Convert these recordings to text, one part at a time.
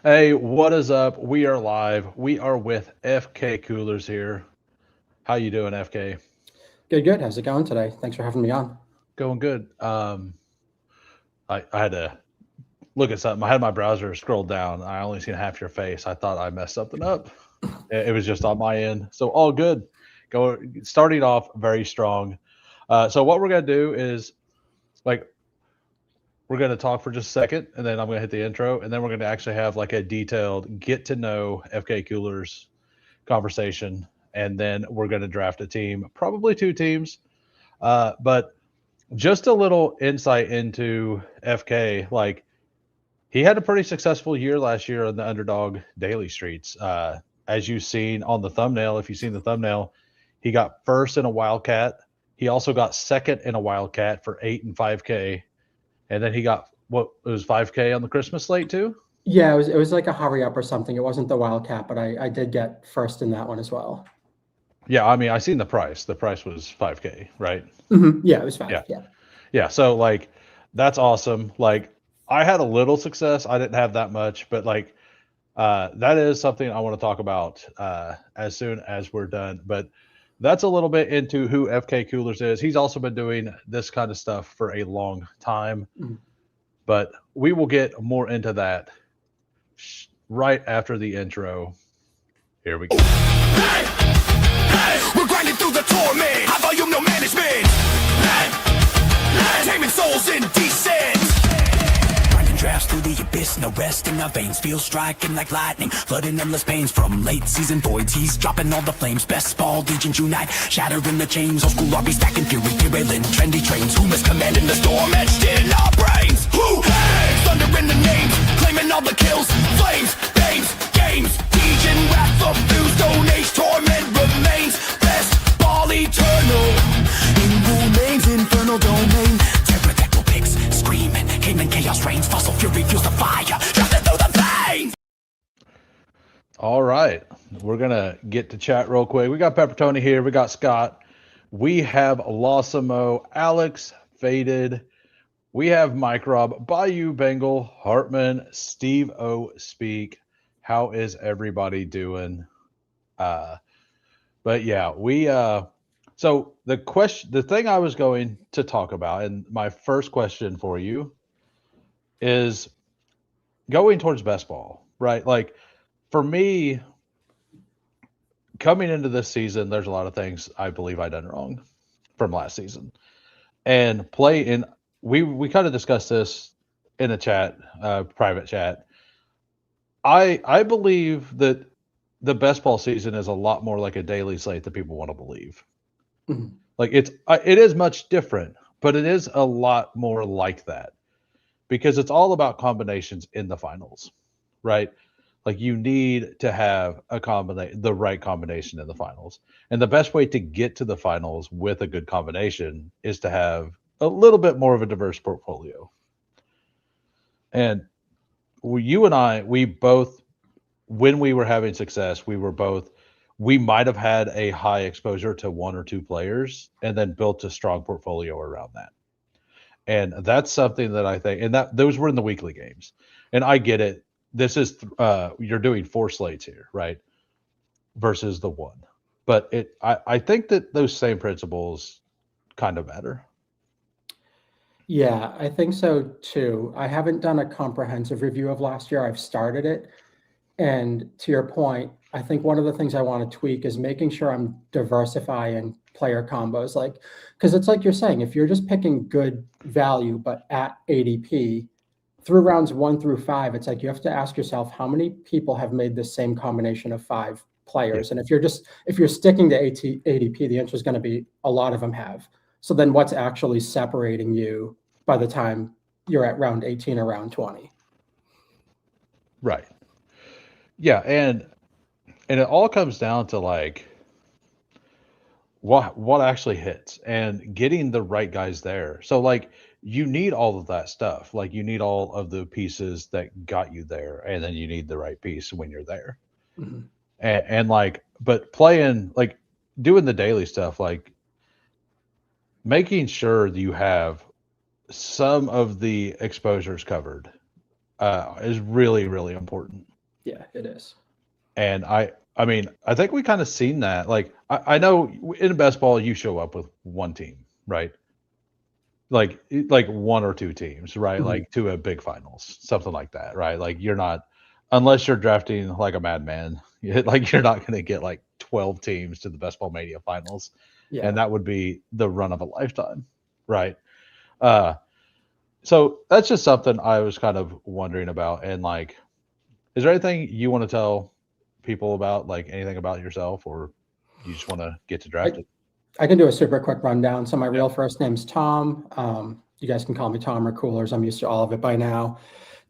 Hey, what is up? We are live. We are with FK Coolers here. How you doing, FK? Good, good. How's it going today? Thanks for having me on. Going good. I had to look at something. I had my browser scroll down. I only seen half your face. I thought I messed something up. It was just on my end. So all good. Go starting off very strong. So what we're gonna do is like we're gonna talk for just a second, and then I'm gonna hit the intro, and then we're gonna actually have like a detailed get to know FK Coolers conversation, and then we're going to draft a team, probably two teams. But just a little insight into FK. Like he had a pretty successful year last year on the underdog daily streets. As you've seen on the thumbnail, if you've seen the thumbnail, he got first in a wildcat. He also got second in a wildcat for 8 and 5K, and then he got what it was 5K on the Christmas slate too. Yeah, it was like a hurry up or something. It wasn't the Wildcat, but I did get first in that one as well. Yeah, I mean, I seen the price. The price was 5K, right? Yeah, it was five. Yeah. Yeah. Yeah, so like that's awesome. Like I had a little success. I didn't have that much, but like that is something I want to talk about as soon as we're done. But that's a little bit into who FK Coolers is. He's also been doing this kind of stuff for a long time, Mhm. but we will get more into that right after the intro. Here we go. Hey, hey, we're grinding through the torment. High volume, no management. Taming souls in descent. Grinding drafts through the abyss, no rest in our veins. Feel striking like lightning, flooding endless pains from late season voids. He's dropping all the flames. Bestball, Degens unite, shattering the chains. Old school RP stacking fury, derailing trendy trains. Who is commanding the storm etched in our brains? Who? Hey, thunder in the names, claiming all the kills. Flames, names, games. Degen wrath of fuse, stone age torment remains. Bestball eternal, in remains infernal domain. Pterodactyl pigs screaming, Cayman chaos reigns. Fossil fury fuels the fire, drafting through the veins. All right. We're going to get to chat real quick. We got Peppertoni here. We got Scott. We have Lawsimo, Alex, Faded. We have Mike Rob, Bayou Bengal, Hartman, Steve O. Speak. How is everybody doing? Uh, but yeah, so the thing I was going to talk about, and my first question for you is going towards best ball, right? Like for me, coming into this season, there's a lot of things I believe I done wrong from last season. And play in we kind of discussed this in a chat, private chat. I believe that the best ball season is a lot more like a daily slate that people want to believe. Mhm. Like it is much different, but it is a lot more like that because it's all about combinations in the finals, right? Like you need to have the right combination in the finals. And the best way to get to the finals with a good combination is to have a little bit more of a diverse portfolio. And you and I, we both, when we were having success, we might have had a high exposure to one or two players and then built a strong portfolio around that. And that's something that I think, and that those were in the weekly games. And I get it. This is you're doing four slates here, right? Versus the one. But I think that those same principles kind of matter. Yeah, I think so too. I haven't done a comprehensive review of last year. I've started it. And to your point, I think one of the things I want to tweak is making sure I'm diversifying player combos. Like, because it's like you're saying, if you're just picking good value, but at ADP, through rounds 1 through 5, it's like you have to ask yourself how many people have made the same combination of 5 players. Yeah. And if you're sticking to ADP, the answer is going to be a lot of them have. So then what's actually separating you by the time you're at round 18 or round 20? Right. Yeah, and it all comes down to like what actually hits and getting the right guys there. So like you need all of that stuff. Like you need all of the pieces that got you there, and then you need the right piece when you're there. Mhm. And like, but playing like doing the daily stuff, like making sure that you have some of the exposures covered is really really important. Yeah, it is. And I mean, I think we kind of seen that. Like, I know in best ball, you show up with one team, right? Like one or two teams, right? Mhm. Like to a big finals, something like that, right? Like you're not, unless you're drafting like a madman, like you're not going to get like 12 teams to the best ball mania finals, and Yeah. that would be the run of a lifetime, right? Uh, so that's just something I was kind of wondering about. And like, is there anything you want to tell people about, like anything about yourself, or you just want to get to I, drafted? I can do a super quick rundown. So my Yeah. real first name's Tom. You guys can call me Tom or Coolers. I'm used to all of it by now.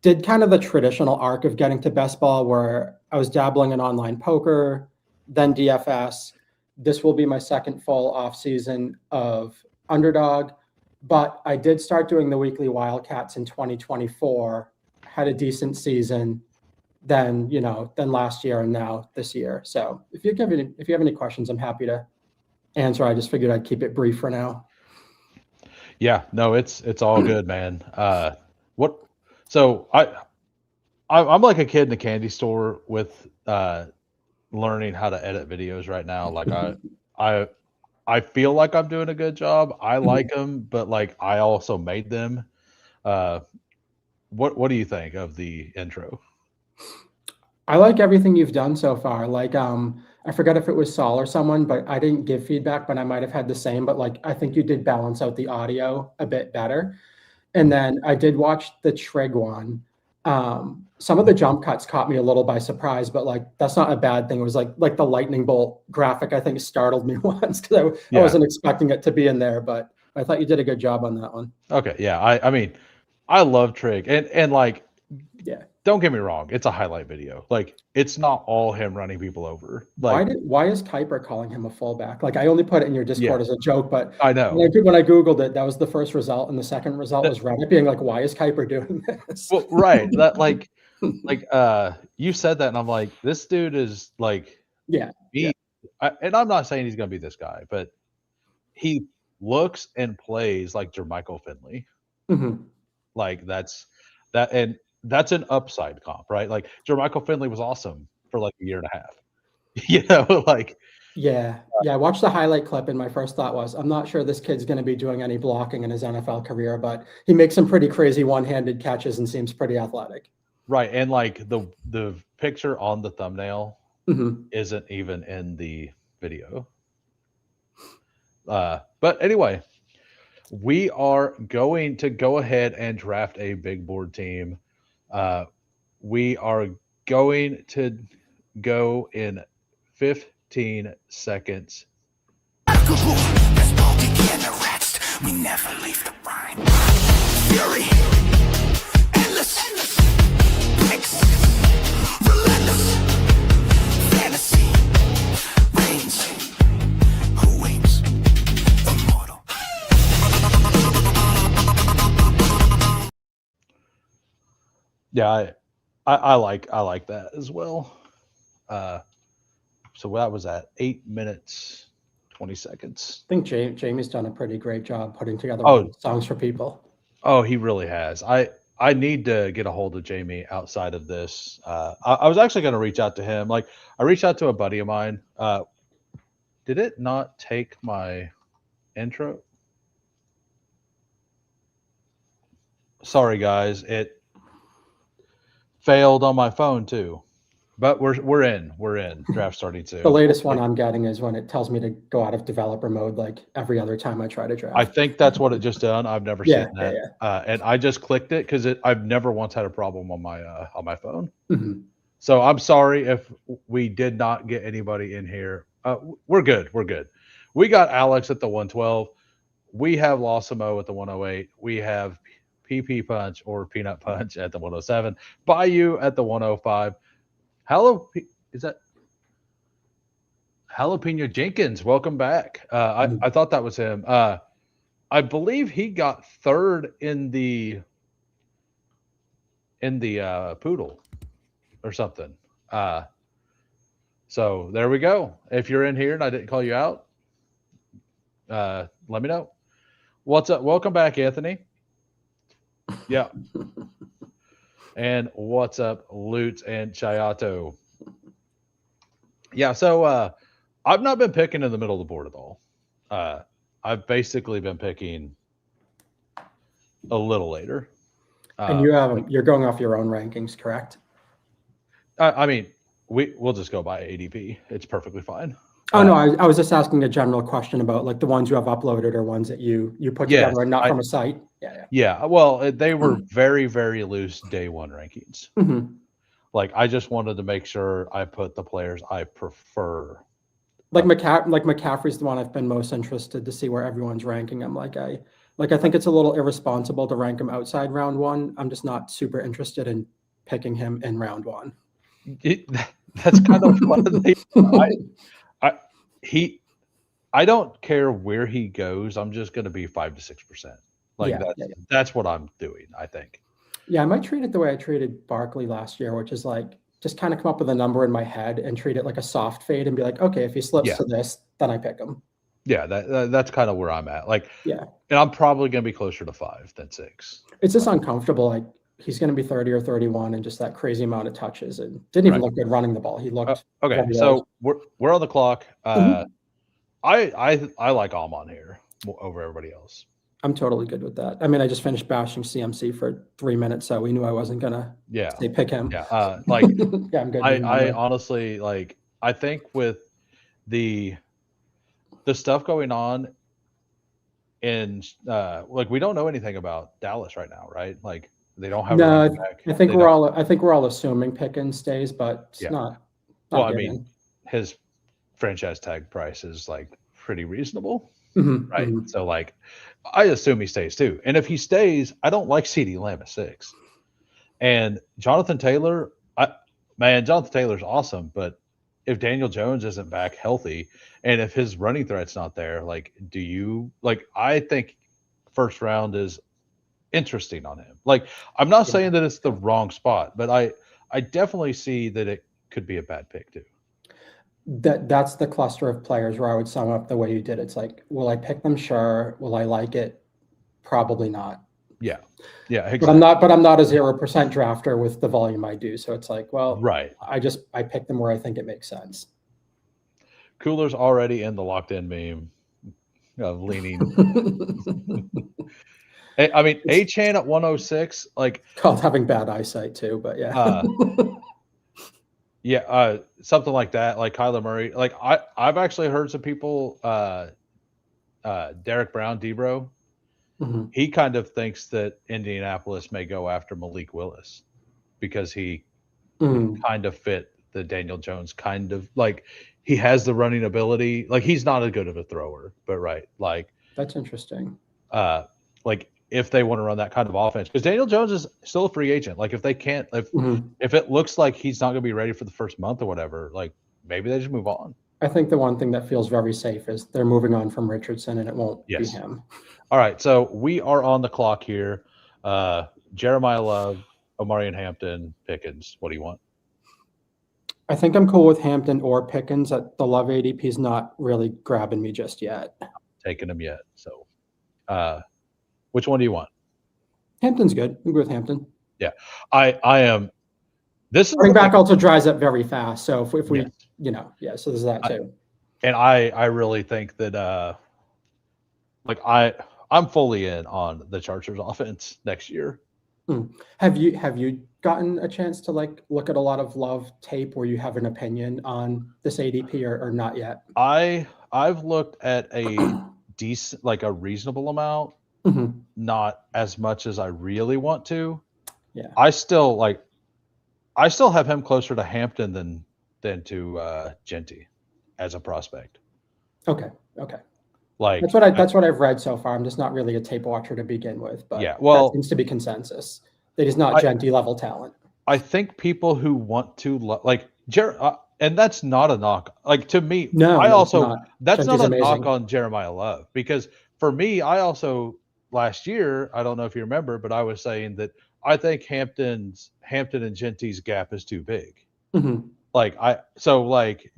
Did kind of the traditional arc of getting to best ball where I was dabbling in online poker, then DFS. This will be my second full off season of Underdog, but I did start doing the weekly Wildcats in 2024, had a decent season, then, then last year and now this year. So if you have any questions, I'm happy to answer. I just figured I'd keep it brief for now. Yeah, no, it's all good, man. What? So I'm like a kid in a candy store with learning how to edit videos right now. Like I I feel like I'm doing a good job. I like them, but like I also made them. Uh, what do you think of the intro? I like everything you've done so far. Like, I forget if it was Saul or someone, but I didn't give feedback, but I might have had the same. But like, I think you did balance out the audio a bit better. And then I did watch the Trig one. Some of the jump cuts caught me a little by surprise, but like that's not a bad thing. It was like the lightning bolt graphic. I think startled me once because I Yeah. wasn't expecting it to be in there, but I thought you did a good job on that one. Okay. Yeah. I mean, I love Trig, and like, Yeah. don't get me wrong, it's a highlight video. Like, it's not all him running people over. Why Like, is Kuiper calling him a fullback? Like I only put it in your yeah, Discord as a joke, but I know. when I Googled it, that was the first result, and the second result was Reddit being like, "Why is Kuiper doing this?" Well, right. That like you said that, and I'm like, this dude is like Yeah, yeah. me. And I'm not saying he's gonna be this guy, but he looks and plays like Jermichael Finley. Mhm. Like that, and that's an upside comp, right? Like Jermichael Finley was awesome for like a year and a half. You know, like Yeah, yeah. I watched the highlight clip, and my first thought was, I'm not sure this kid's going to be doing any blocking in his NFL career, but he makes some pretty crazy one-handed catches and seems pretty athletic. right, and like the picture on the thumbnail Mhm. isn't even in the video. But anyway, we are going to go ahead and draft a big board team. We are going to go in 15 seconds. That's all we can arrest. We never leave the rhyme. Fury, endless, picks, relentless, fantasy, reigns. Who waits? Immortal. Yeah, I like that as well. So that was at 8 minutes 20 seconds. I think Jamie's done a pretty great job putting together Oh, songs for people. oh, he really has. I need to get a hold of Jamie outside of this. I was actually going to reach out to him. Like, I reached out to a buddy of mine. Did it not take my intro? Sorry, guys. It failed on my phone too. But we're in draft starting soon. The latest one I'm getting is when it tells me to go out of developer mode like every other time I try to draft. I think that's what it just done. I've never Yeah, seen that, yeah, and I just clicked it because I've never once had a problem on my phone. Mhm. So I'm sorry if we did not get anybody in here. We're good. We're good. We got Alex at the 112. We have Lawsimo at the 108. We have PP Punch or Peanut Punch at the 107. Bayou at the 105. Is that Jalapeno Jenkins? Welcome back. I thought that was him. I believe he got third in the poodle or something. So there we go. If you're in here and I didn't call you out, let me know. What's up? Welcome back, Anthony. Yeah. And what's up, Lutz and Chayato? Yeah, so I've not been picking in the middle of the board at all. I've basically been picking a little later. And you're going off your own rankings, correct? I mean, we'll just go by ADP. It's perfectly fine. Oh no, I was just asking a general question about like the ones you have uploaded or ones that you put together and not from a site. Yeah. Well, they were very, very loose day one rankings. Mm-hmm. Like I just wanted to make sure I put the players I prefer. Like McCaffrey's the one I've been most interested to see where everyone's ranking him. I think it's a little irresponsible to rank him outside round one. I'm just not super interested in picking him in round one. That's kind of one of the I don't care where he goes. I'm just going to be 5 to 6%. That's what I'm doing, I think. Yeah, I might treat it the way I treated Barkley last year, which is like just kind of come up with a number in my head and treat it like a soft fade and be like, okay, if he slips to this, then I pick him. Yeah, that's kind of where I'm at. And I'm probably going to be closer to 5 than 6. It's just uncomfortable. Like he's going to be 30 or 31 and just that crazy amount of touches and didn't even look good running the ball. He looked okay. So we're on the clock. I like Almon here over everybody else. I'm totally good with that. I mean, I just finished bashing CMC for 3 minutes, so we knew I wasn't gonna say pick him. Yeah, I'm good. I honestly I think with the stuff going on in we don't know anything about Dallas right now, right? Like they don't have. No, I think we're all assuming Pickens stays, but it's not. Well, I mean, his franchise tag price is like pretty reasonable. Mm-hmm, right? Mm-hmm. So I assume he stays too. And if he stays, I don't like CeeDee Lamb at 6. And Jonathan Taylor, Jonathan Taylor's awesome, but if Daniel Jones isn't back healthy and if his running threat's not there, I think first round is interesting on him. I'm not saying that it's the wrong spot, but I definitely see that it could be a bad pick too. That's the cluster of players where I would sum up the way you did. It's like, will I pick them? Sure. Will I like it? Probably not. Yeah. Exactly. But I'm not a 0% drafter with the volume I do. So it's like, well, right. I pick them where I think it makes sense. Cooler's already in the locked in meme of leaning. I mean, Achane at 106, called having bad eyesight too, but yeah. Something like that, like Kyler Murray. I've actually heard some people, Derek Brown, Debro, mm-hmm. He kind of thinks that Indianapolis may go after Malik Willis because he kind of fit the Daniel Jones kind of he has the running ability. He's not as good of a thrower, but that's interesting. If they want to run that kind of offense, because Daniel Jones is still a free agent. If they can't, if it looks like he's not going to be ready for the first month or whatever, maybe they just move on. I think the one thing that feels very safe is they're moving on from Richardson, and it won't be him. All right, so we are on the clock here. Jeremiah Love, Omarion Hampton, Pickens. What do you want? I think I'm cool with Hampton or Pickens. The Love ADP is not really grabbing me just yet. Not taking him yet. So, which one do you want? Hampton's good. I'm good with Hampton. Yeah, I am. This running back also dries up very fast. So if we, so there's that too. And I really think that I'm fully in on the Chargers offense next year. Have you gotten a chance to look at a lot of Love tape where you have an opinion on this ADP or not yet? I've looked at a decent, a reasonable amount, not as much as I really want to. Yeah. I still have him closer to Hampton than to Genty as a prospect. Okay. That's what I've read so far. I'm just not really a tape watcher to begin with, but that seems to be consensus. That he's not Genty level talent. I think people who want to and that's not a knock. To me, that's not a knock on Jeremiah Love, because for me, I also last year, I don't know if you remember, but I was saying that I think Hampton and Genty's gap is too big.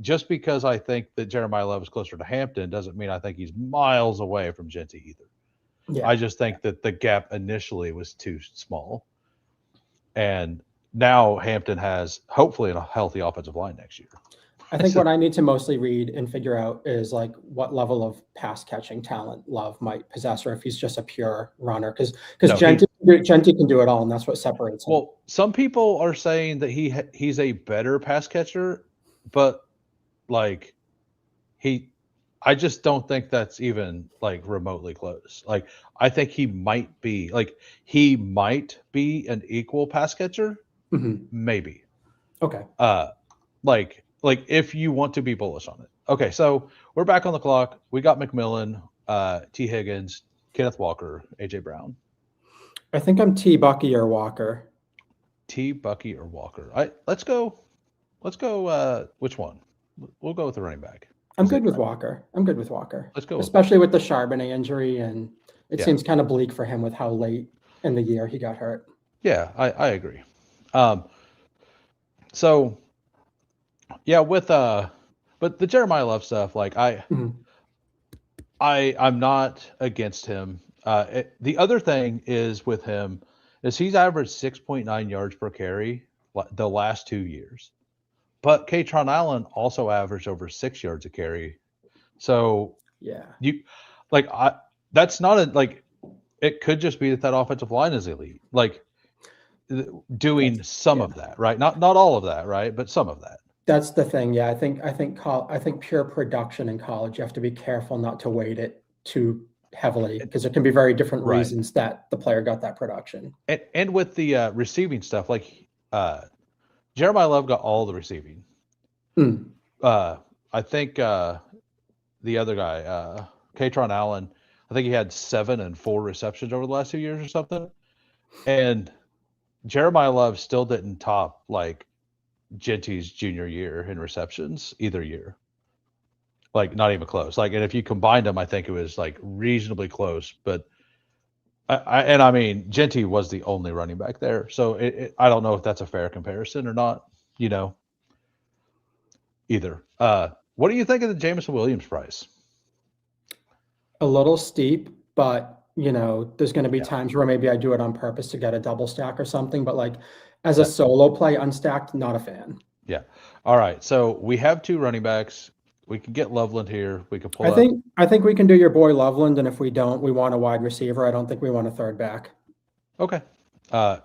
Just because I think that Jeremiah Love is closer to Hampton doesn't mean I think he's miles away from Genty either. Yeah. I just think that the gap initially was too small. And now Hampton has hopefully a healthy offensive line next year. I think what I need to mostly read and figure out is like what level of pass catching talent Love might possess, or if he's just a pure runner. Because No, Genty can do it all, and that's what separates him. Well, some people are saying that he's a better pass catcher, but like I just don't think that's even like remotely close. Like I think he might be an equal pass catcher, maybe. Okay. Like if you want to be bullish on it. Okay, so we're back on the clock. We got McMillan, T. Higgins, Kenneth Walker, AJ Brown. I think I'm T. Bucky or Walker. T. Bucky or Walker. Let's go. Which one? We'll go with the running back. I'm good with Walker. Let's go. Especially with the Charbonnet injury, and it seems kind of bleak for him with how late in the year he got hurt. Yeah, I agree. So yeah, but the Jeremiah Love stuff, like I'm not against him. The other thing is with him is he's averaged 6.9 yards per carry the last 2 years. But Katron Allen also averaged over 6 yards a carry. So yeah, that's not it could just be that offensive line is elite. Like doing some of that, right? Not all of that, right? But some of that. That's the thing. Yeah, I think pure production in college, you have to be careful not to weight it too heavily because there can be very different reasons that the player got that production. And with the receiving stuff, like Jeremiah Love got all the receiving. I think the other guy, Katron Allen, I think he had 7 and 4 receptions over the last 2 years or something. And Jeremiah Love still didn't top like Genty's junior year in receptions either year. Like not even close. Like, and if you combined them, I think it was like reasonably close. But I mean, Genty was the only running back there, so I don't know if that's a fair comparison or not. Either. What do you think of the Jameson Williams price? A little steep, but there's going to be times where maybe I do it on purpose to get a double stack or something. But like as a solo play, unstacked, not a fan. Yeah. All right. So we have 2 running backs. We can get Loveland here. We could pull. I think we can do your boy Loveland, and if we don't, we want a wide receiver. I don't think we want a third back. Okay. Yeah.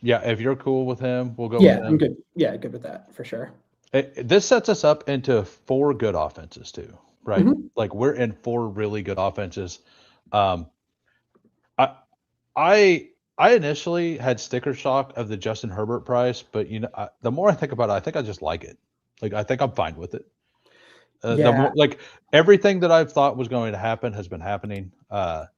If you're cool with him, we'll go. Yeah, with him. I'm good. Yeah, good with that for sure. This sets us up into 4 good offenses too, right? Like we're in 4 really good offenses. I initially had sticker shock of the Justin Herbert price, but the more I think about it, I think I just like it. Like I think I'm fine with it. The more, like everything that I've thought was going to happen has been happening. The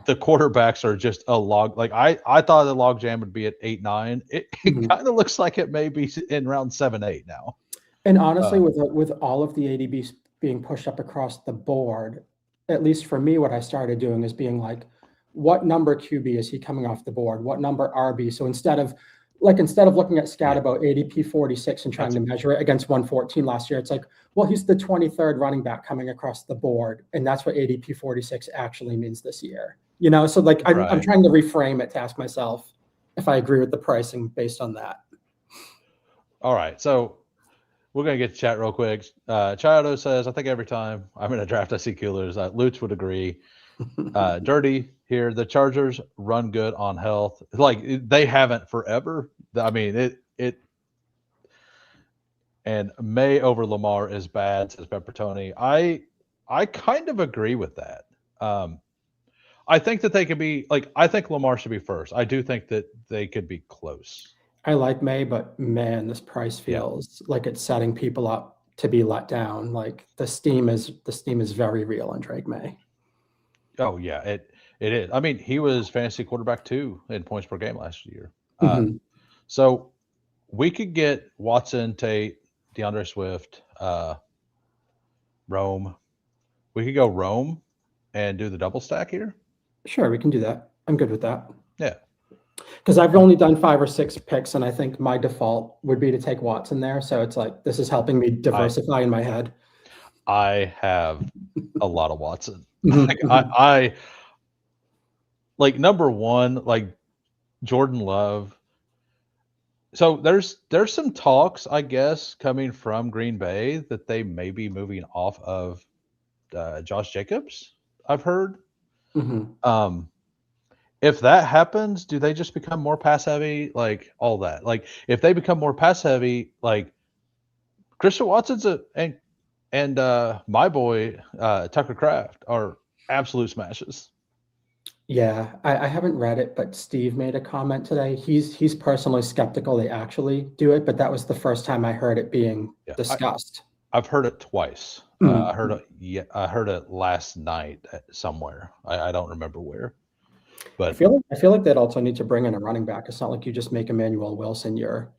quarterbacks are just a log. Like I thought the log jam would be at 8-9. It kind of looks like it may be in round 7-8 now. And honestly, with all of the ADBs being pushed up across the board, at least for me, what I started doing is being like, what number QB is he coming off the board? What number RB? So instead of looking at scout about ADP 46 and trying to measure it against 114 last year, it's like, well, he's the 23rd running back coming across the board. And that's what ADP 46 actually means this year. So like I'm trying to reframe it to ask myself if I agree with the pricing based on that. All right. So we're going to get to chat real quick. Chado says, I think every time I'm in a draft, I see coolers. Lutz would agree. Dirty here. The Chargers run good on health. Like they haven't forever. I mean, it and May over Lamar is bad, says Peppertoni. I kind of agree with that. I think that they could be like, I think Lamar should be first. I do think that they could be close. I like May, but man, this price feels like it's setting people up to be let down. Like the steam is very real on Drake May. Oh yeah, it is. I mean, he was fantasy quarterback 2 in points per game last year. So we could get Watson, Tate, DeAndre Swift, Rome. We could go Rome and do the double stack here. Sure, we can do that. I'm good with that. Yeah. Because I've only done 5 or 6 picks, and I think my default would be to take Watson there. So it's like, this is helping me diversify in my head. I have a lot of Watson. Like I like number 1, like Jordan Love So there's some talks, I guess, coming from Green Bay that they may be moving off of Josh Jacobs. I've heard. Mhm. Um, if that happens, do they just become more pass heavy? Like all that. Like if they become more pass heavy, like Christian Watson's and my boy Tucker Kraft are absolute smashes. Yeah, I haven't read it, but Steve made a comment today. He's personally skeptical they actually do it, but that was the first time I heard it being Yeah, discussed. I've heard it twice. I heard Mhm. it. Yeah, I heard it last night somewhere. I don't remember where, I but feel like they'd also need to bring in a running back. It's not like you just make Emmanuel Wilson your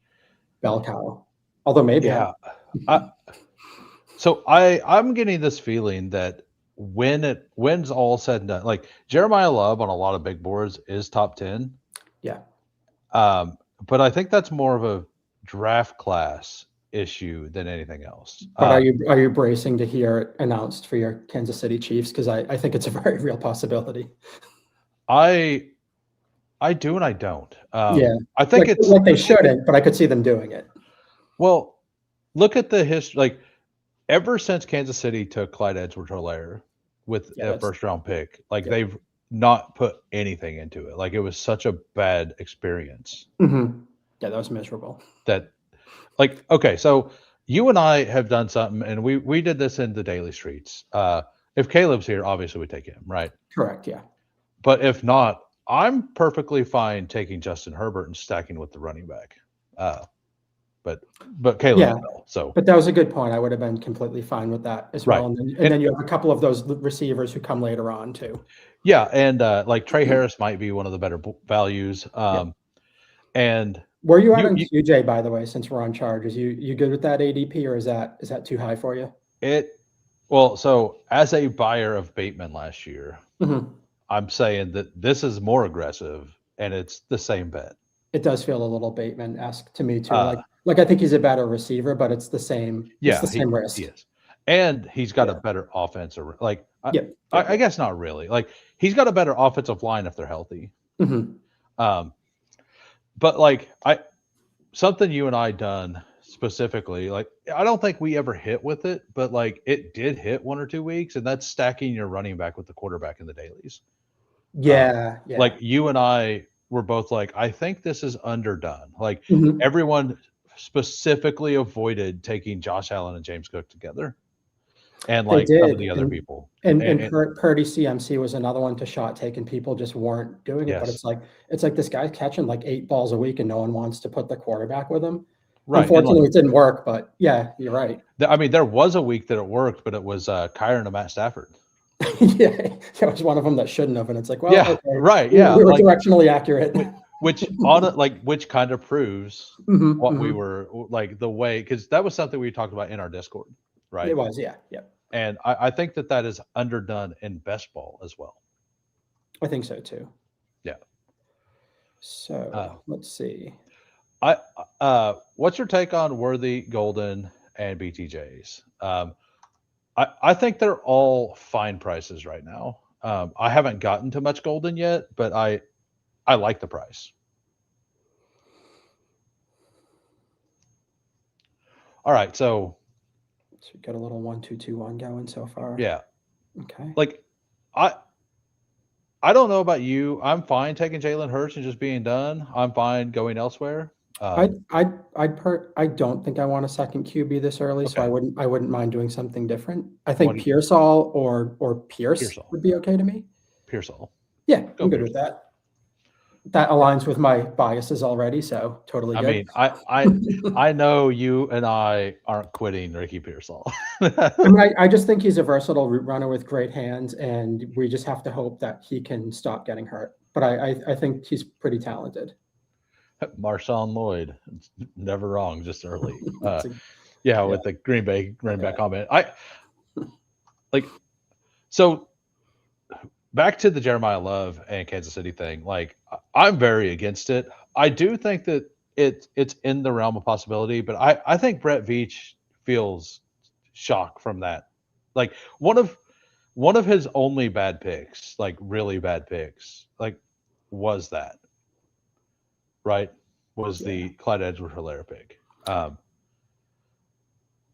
bell cow. Although maybe yeah. I, so I'm getting this feeling that when's all said and done, like Jeremiah Love on a lot of big boards is top 10. yeah. But I think that's more of a draft class issue than anything else. But are you bracing to hear it announced for your Kansas City Chiefs? Because I think it's a very real possibility. I do and I don't. Yeah, I think it's like they shouldn't, but I could see them doing it. well. Look at the history. Like ever since Kansas City took Clyde Edwards-Helaire with Yeah, a that's first round pick, like yeah. they've not put anything into it. Like it was such a bad experience Mhm. Yeah, that was miserable. that, like, okay, so you and I have done something, and we did this in the Daily Streets. If Caleb's here, obviously we take him, right? Correct, yeah. But if not, I'm perfectly fine taking Justin Herbert and stacking with the running back. Uh, but Caleb Yeah, fell, so but that was a good point. I would have been completely fine with that as right. well, and then you have a couple of those receivers who come later on too. Yeah, and like Trey Harris might be one of the better values. Yeah. And Where you at on you QJ, by the way, since we're on charges? You good with that ADP, or is that too high for you? it well, so as a buyer of Bateman last year, Mhm. I'm saying that this is more aggressive and it's the same bet. It does feel a little Bateman-esque to me too. Uh, Like I think he's a better receiver, but it's the same yeah, risk. he is. And he's got a Yeah. better offensive like Yep. I guess not really. Like he's got a better offensive line if they're healthy. Mhm. But like something you and I done specifically, like I don't think we ever hit with it, but like it did hit 1 or 2 weeks, and that's stacking your running back with the quarterback in the dailies. Yeah, yeah. Like you and I were both like, I think this is underdone. Like Mhm. everyone specifically avoided taking Josh Allen and James Cook together, and They like some of did, the other people. and Purdy CMC was another one to shot take, and people just weren't doing it, but Yes, it's like this guy's catching, like, 8 balls a week, and no one wants to put the quarterback with him. right. And like, Unfortunately, it didn't work, but yeah, you're right. I mean, there was a week that it worked, but it was Kyron and Matt Stafford. Yeah, there was one of them that shouldn't have, and it's like, well, Yeah, okay, right. we Yeah, were like directionally accurate. which kind of proves Mhm, what we mhm. were like the way, because that was something we talked about in our Discord, right? It was, yeah, yeah. And I think that is underdone in best ball as well. I think so too. Yeah. So, let's see. What's your take on Worthy, Golden, and BTJs? I think they're all fine prices right now. I haven't gotten to much Golden yet, but I like the price. All right, so we got a little 1-2-2-1 going so far. yeah, Okay. like I don't know about you. I'm fine taking Jalen Hurts and just being done. I'm fine going elsewhere. I don't think I want a second QB this early, so Okay. I wouldn't mind doing something different. I think What- Pearsall or Pierce Pearsall. would be okay to me. Pearsall. Yeah, Go I'm good with that. That aligns with my biases already, so totally good. I mean, I know you and I aren't quitting Ricky Pearsall. I mean, I just think he's a versatile route runner with great hands, and we just have to hope that he can stop getting hurt. But I think he's pretty talented. Marshawn Lloyd, never wrong, just early. It's Yeah, with the Green Bay running back comment. So back to the Jeremiah Love and Kansas City thing. Like I'm very against it. I do think that it's in the realm of possibility, but I think Brett Veach feels shock from that. Like one of his only bad picks, like really bad picks, like was that right? was Yeah. the Clyde Edwards-Helaire pick.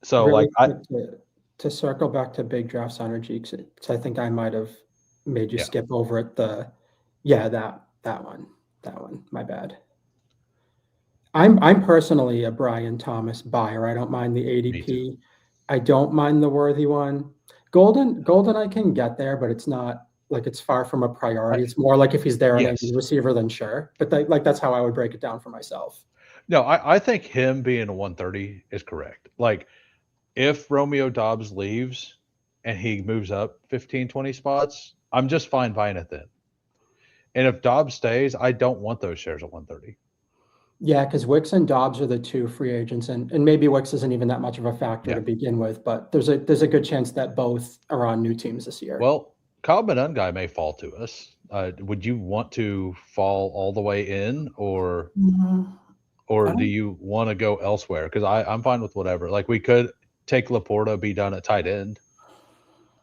So Really like quick to circle back to big draft synergy, because I think I might have made you Yeah. skip over it. That one. My bad. I'm personally a Brian Thomas buyer. I don't mind the Me too. ADP. I don't mind the Worthy one. Golden I can get there, but it's not like it's far from a priority. It's more like if he's there and I Yes. need a receiver, then sure. But that's how I would break it down for myself. No, I think him being a 130 is correct. Like if Romeo Dobbs leaves and he moves up 15, 20 spots, I'm just fine buying it then. And if Dobbs stays, I don't want those shares at 130. Yeah, because Wicks and Dobbs are the two free agents, and maybe Wicks isn't even that much of a factor to begin with, but there's a good chance that both are on new teams this year. Well, Kyle Benungai may fall to us. Would you want to fall all the way in, or do you want to go elsewhere? Because I'm fine with whatever. Like we could take Laporta, be done at tight end,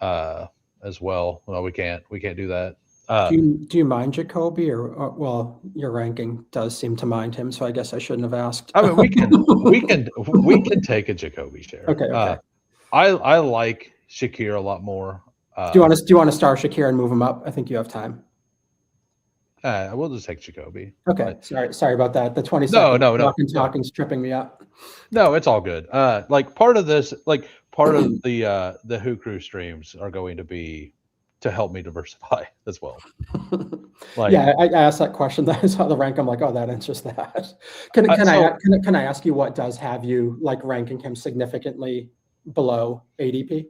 as well. Well, we can't do that. Do you mind Jacoby, or well, your ranking does seem to mind him, so I guess I shouldn't have asked. I mean, we can take a Jacoby share. Okay. I like Shakir a lot more. Do you want to start Shakir and move him up? I think you have time. We'll just take Jacoby. Okay, sorry about that. The 20 seconds talking's tripping me up. No, it's all good. Like part of this, like part of the Who Crew streams are going to be to help me diversify as well. Like, yeah, I asked that question. That I saw the rank. I'm like, oh, that answers that. Can I ask you what does have you like ranking him significantly below ADP?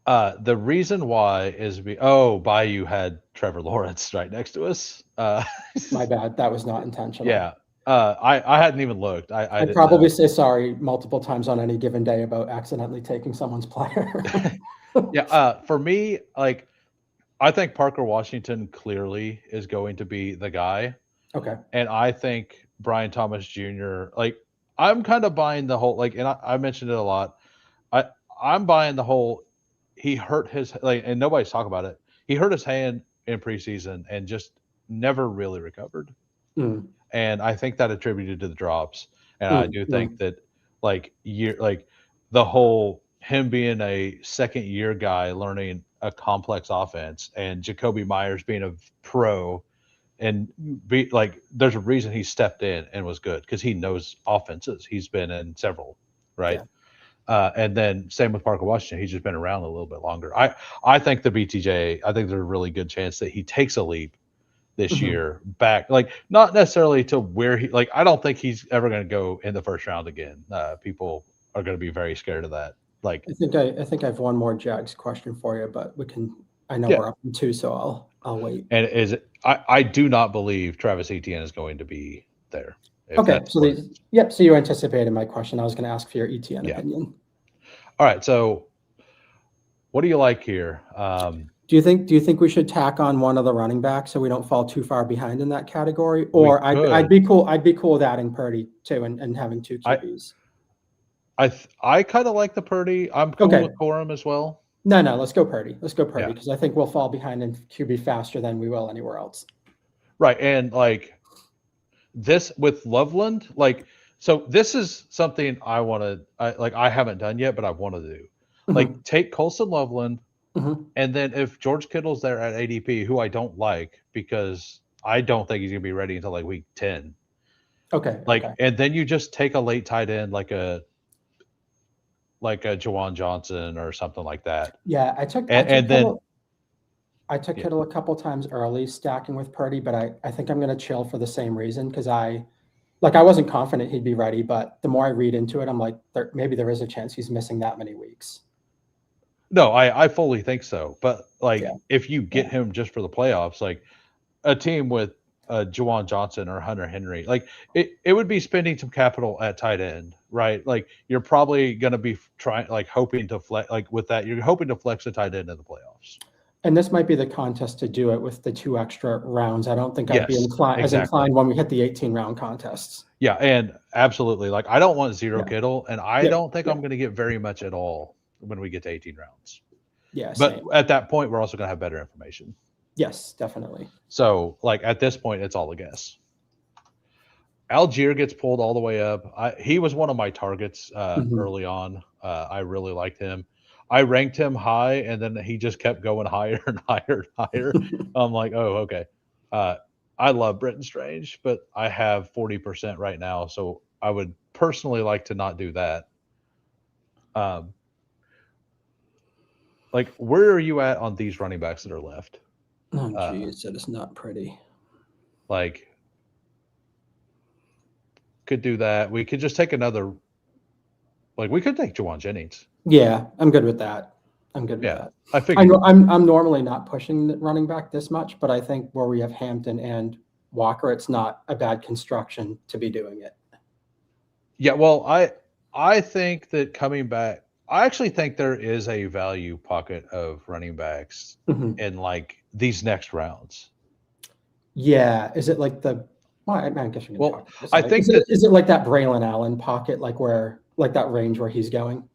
The reason why is Bayou had Trevor Lawrence right next to us. My bad. That was not intentional. Yeah. I hadn't even looked. I'd probably say sorry multiple times on any given day about accidentally taking someone's player. Yeah. For me, like, I think Parker Washington clearly is going to be the guy. Okay. And I think Brian Thomas Jr., like, I'm kind of buying the whole, like, and I mentioned it a lot. I'm buying the whole, he hurt his, like, and nobody's talking about it. He hurt his hand in preseason and just never really recovered. And I think that attributed to the drops. And I do think that, like, the whole, him being a second year guy learning a complex offense and Jacoby Myers being a pro and be like, there's a reason he stepped in and was good because he knows offenses. He's been in several, right? Yeah. And then same with Parker Washington. He's just been around a little bit longer. I think the BTJ, I think there's a really good chance that he takes a leap this year back, like not necessarily to where he, like, I don't think he's ever going to go in the first round again. People are going to be very scared of that. Like, I think I have one more Jags question for you, but I know we're up in 2, so I'll wait. And I do not believe Travis Etienne is going to be there. Okay, so you anticipated my question. I was going to ask for your Etienne opinion. All right, so what do you like here? Do you think we should tack on one of the running backs so we don't fall too far behind in that category? Or I'd be cool with adding Purdy too and having 2 QBs. I kind of like the Purdy. I'm cool with Corum as well. No, let's go Purdy. Because I think we'll fall behind in QB faster than we will anywhere else. Right, and like this with Loveland, like, so this is something I haven't done yet, but I want to do. Like, take Colson Loveland, and then if George Kittle's there at ADP, who I don't like because I don't think he's gonna be ready until like week 10. Okay. And then you just take a late tight end like a Juwan Johnson or something like that. Yeah, I took Kittle a couple times early stacking with Purdy, but I think I'm going to chill for the same reason because I wasn't confident he'd be ready, but the more I read into it, I'm like, maybe there is a chance he's missing that many weeks. No, I fully think so. But if you get him just for the playoffs, like a team with Juwan Johnson or Hunter Henry, like it would be spending some capital at tight end, right? Like you're probably going to be hoping to flex, like with that, you're hoping to flex a tight end in the playoffs. And this might be the contest to do it with the 2 extra rounds. I don't think I'd be inclined when we hit the 18-round contests. Yeah, and absolutely. Like I don't want zero Kittle, and I don't think I'm going to get very much at all when we get to 18 rounds. Yeah, but at that point, we're also going to have better information. Yes, definitely. So, like at this point, it's all a guess. Algier gets pulled all the way up. He was one of my targets Mhm. early on. I really liked him. I ranked him high, and then he just kept going higher and higher and higher. I'm like, oh, okay. Uh, I love Britton Strange, but I have 40% right now, so I would personally like to not do that. Um, like, where are you at on these running backs that are left? Oh, Uh, geez, that is not pretty. like, could do that. We could just take another. Like, we could take Jawan Jennings. Yeah, I'm good with that. I'm good with Yeah, that. I I figured. know I'm normally not pushing the running back this much, but I think where we have Hampton and Walker, it's not a bad construction to be doing it. Yeah, well, I think that coming back, I actually think there is a value pocket of running backs Mhm. in like these next rounds. Yeah, is it like the? Well, I guess we can Well, talk about this. I think that Is it like that Braylon Allen pocket, like that range where he's going?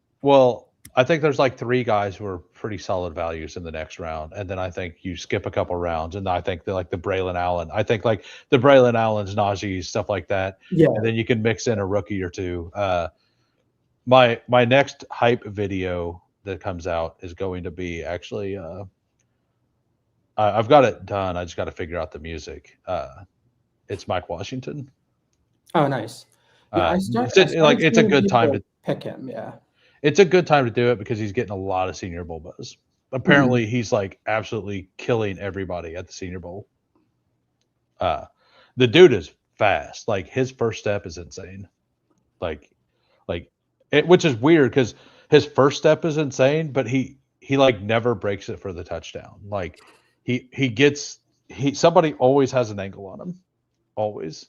I think there's like three guys who are pretty solid values in the next round, and then I think you skip a couple rounds, and I think that like the Braylon Allen, I think like the Braylon Allens, Najee, stuff like that, Yeah. and then you can mix in a rookie or two. My next hype video that comes out is going to be actually I've got it done. I just got to figure out the music. It's Mike Washington. Oh, nice. Yeah, I Like started it's a seeing good time people to pick him. Yeah. it's a good time to do it because he's getting a lot of Senior Bowl buzz. Mhm. Apparently, he's like absolutely killing everybody at the Senior Bowl. Uh, the dude is fast. Like his first step is insane. Like like which is weird because his first step is insane, but he like never breaks it for the touchdown. Like he gets somebody always has an angle on him, always.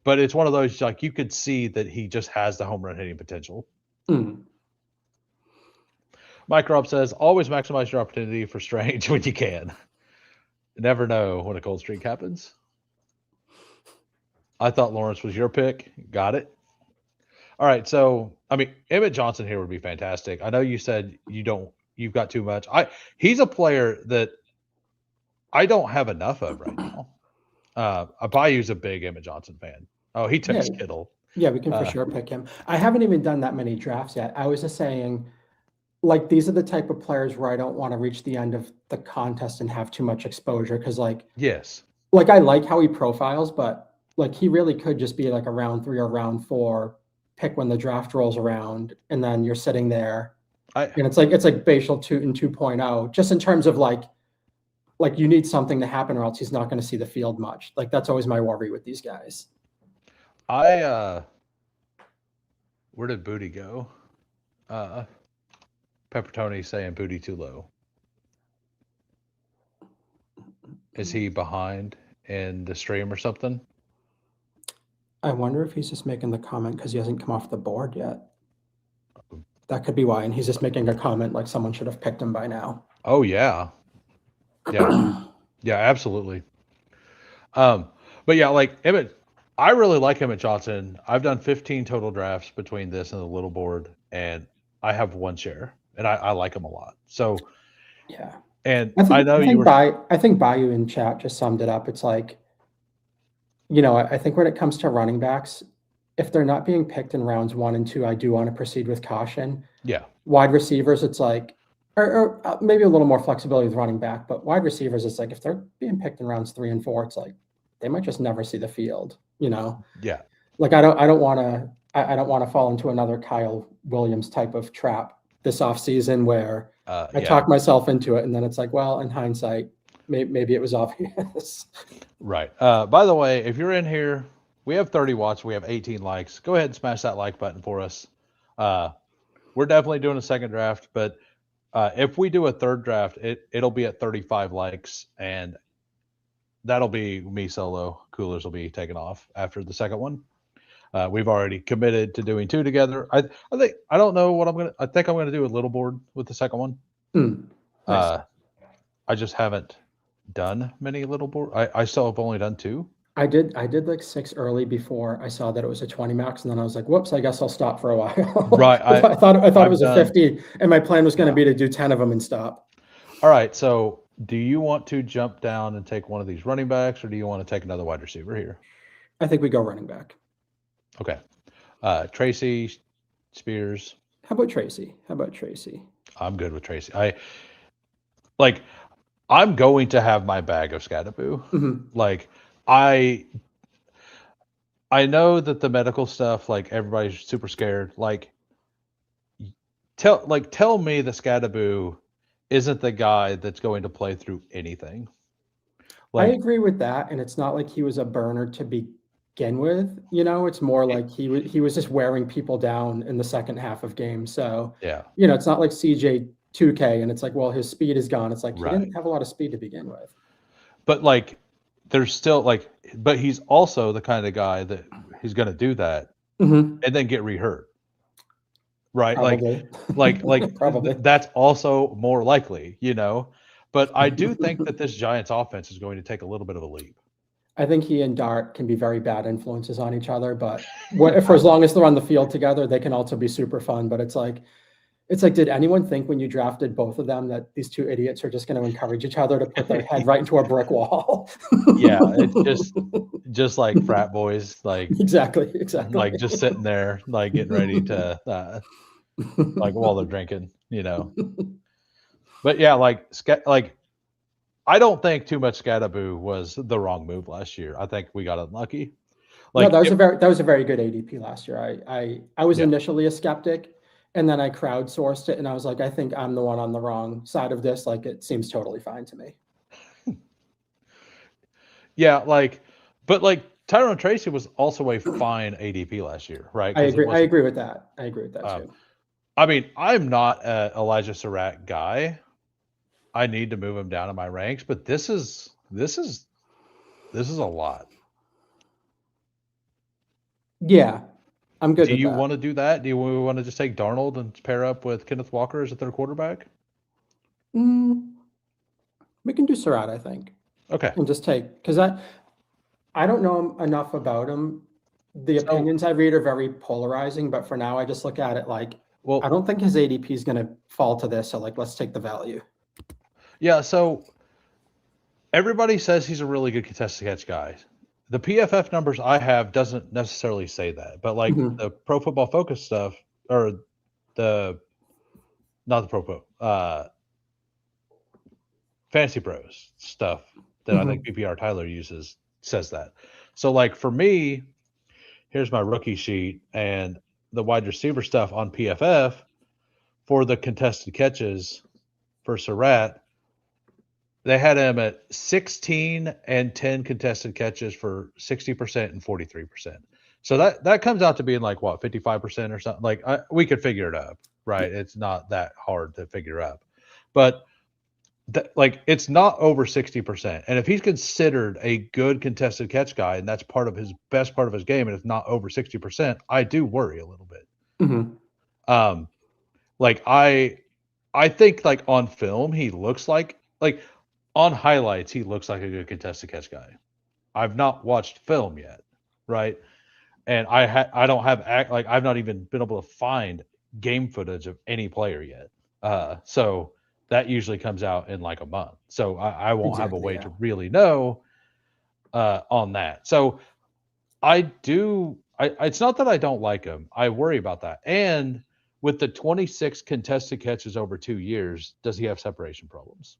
But it's one of those like you could see that he just has the home run hitting potential. Mm. Mike Rob says always maximize your opportunity for Strange when you can. Never know when a cold streak happens. I thought Lawrence was your pick. Got it. All right, so I mean, Emmett Johnson here would be fantastic. I know you said you've got too much. He's a player that I don't have enough of right now. Bayou's a big Emmett Johnson fan. Oh, he Yeah. takes Kittle. Yeah, we can for sure pick him. I haven't even done that many drafts yet. I was just saying, like, these are the type of players where I don't want to reach the end of the contest and have too much exposure because, Yes. like I like how he profiles, but like he really could just be like a round 3 or round 4 pick when the draft rolls around, and then you're sitting there, I and it's like Bashal 2 and 2.0, just in terms of like you need something to happen or else he's not going to see the field much. Like that's always my worry with these guys. I where did Booty go? Pepper Tony saying Booty too low. Is he behind in the stream or something? I wonder if he's just making the comment because he hasn't come off the board yet. That could be why, and he's just making a comment like someone should have picked him by now. Oh yeah. Yeah. Yeah, absolutely. But yeah, like Emmett, I really like Emmett Johnson. I've done 15 total drafts between this and the little board, and I have one share, and I like him a lot. So Yeah. and I know you were I think Bayou in chat just summed it up. It's like, I think when it comes to running backs, if they're not being picked in rounds 1 and 2, I do want to proceed with caution. yeah. Wide receivers, it's like, or maybe a little more flexibility with running back, but wide receivers, it's like if they're being picked in rounds 3 and 4, it's like they might just never see the field. Yeah. Like I don't want to fall into another Kyle Williams type of trap this offseason where I talk myself into it, and then it's like, well, in hindsight, maybe it was obvious. Right. By the way, if you're in here, we have 30 watts. We have 18 likes. Go ahead and smash that like button for us. We're definitely doing a second draft, but if we do a third draft, it'll be at 35 likes, and that'll be me solo. Coolers will be taken off after the second one. We've already committed to doing 2 together. I don't know what I think I'm gonna do a little board with the second one. Nice. I just haven't done many little board. I still have only done 2. I did like 6 early before I saw that it was a 20 max, and then I was like, whoops, I guess I'll stop for a while. Right. I thought it was a 50, and my plan was going to be to do 10 of them and stop. All right. So do you want to jump down and take one of these running backs, or do you want to take another wide receiver here? I think we go running back. Okay. Tracy Spears. How about Tracy? How about Tracy? I'm good with Tracy. Like I'm going to have my bag of Scatterboo. Mhm. Like I know that the medical stuff, like everybody's super scared. Like tell me the Scatterboo isn't the guy that's going to play through anything. I Like agree with that, and it's not like he was a burner to begin with. It's more like he was just wearing people down in the second half of games. So yeah, it's not like CJ 2K, and it's like, well, his speed is gone. It's like he right. didn't have a lot of speed to begin with. But like there's still like but he's also the kind of guy that he's going to do that Mhm. and then get rehurt. Right? Probably. Probably. That's also more likely, you know. But I do think that this Giants offense is going to take a little bit of a leap. I think he and Dart can be very bad influences on each other, but for as long as they're on the field together, they can also be super fun. But it's like, did anyone think when you drafted both of them that these two idiots are just going to encourage each other to put their head right into a brick wall? Yeah, it's just like frat boys, Exactly. like just sitting there, like getting ready to, like while they're drinking, you know. But yeah, like I don't think too much Scatterboo was the wrong move last year. I think we got unlucky. No, Like if, that was a very good ADP last year. I was yeah, initially a skeptic, and then I crowdsourced it, and I was like, I think I'm the one on the wrong side of this. Like, it seems totally fine to me. yeah, but like Tyrone Tracy was also a fine ADP last year, right? I Because it agree. I wasn't. agree with that. I agree with that Um, too. I mean, I'm not a Elijah Surratt guy. I need to move him down in my ranks, but this is a lot. Yeah, I'm good Do with you that. want to do that? Do you want to just take Darnold and pair up with Kenneth Walker as a third quarterback? Mm, we can do Surratt, I think, Okay. and just take because I don't know enough about him. The So, opinions I read are very polarizing, but for now, I just look at it like I well, don't think his ADP is going to fall to this. So like, let's take the value. yeah, so everybody says he's a really good contested catch guy. The PFF numbers I have doesn't necessarily say that, but like Mhm. the Pro Football Focus stuff or the not the Pro Fo- Fantasy Pros stuff that I think Mhm. PPR Tyler uses says that. So like for me, here's my rookie sheet and the wide receiver stuff on PFF for the contested catches for Surratt. They had him at 16 and 10 contested catches for 60% and 43%. So that comes out to being like what 55% or something. Like we could figure it up, right? It's not that hard to figure up, but like it's not over 60%. And if he's considered a good contested catch guy, and that's part of his best part of his game, and it's not over 60%, I do worry a little bit. Mhm. Um, like I think like on film he looks like on highlights he looks like a good contested catch guy. I've not watched film yet, right? And I don't have like I've not even been able to find game footage of any player yet. So that usually comes out in like a month. So I won't have a Exactly. way Yeah. to really know on that. So I do. It's not that I don't like him. I worry about that. And with the 26 contested catches over 2 years, does he have separation problems?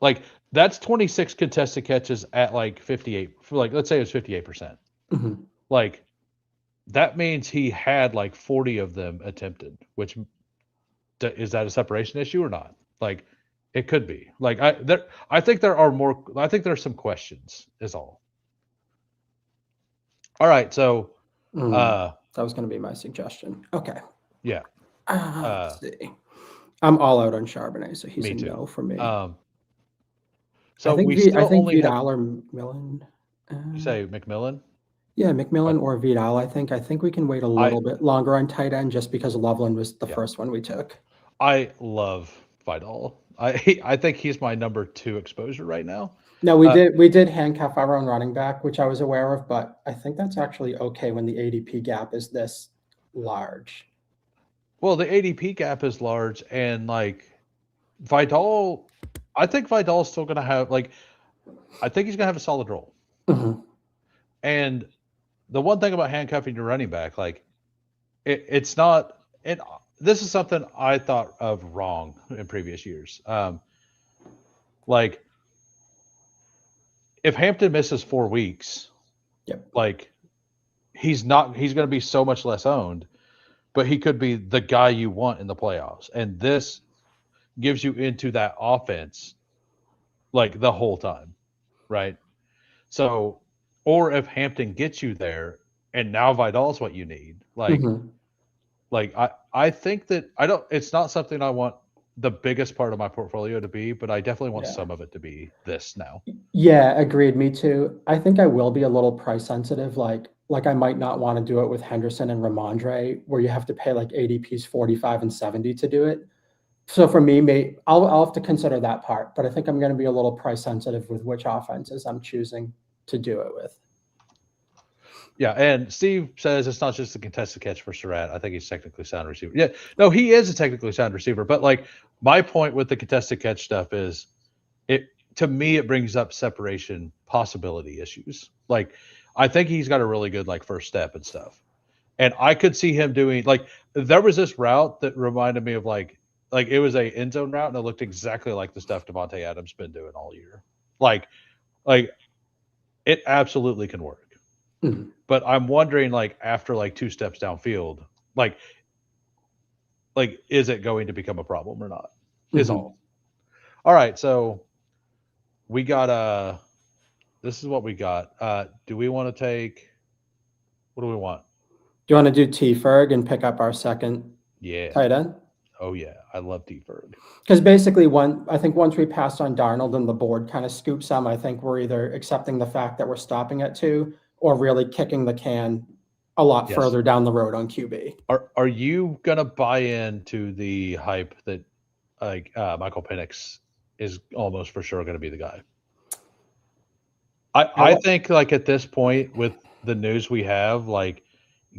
Like that's 26 contested catches at like 58. Like let's say it's 58%. Mhm. Like that means he had like 40 of them attempted. Which is that a separation issue or not? Like it could be. Like I think there are more. I think there's some questions. Is all. All right. So Mm. uh That was going to be my suggestion. Okay. yeah. Let's see. I'm all out on Charbonnet, so he's Me a too. no for me. So we I still think only have. Vidal or Millen. You Uh, say McMillan? yeah, Uh, McMillan or Vidal. I think we can wait a I little bit longer on tight end just because Loveland was the yeah. first one we took. I love Vidal. I think he's my number 2 exposure right now. No, Uh, we did handcuff our own running back, which I was aware of, but I think that's actually okay when the ADP gap is this large. well, the ADP gap is large, and like Vidal, I think Vidal's still going to have like I think he's going to have a solid role, Mhm. and the one thing about handcuffing your running back, like it's not. It this is something I thought of wrong in previous years. Like if Hampton misses 4 weeks, Yep. like he's going to be so much less owned, but he could be the guy you want in the playoffs, and this gives you into that offense like the whole time, right? So, or if Hampton gets you there, and now Vidal's what you need, Mhm. like I think that I don't. It's not something I want the biggest part of my portfolio to be, but I definitely want Yeah. some of it to be this now. Yeah, agreed. Me too. I think I will be a little price sensitive. Like I might not want to do it with Henderson and Ramondre, where you have to pay like ADPs 45 and 70 to do it. So for me, I'll have to consider that part, but I think I'm going to be a little price sensitive with which offenses I'm choosing to do it with. Yeah, and Steve says it's not just a contested catch for Surratt. I think he's technically sound receiver. Yeah, no, he is a technically sound receiver. But like my point with the contested catch stuff is, it to me it brings up separation possibility issues. Like I think he's got a really good like first step and stuff, and I could see him doing like there was this route that reminded me of like it was a end zone route and it looked exactly like the stuff Devontae Adams been doing all year. Like it absolutely can work. Mhm. But I'm wondering, like after like 2 steps downfield, like is it going to become a problem or not? Is Mhm. all. All right, so we got this is what we got. Do we want to take? What do we want? Do you want to do T Ferg and pick up our second Yeah. tight end? Oh yeah, I love D Ferg. Because basically, I think once we passed on Darnold and the board kind of scoops some, I think we're either accepting the fact that we're stopping at 2 or really kicking the can a lot Yes. further down the road on QB. Are you gonna buy into the hype that like Michael Penix is almost for sure going to be the guy? I think like at this point with the news we have, like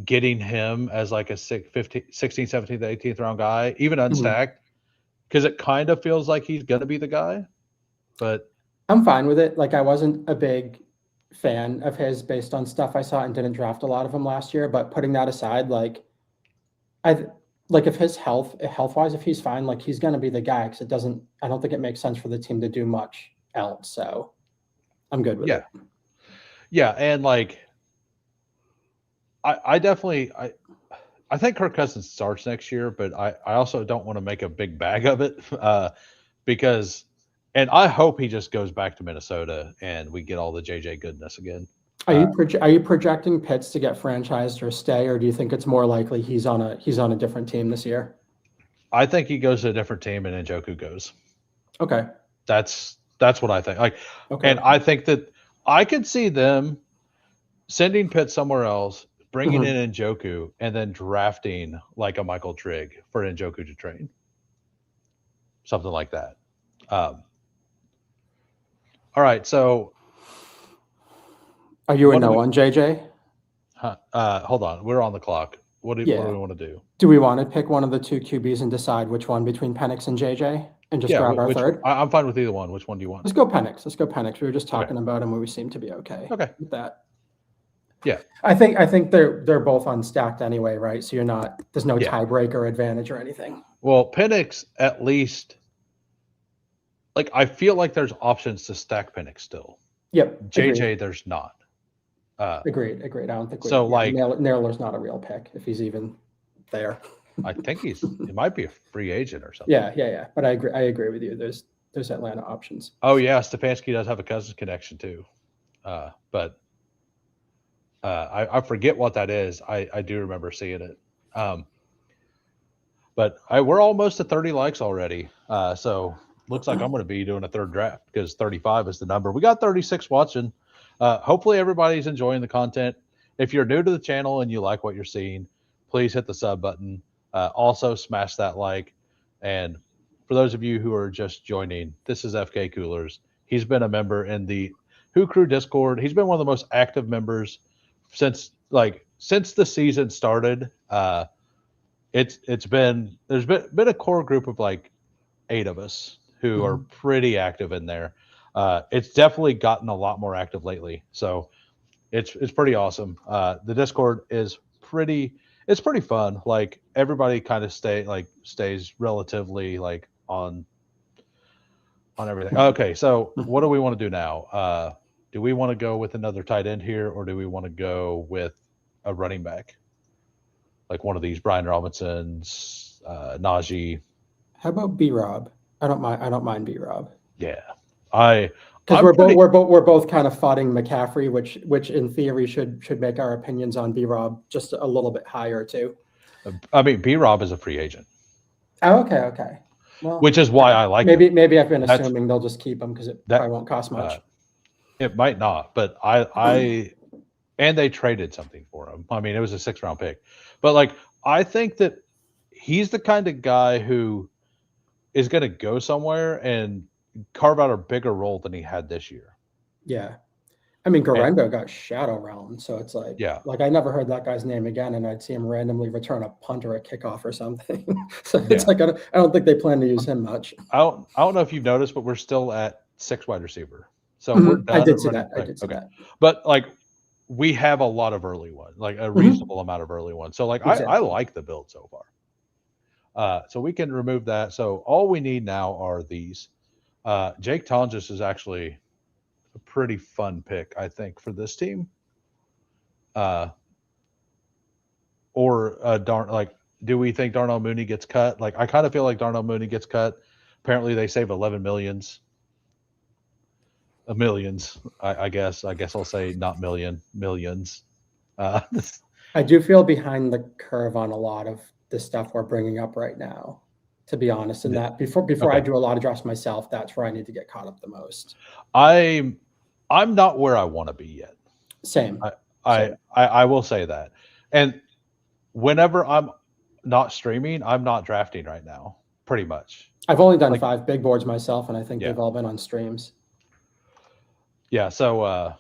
getting him as like a 16th, 17th, 18th round guy, even unstacked, because it kind of feels like he's going to be the guy. But I'm fine with it. Like I wasn't a big fan of his based on stuff I saw and didn't draft a lot of him last year. But putting that aside, I like if his health wise, if he's fine, like he's going to be the guy because I don't think it makes sense for the team to do much else. So I'm good with it. Yeah, and like I definitely I think Kirk Cousins starts next year, but I also don't want to make a big bag of it because, and I hope he just goes back to Minnesota and we get all the JJ goodness again. Are you projecting Pitts to get franchised or stay, or do you think it's more likely he's on a different team this year? I think he goes to a different team and Njoku goes. Okay. That's what I think. Like, Okay. and I think that I could see them sending Pitt somewhere else, bringing in Njoku, and then drafting like a Michael Trigg for Njoku to train. Something like that. All right, so are you a no on JJ? Hold on, we're on the clock. What do we want to do? Do we want to pick one of the 2 QBs and decide which one between Penix and JJ and just grab our third? I'm fine with either one. Which one do you want? Let's go Penix. We were just talking about him, and we seem to be okay. Okay. With that. Yeah. I think they're both unstacked anyway, right? So there's no tiebreaker advantage or anything. Well, Penix at least, like I feel like there's options to stack Penix still. Yep. JJ, agreed. there's not. Agreed. I don't think so. Like Naylor's not a real pick if he's even there. I think he might be a free agent or something. Yeah. But I agree with you. There's Atlanta options. Oh yeah, Stefanski does have a Cousins connection too, but I forget what that is. I do remember seeing it. But we're almost at 30 likes already. So looks like I'm going to be doing a third draft because 35 is the number. We got 36 watching. Hopefully everybody's enjoying the content. If you're new to the channel and you like what you're seeing, please hit the sub button. Also smash that like. And for those of you who are just joining, this is FK Coolers. He's been a member in the Who Crew Discord. He's been one of the most active members since the season started. There's been a core group of like 8 of us who are pretty active in there. It's definitely gotten a lot more active lately. So It's pretty awesome. The Discord is it's pretty fun. Like everybody kind of stays relatively like on everything. Okay, so what do we want to do now? Do we want to go with another tight end here, or do we want to go with a running back, like one of these Brian Robinsons, Najee? How about B Rob? I don't mind. I don't mind B Rob. Yeah, Because I'm we're both kind of fighting McCaffrey, which in theory should make our opinions on B Rob just a little bit higher too. I mean, B Rob is a free agent. Oh, okay. Well, which is why I like maybe I've been assuming they'll just keep him because it probably won't cost much. It might not, but I and they traded something for him. I mean, it was a 6th-round pick, but like I think that he's the kind of guy who is going to go somewhere and carve out a bigger role than he had this year. Yeah. I mean, Garendo got shadow realm, so it's like, yeah, like I never heard that guy's name again, and I'd see him randomly return a punt or a kickoff or something. So it's like I don't think they plan to use him much. I don't know if you've noticed, but we're still at 6 wide receiver, so we're done. I did see that. But like we have a lot of early ones, like a reasonable amount of early ones. So like I like the build so far. So we can remove that. So all we need now are these. Jake Tonjes is actually a pretty fun pick, I think, for this team. Do we think Darnell Mooney gets cut? Like, I kind of feel like Darnell Mooney gets cut. Apparently, they save 11 millions. Millions, I guess. I guess I'll say not millions. I do feel behind the curve on a lot of the stuff we're bringing up right now. To be honest, and that before I do a lot of drafts myself, that's where I need to get caught up the most. I'm not where I want to be yet. Same. I will say that. And whenever I'm not streaming, I'm not drafting right now, pretty much. I've only done 5 big boards myself, and I think they've all been on streams. Yeah, so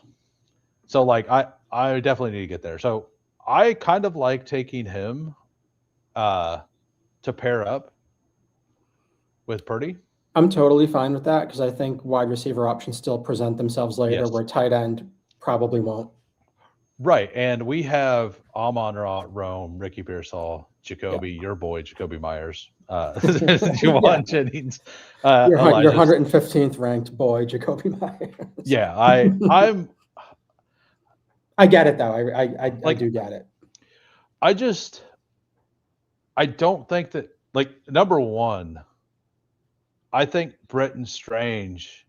like I definitely need to get there. So I kind of like taking him to pair up with Purdy. I'm totally fine with that because I think wide receiver options still present themselves later, where tight end probably won't. Right, and we have Amon-Ra, Rome, Ricky Pearsall, Jacoby, your boy, Jacoby Myers, Juwan Jennings, your 115th ranked boy, Jacoby Myers. Yeah, I get it though. I do get it. I don't think that, like, number one, I think Brenton Strange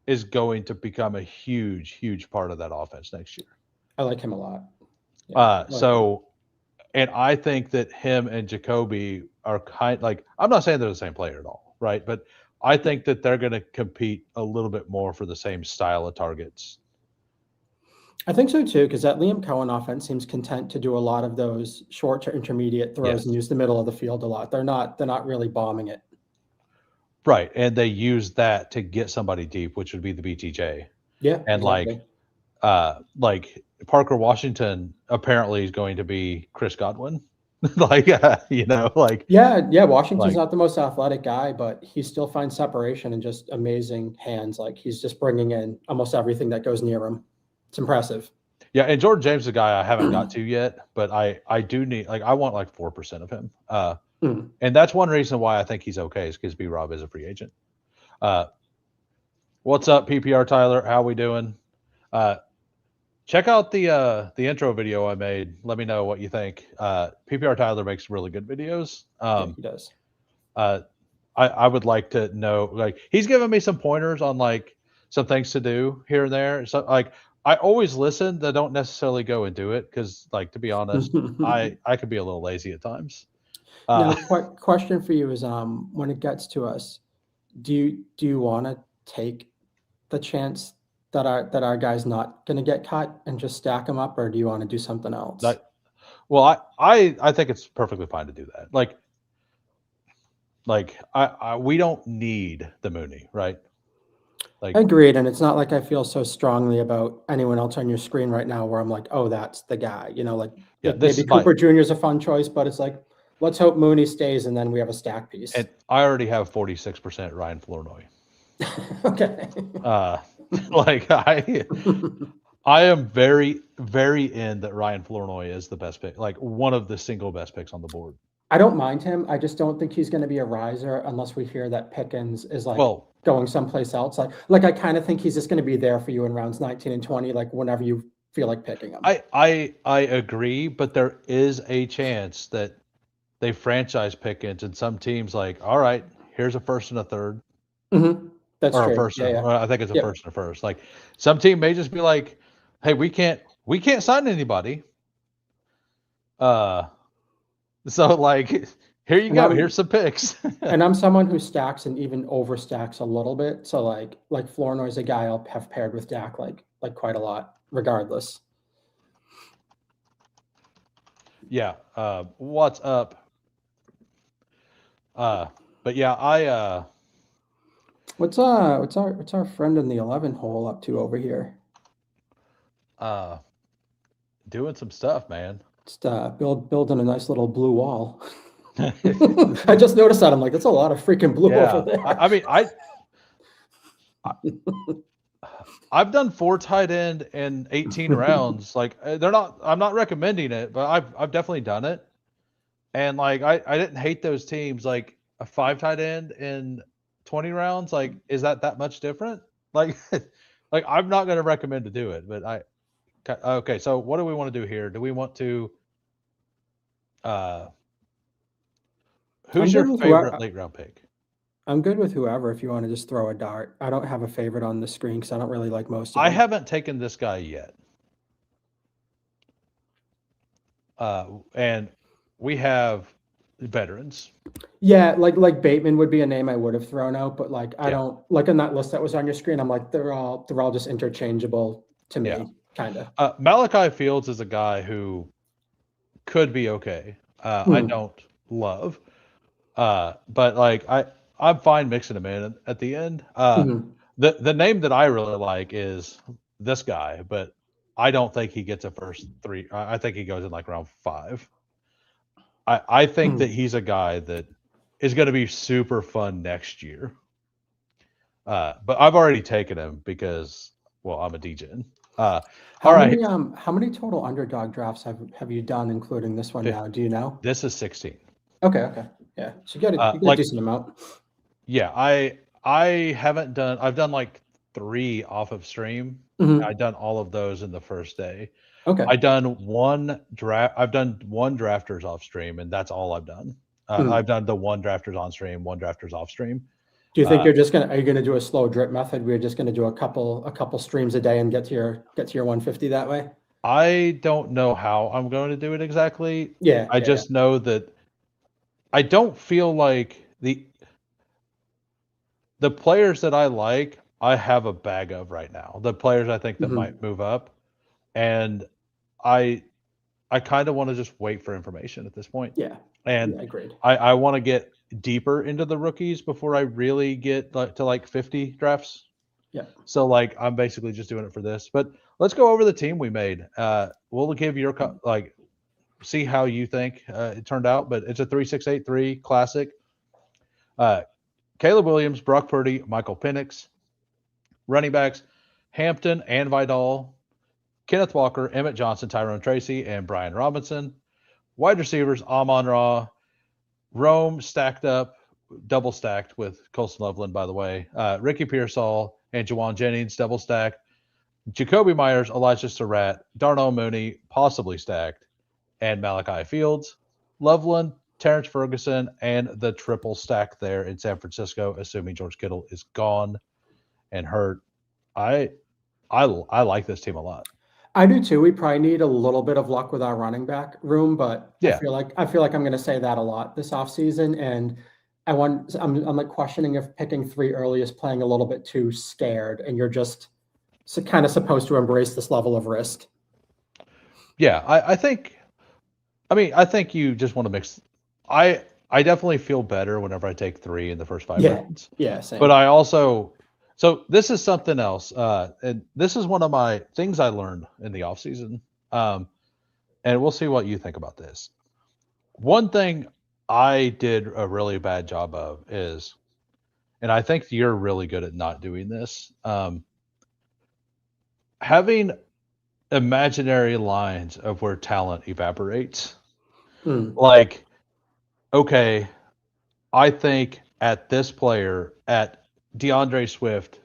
is going to become a huge part of that offense next year. I like him a lot. And I think that him and Jacoby are I'm not saying they're the same player at all, right? But I think that they're going to compete a little bit more for the same style of targets. I think so too, because that Liam Cohen offense seems content to do a lot of those short to intermediate throws and use the middle of the field a lot. They're not really bombing it. Right, and they use that to get somebody deep, which would be the BTJ. Yeah, and exactly. Like Parker Washington apparently is going to be Chris Godwin. Washington's not the most athletic guy, but he still finds separation and just amazing hands. Like he's just bringing in almost everything that goes near him. It's impressive. Yeah, and Jordan James is a guy I haven't got to yet, but I do need, I want 4% of him. And that's one reason why I think he's okay, is because B-Rob is a free agent. What's up, PPR Tyler? How we doing? Check out the intro video I made. Let me know what you think. PPR Tyler makes really good videos. He does. I would like to know, he's given me some pointers on some things to do here and there. So I always listen. I don't necessarily go and do it because, to be honest, I could be a little lazy at times. Now, question for you is, when it gets to us, do you want to take the chance that our guy's not going to get cut and just stack him up, or do you want to do something else? I think it's perfectly fine to do that. We don't need the Mooney, right? Agreed, and it's not like I feel so strongly about anyone else on your screen right now where I'm like, oh, that's the guy. Maybe Cooper Jr. is a fun choice, but it's like, let's hope Mooney stays, and then we have a stack piece. And I already have 46% Ryan Flournoy. Okay. I am very, very in that Ryan Flournoy is the best pick, like one of the single best picks on the board. I don't mind him. I just don't think he's going to be a riser unless we hear that Pickens is like Well, going someplace else. Like I kind of think he's just going to be there for you in rounds 19 and 20, like whenever you feel like picking him. I agree, but there is a chance that they franchise Pickens and some teams like, all right, here's a first and a third, That's or a true. first. Yeah, yeah. Well, I think it's a Yep. first and a first. Like some team may just be like, hey, we can't sign anybody. So like, here you And go. I'm- Here's some picks. And I'm someone who stacks and even overstacks a little bit. So like Flournoy's a guy I'll have paired with Dak like quite a lot, regardless. Yeah. What's up? But yeah, What's our friend in the 11 hole up to over here? doing some stuff, man. Just building a nice little blue wall. I just noticed that. I'm like, that's a lot of freaking blue over there. I mean, I've done 4 tight end in 18 rounds. Like I'm not recommending it, but I've definitely done it. And like I didn't hate those teams. Like a 5 tight end in 20 rounds, like is that much different? Like like I'm not going to recommend to do it, but okay, so what do we want to do here? Do we want to who's your favorite late round pick? I'm good with whoever if you want to just throw a dart. I don't have a favorite on the screen because I don't really like most of them. I haven't taken this guy yet. And we have veterans. Yeah, like Bateman would be a name I would have thrown out, but like I don't like on that list that was on your screen. I'm like they're all just interchangeable to me, kind of. Malachi Fields is a guy who could be okay. I don't love, but like I'm fine mixing him in at the end. The name that I really like is this guy, but I don't think he gets a first 3. I think he goes in like round 5. I think that he's a guy that is going to be super fun next year. But I've already taken him because, well, I'm a Degen. All right. How many total underdog drafts have you done, including this one now? Do you know? This is 16. Okay. Yeah. So you got a decent amount. Yeah, I've done like 3 off of stream. I've done all of those in the first day. Okay. I've done one drafters off stream, and that's all I've done. I've done the 1 drafters on stream, 1 drafters off stream. Do you think are you gonna do a slow drip method? We're just gonna do a couple streams a day and get to your 150 that way? I don't know how I'm going to do it exactly. Yeah. I just know that I don't feel like the players that I like, I have a bag of right now. The players I think that might move up, and I kind of want to just wait for information at this point. Yeah. And agreed. I want to get deeper into the rookies before I really get to like 50 drafts. Yeah. So like I'm basically just doing it for this. But let's go over the team we made. We'll give your see how you think it turned out. But it's a 3-6-8-3 classic. Caleb Williams, Brock Purdy, Michael Penix. Running backs, Hampton and Vidal, Kenneth Walker, Emmett Johnson, Tyrone Tracy, and Brian Robinson. Wide receivers, Amon-Ra, Rome stacked up, double stacked with Colson Loveland, by the way. Ricky Pearsall and Jawan Jennings, double stacked. Jacoby Myers, Elijah Surratt, Darnell Mooney, possibly stacked, and Malachi Fields. Loveland, Terrence Ferguson, and the triple stack there in San Francisco, assuming George Kittle is gone and hurt. I like this team a lot. I do too. We probably need a little bit of luck with our running back room, but yeah. I feel like I'm going to say that a lot this offseason. And I'm like questioning if picking 3 early is playing a little bit too scared, and you're just kind of supposed to embrace this level of risk. Yeah, I think you just want to mix. I definitely feel better whenever I take 3 in the first 5 rounds. Yeah, same. But I also, so this is something else, and this is one of my things I learned in the offseason, and we'll see what you think about this. One thing I did a really bad job of is, and I think you're really good at not doing this, having imaginary lines of where talent evaporates. Mm, Like, okay, I think at this player, at DeAndre Swift,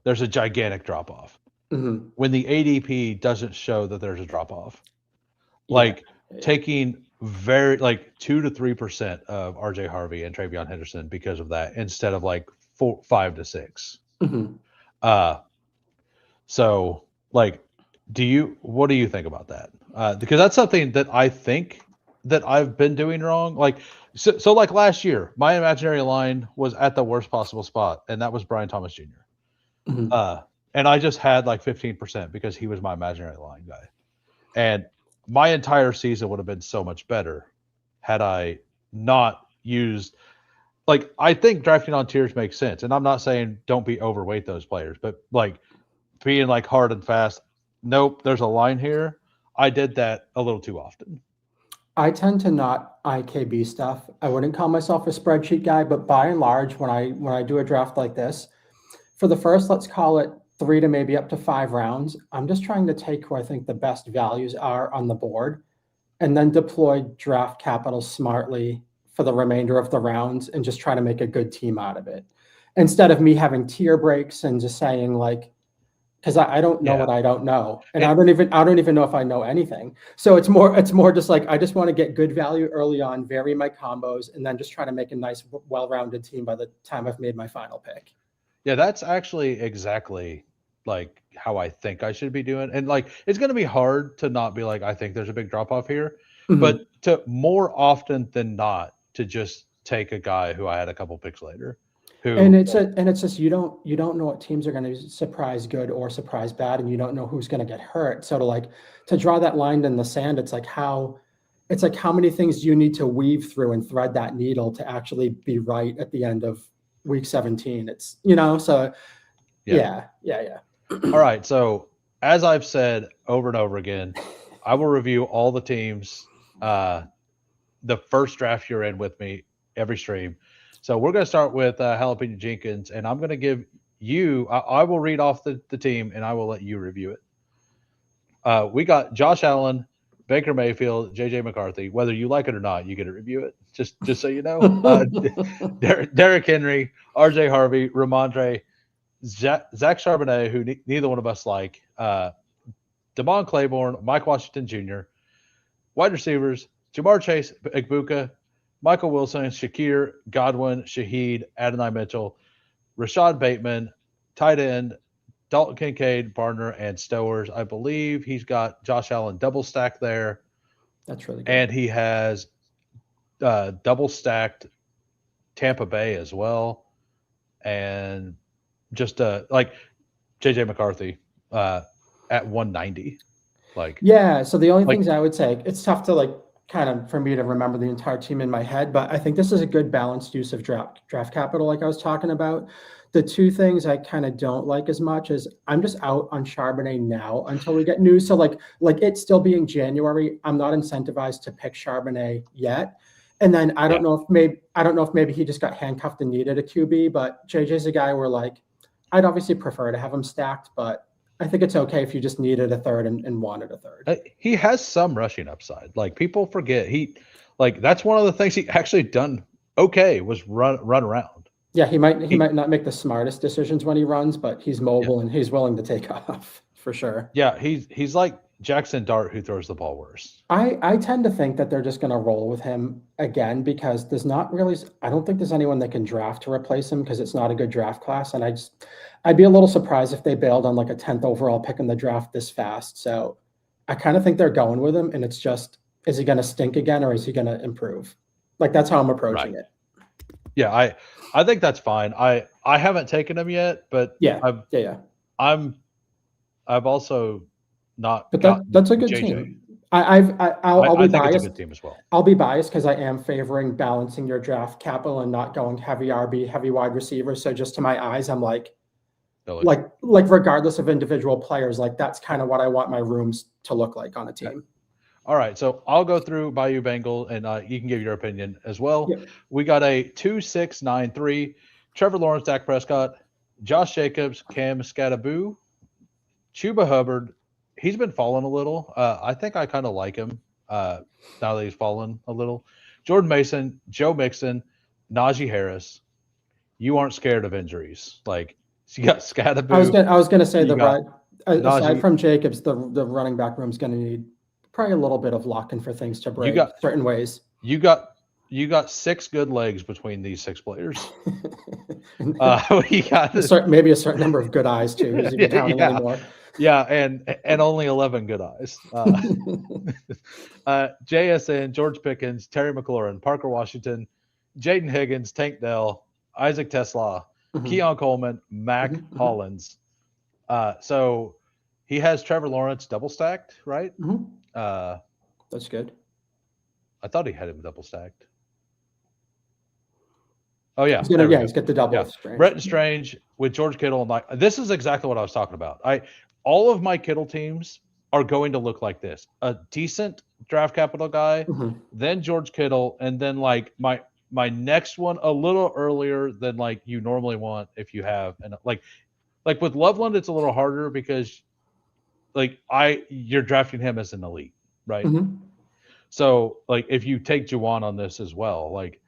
there's a gigantic drop off mhm. when the ADP doesn't show that there's a drop off. Yeah. Like taking very like 2 to 3% of RJ Harvey and Travion Henderson because of that instead of like 5 to 6. Mhm. Uh, so like, what do you think about that? Because that's something that I think that I've been doing wrong. Like, so like last year, my imaginary line was at the worst possible spot, and that was Brian Thomas Jr. Mhm. Uh, and I just had like 15% because he was my imaginary line guy. And my entire season would have been so much better had I not used like I think drafting on tiers makes sense. And I'm not saying don't be overweight those players, but like being like hard and fast, nope, there's a line here. I did that a little too often. I tend to not IKB stuff. I wouldn't call myself a spreadsheet guy, but by and large, when I do a draft like this, for the first, let's call it 3 to maybe up to 5 rounds, I'm just trying to take who I think the best values are on the board and then deploy draft capital smartly for the remainder of the rounds and just try to make a good team out of it. Instead of me having tier breaks and just saying like, because I don't know Yeah. what I don't know, and And- I don't even know if I know anything. So it's more just like I just want to get good value early on, vary my combos, and then just try to make a nice, well-rounded team by the time I've made my final pick. Yeah, that's actually exactly like how I think I should be doing. And like it's going to be hard to not be like I think there's a big drop off here, Mhm. but to more often than not to just take a guy who I had a couple picks later And who it's just you don't know what teams are going to surprise good or surprise bad, and you don't know who's going to get hurt. So to draw that line in the sand, it's like how many things do you need to weave through and thread that needle to actually be right at the end of week 17? It's so yeah. yeah. All right, so as I've said over and over again, I will review all the teams the first draft you're in with me every stream. So we're going to start with Jalapeno Jenkins, and I'm going to give you. I will read off the team, and I will let you review it. We got Josh Allen, Baker Mayfield, JJ McCarthy. Whether you like it or not, you get to review it. Just so you know, Derrick Henry, RJ Harvey, Ramondre, Zach Charbonnet, who neither one of us like, Damon Claiborne, Mike Washington Jr., wide receivers, Jamar Chase, Igbuka, Michael Wilson, Shakir, Godwin, Shaheed, Adonai Mitchell, Rashad Bateman, tight end, Dalton Kincaid, Barner, and Stowers. I believe he's got Josh Allen double stacked there, That's really good. and he has double stacked Tampa Bay as well, and just like JJ McCarthy at 190. Like Yeah, so the only like things I would say, it's tough to like kind of for me to remember the entire team in my head, but I think this is a good balanced use of draft capital, like I was talking about. The two things I kind of don't like as much is I'm just out on Charbonnet now until we get news. So like it still being January, I'm not incentivized to pick Charbonnet yet. And then I don't know if maybe he just got handcuffed and needed a QB, but JJ's a guy where like I'd obviously prefer to have him stacked, but I think it's okay if you just needed a third and wanted a third. he has some rushing upside. Like people forget like that's one of the things he actually done okay was run around. Yeah, he might not make the smartest decisions when he runs, but he's mobile and he's willing to take off for sure. Yeah, he's like Jackson Dart who throws the ball worse. I tend to think that they're just going to roll with him again because I don't think there's anyone that can draft to replace him because it's not a good draft class. And I'd be a little surprised if they bailed on like a 10th overall pick in the draft this fast. So I kind of think they're going with him, and it's just, is he going to stink again or is he going to improve? Like that's how I'm approaching it. Yeah, I think that's fine. I haven't taken him yet, but Yeah. I've also not. But that's a good JJ. team. I'll be think biased. it's a good team as well. I'll be biased because I am favoring balancing your draft capital and not going heavy RB, heavy wide receiver. So just to my eyes, I'm like regardless of individual players, like that's kind of what I want my rooms to look like on a team. All right, so I'll go through Bayou Bengal, and you can give your opinion as well. Yep. We got a 2-6-9-3, Trevor Lawrence, Dak Prescott, Josh Jacobs, Cam Skataboo, Chuba Hubbard, he's been falling a little. I think I kind of like him now that he's fallen a little. Jordan Mason, Joe Mixon, Najee Harris. You aren't scared of injuries. Like you got Scadaboo. I was gonna say You got aside Najee. from Jacobs, the running back room's gonna need probably a little bit of luck and for things to break certain ways. You got 6 good legs between these 6 players. We got maybe a certain number of good eyes too. Who's even counting anymore? Yeah, and only 11 good eyes. JSN, George Pickens, Terry McLaurin, Parker Washington, Jaden Higgins, Tank Dell, Isaac Tesla, Keon Coleman, Mac Hollins. So he has Trevor Lawrence double stacked, right? That's good. I thought he had him double stacked. Oh yeah, he's got the double. Yeah. Strange. Brett and Strange with George Kittle and like this is exactly what I was talking about. All of my Kittle teams are going to look like this: a decent draft capital guy, then George Kittle, and then like my next one a little earlier than like you normally want if you have and like with Loveland it's a little harder because like you're drafting him as an elite, right? So like if you take Juwan on this as well, like.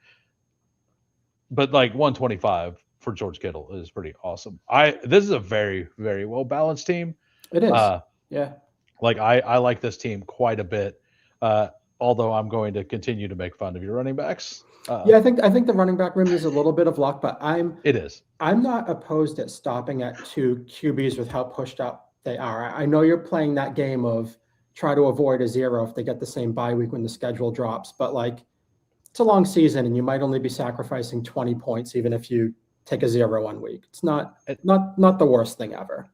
But like 125 for George Kittle is pretty awesome. This is a very, very well balanced team. It is. Yeah. Like I like this team quite a bit. Although I'm going to continue to make fun of your running backs. Yeah, I think the running back room is a little bit of luck, but I'm not opposed at stopping at 2 QBs with how pushed up they are. I know you're playing that game of try to avoid a 0 if they get the same bye week when the schedule drops, but like it's a long season and you might only be sacrificing 20 points even if you take a 0 1 week. It's not the worst thing ever.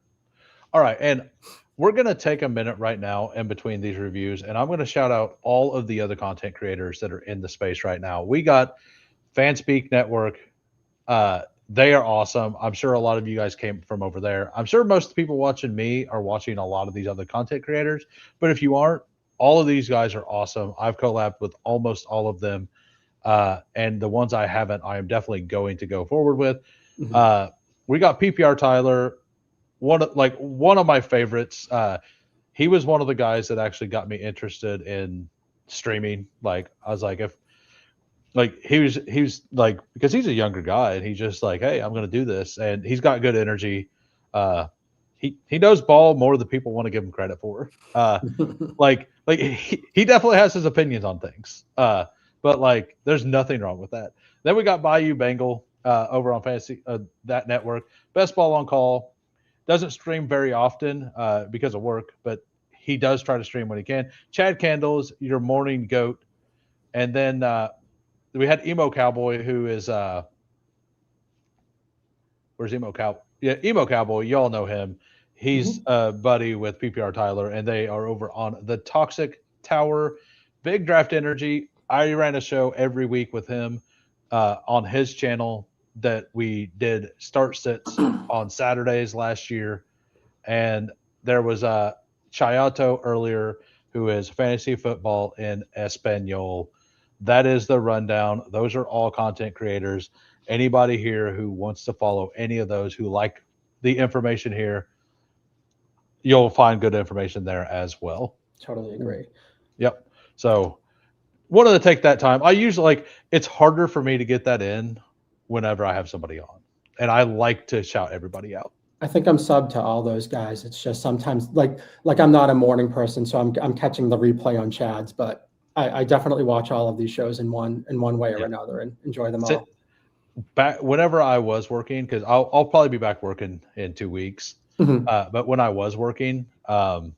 All right, and we're going to take a minute right now in between these reviews, and I'm going to shout out all of the other content creators that are in the space right now. We got Fanspeak Network. They are awesome. I'm sure a lot of you guys came from over there. I'm sure most of the people watching me are watching a lot of these other content creators, but if you aren't, all of these guys are awesome. I've collabed with almost all of them. And the ones I haven't, I am definitely going to go forward with. We got PPR Tyler, one of my favorites. He was one of the guys that actually got me interested in streaming. Like I was like, he was like, because he's a younger guy and he's just like, hey, I'm going to do this. And he's got good energy. He knows ball more than people want to give him credit for. He definitely has his opinions on things. But like, there's nothing wrong with that. Then we got Bayou Bengal over on Fantasy that network. Best Ball on Call doesn't stream very often because of work, but he does try to stream when he can. Chad Candles, your morning goat, and then we had Emo Cowboy, who is where's Emo Cowboy? Yeah, Emo Cowboy. Y'all know him. He's a buddy with PPR Tyler, and they are over on the Toxic Tower. Big Draft Energy. I ran a show every week with him on his channel that we did start sits on Saturdays last year. And there was Chayato earlier, who is fantasy football in Espanol. That is the rundown. Those are all content creators. Anybody here who wants to follow any of those who like the information here, you'll find good information there as well. Totally agree. Yep. So wanted to take that time. I usually it's harder for me to get that in whenever I have somebody on, and I like to shout everybody out. I think I'm sub to all those guys. It's just sometimes like I'm not a morning person, so I'm catching the replay on Chad's, but I definitely watch all of these shows in one way or another and enjoy them all. Back whenever I was working, because I'll probably be back working in 2 weeks. But when I was working, I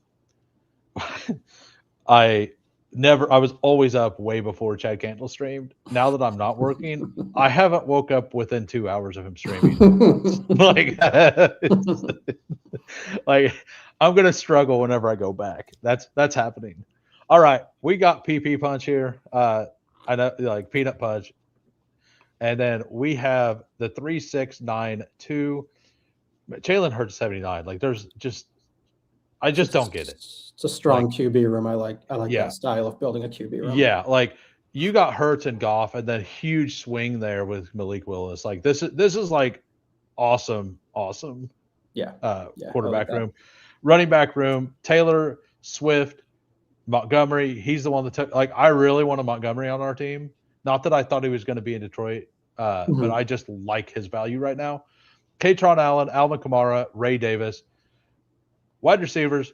was always up way before Chad Candle streamed. Now that I'm not working, I haven't woke up within 2 hours of him streaming. like I'm gonna struggle whenever I go back. That's happening. All right, we got PP Punch here. I know, like Peanut Punch, and then we have the 3692. Jalen Hurts 79. Like there's just. I just don't get it. It's a strong QB room. I like that style of building a QB room. Yeah, like you got Hurts and Goff, and then huge swing there with Malik Willis. Like this is like awesome. Yeah. Quarterback room. running back room, Taylor, Swift, Montgomery. He's the one that took. Like, I really wanted Montgomery on our team. Not that I thought he was going to be in Detroit, but I just like his value right now. Katron Allen, Alvin Kamara, Ray Davis. Wide receivers,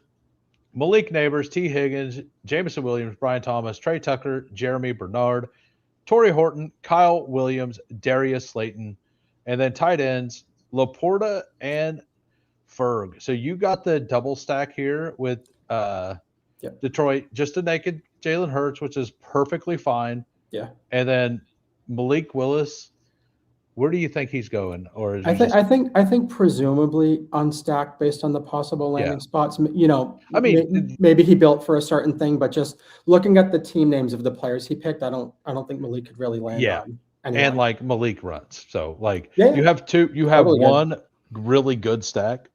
Malik Neighbors, T. Higgins, Jameson Williams, Brian Thomas, Trey Tucker, Jeremy Bernard, Torrey Horton, Kyle Williams, Darius Slayton, and then tight ends, Laporta and Ferg. So you got the double stack here with Detroit, just a naked Jalen Hurts, which is perfectly fine. Yeah. And then Malik Willis, where do you think he's going? Or is I think presumably unstacked based on the possible landing spots. You know, I mean, maybe he built for a certain thing, but just looking at the team names of the players he picked, I don't think Malik could really land on anyone. And like Malik runs. So like Yeah. you have Totally one really good stack,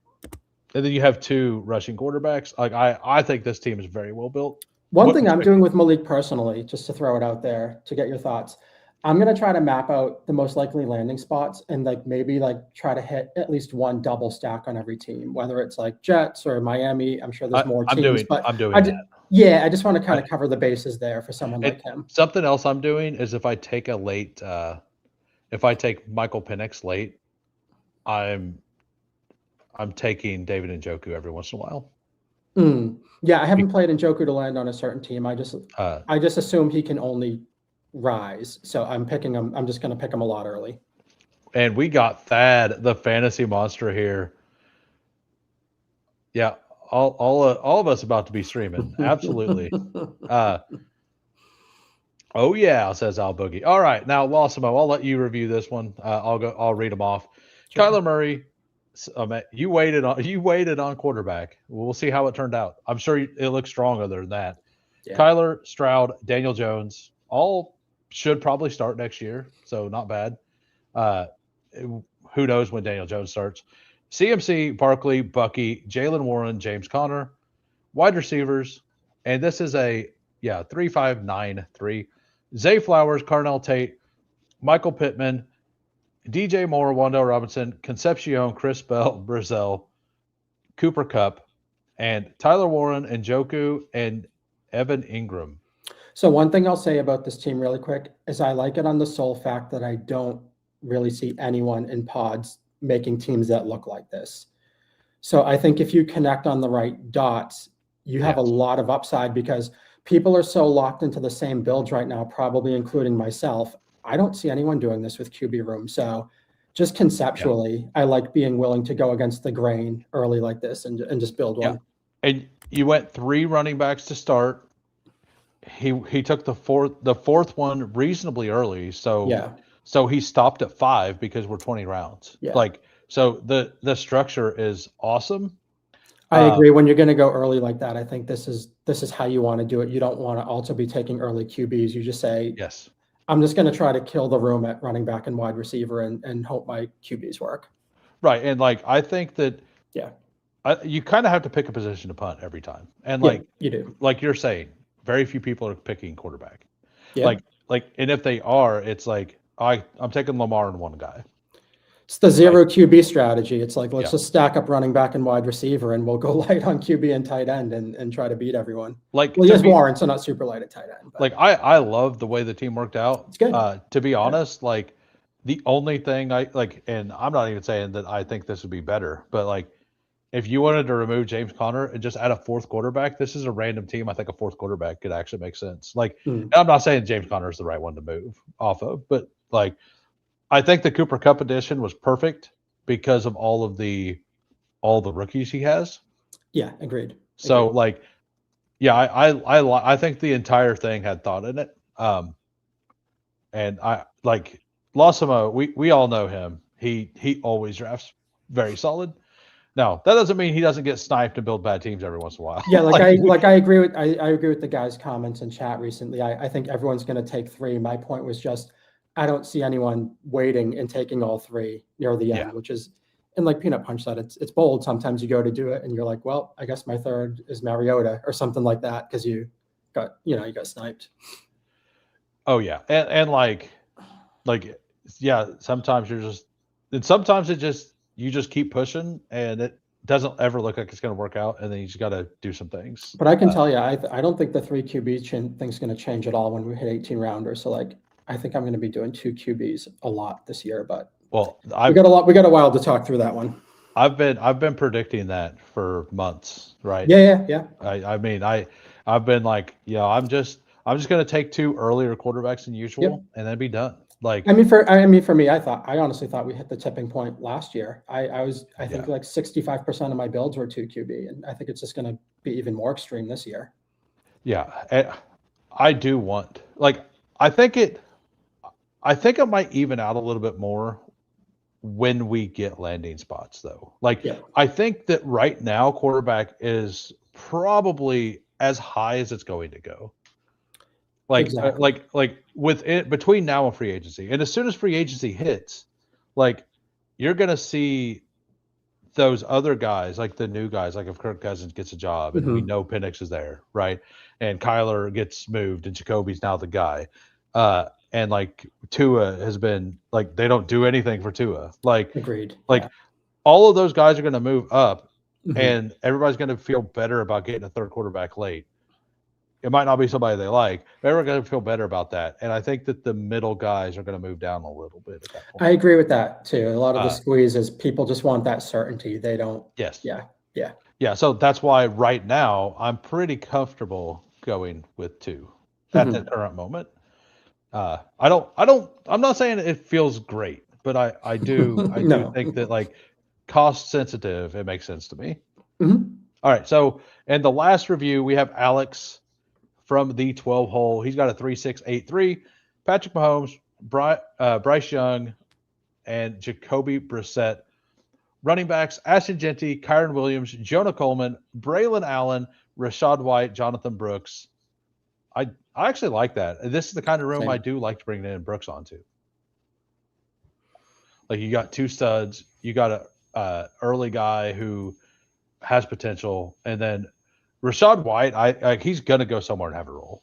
and then you have two rushing quarterbacks. Like I think this team is very well built. One thing I'm doing with Malik personally, just to throw it out there to get your thoughts, I'm going to try to map out the most likely landing spots and like maybe like try to hit at least one double stack on every team, whether it's like Jets or Miami. I'm sure there's more teams, but I'm doing that. Yeah, I just want to kind of cover the bases there for someone like him. Something else I'm doing is if I take a late, if I take Michael Penix late, I'm taking David Njoku every once in a while. Yeah, I haven't played Njoku to land on a certain team. I just assume he can only rise. So I'm picking him. I'm just going to pick him a lot early. And we got Thad, the fantasy monster here. Yeah, all of us about to be streaming. Absolutely. Oh yeah, says Al Boogie. All right, now Lawsimo, I'll let you review this one. I'll read them off. Sure. Kyler Murray, you waited on quarterback. We'll see how it turned out. I'm sure it looks stronger than that. Yeah. Kyler, Stroud, Daniel Jones, all should probably start next year, so not bad. Who knows when Daniel Jones starts? CMC, Barkley, Bucky, Jalen Warren, James Conner, wide receivers, and this is a 3-5-9-3. Zay Flowers, Carnell Tate, Michael Pittman, DJ Moore, Wando Robinson, Concepcion, Chris Bell, Brazil, Cooper Kupp, and Tyler Warren, Njoku, and Evan Ingram. So one thing I'll say about this team really quick is I like it on the sole fact that I don't really see anyone in pods making teams that look like this. So I think if you connect on the right dots, you have a lot of upside because people are so locked into the same builds right now, probably including myself. I don't see anyone doing this with QB room. So just conceptually, I like being willing to go against the grain early like this and just build one. And you went 3 running backs to start. He took the fourth one reasonably early. So he stopped at 5 because we're 20 rounds. Yeah. Like, so the structure is awesome. I agree. When you're going to go early like that, I think this is how you want to do it. You don't want to also be taking early QBs. You just say, yes, I'm just going to try to kill the room at running back and wide receiver and hope my QBs work. Right. And like, I think that, you kind of have to pick a position to punt every time. And like, you do, like you're saying, very few people are picking quarterback. Yeah. Like, and if they are, it's like, I'm taking Lamar and one guy. It's the zero QB strategy. It's like, let's just stack up running back and wide receiver and we'll go light on QB and tight end and try to beat everyone. Like, well, he has Warren, so not super light at tight end. But. Like, I love the way the team worked out. It's good. To be honest, like, the only thing and I'm not even saying that I think this would be better, but like, if you wanted to remove James Conner and just add a 4th quarterback, this is a random team. I think a 4th quarterback could actually make sense. Like, and I'm not saying James Conner is the right one to move off of, but like, I think the Cooper Kupp edition was perfect because of all the rookies he has. Yeah, agreed. So like, I think the entire thing had thought in it. And I like Lawsimo, we all know him. He always drafts very solid. Now, that doesn't mean he doesn't get sniped and build bad teams every once in a while. Yeah, I agree with the guys' comments in chat recently. I think everyone's going to take 3. My point was just I don't see anyone waiting and taking all 3 near the end, which is, and like Peanut Punch said, it's bold. Sometimes you go to do it and you're like, well, I guess my 3rd is Mariota or something like that because you got sniped. Oh yeah, and like sometimes you're just, and sometimes you just keep pushing and doesn't ever look like it's going to work out, and then you just got to do some things. But I can tell you, I don't think the 3 QB thing's going to change at all when we hit 18 rounders. So like, I think I'm going to be doing 2 QBs a lot this year. But Well, we got a while to talk through that one. I've been predicting that for months, right? Yeah. I mean, I've been like, I'm just going to take 2 earlier quarterbacks than usual, and then be done. Like, I mean, for me, I honestly thought we hit the tipping point last year. I think like 65% of my builds were 2 QB, and I think it's just going to be even more extreme this year. Yeah, I do want, like, I think it might even out a little bit more when we get landing spots, though. Like, I think that right now quarterback is probably as high as it's going to go. Like, Exactly. like with it between now and free agency, and as soon as free agency hits, like, you're gonna see those other guys, like the new guys, like if Kirk Cousins gets a job and we know Penix is there, right, and Kyler gets moved and Jacoby's now the guy, and like Tua has been, like, they don't do anything for Tua, like, Agreed. Like, all of those guys are going to move up, and everybody's going to feel better about getting a third quarterback late. It might not be somebody they like, but everyone's going to feel better about that. And I think that the middle guys are going to move down a little bit at that point. I agree with that too. A lot of the squeeze is people just want that certainty. They don't. Yes. Yeah. So that's why right now I'm pretty comfortable going with 2 at the current moment. I'm not saying it feels great, but I do think that, like, cost sensitive, it makes sense to me. All right. So in the last review, we have Alex from the 12 hole. He's got a 3.683. Patrick Mahomes, Bryce Young, and Jacoby Brissett. Running backs: Ashton Genty, Kyron Williams, Jonah Coleman, Braylon Allen, Rashad White, Jonathan Brooks. I actually like that. This is the kind of room I do like to bring in Brooks onto. Like, you got 2 studs, you got a early guy who has potential, and then Rashad White, he's gonna go somewhere and have a role.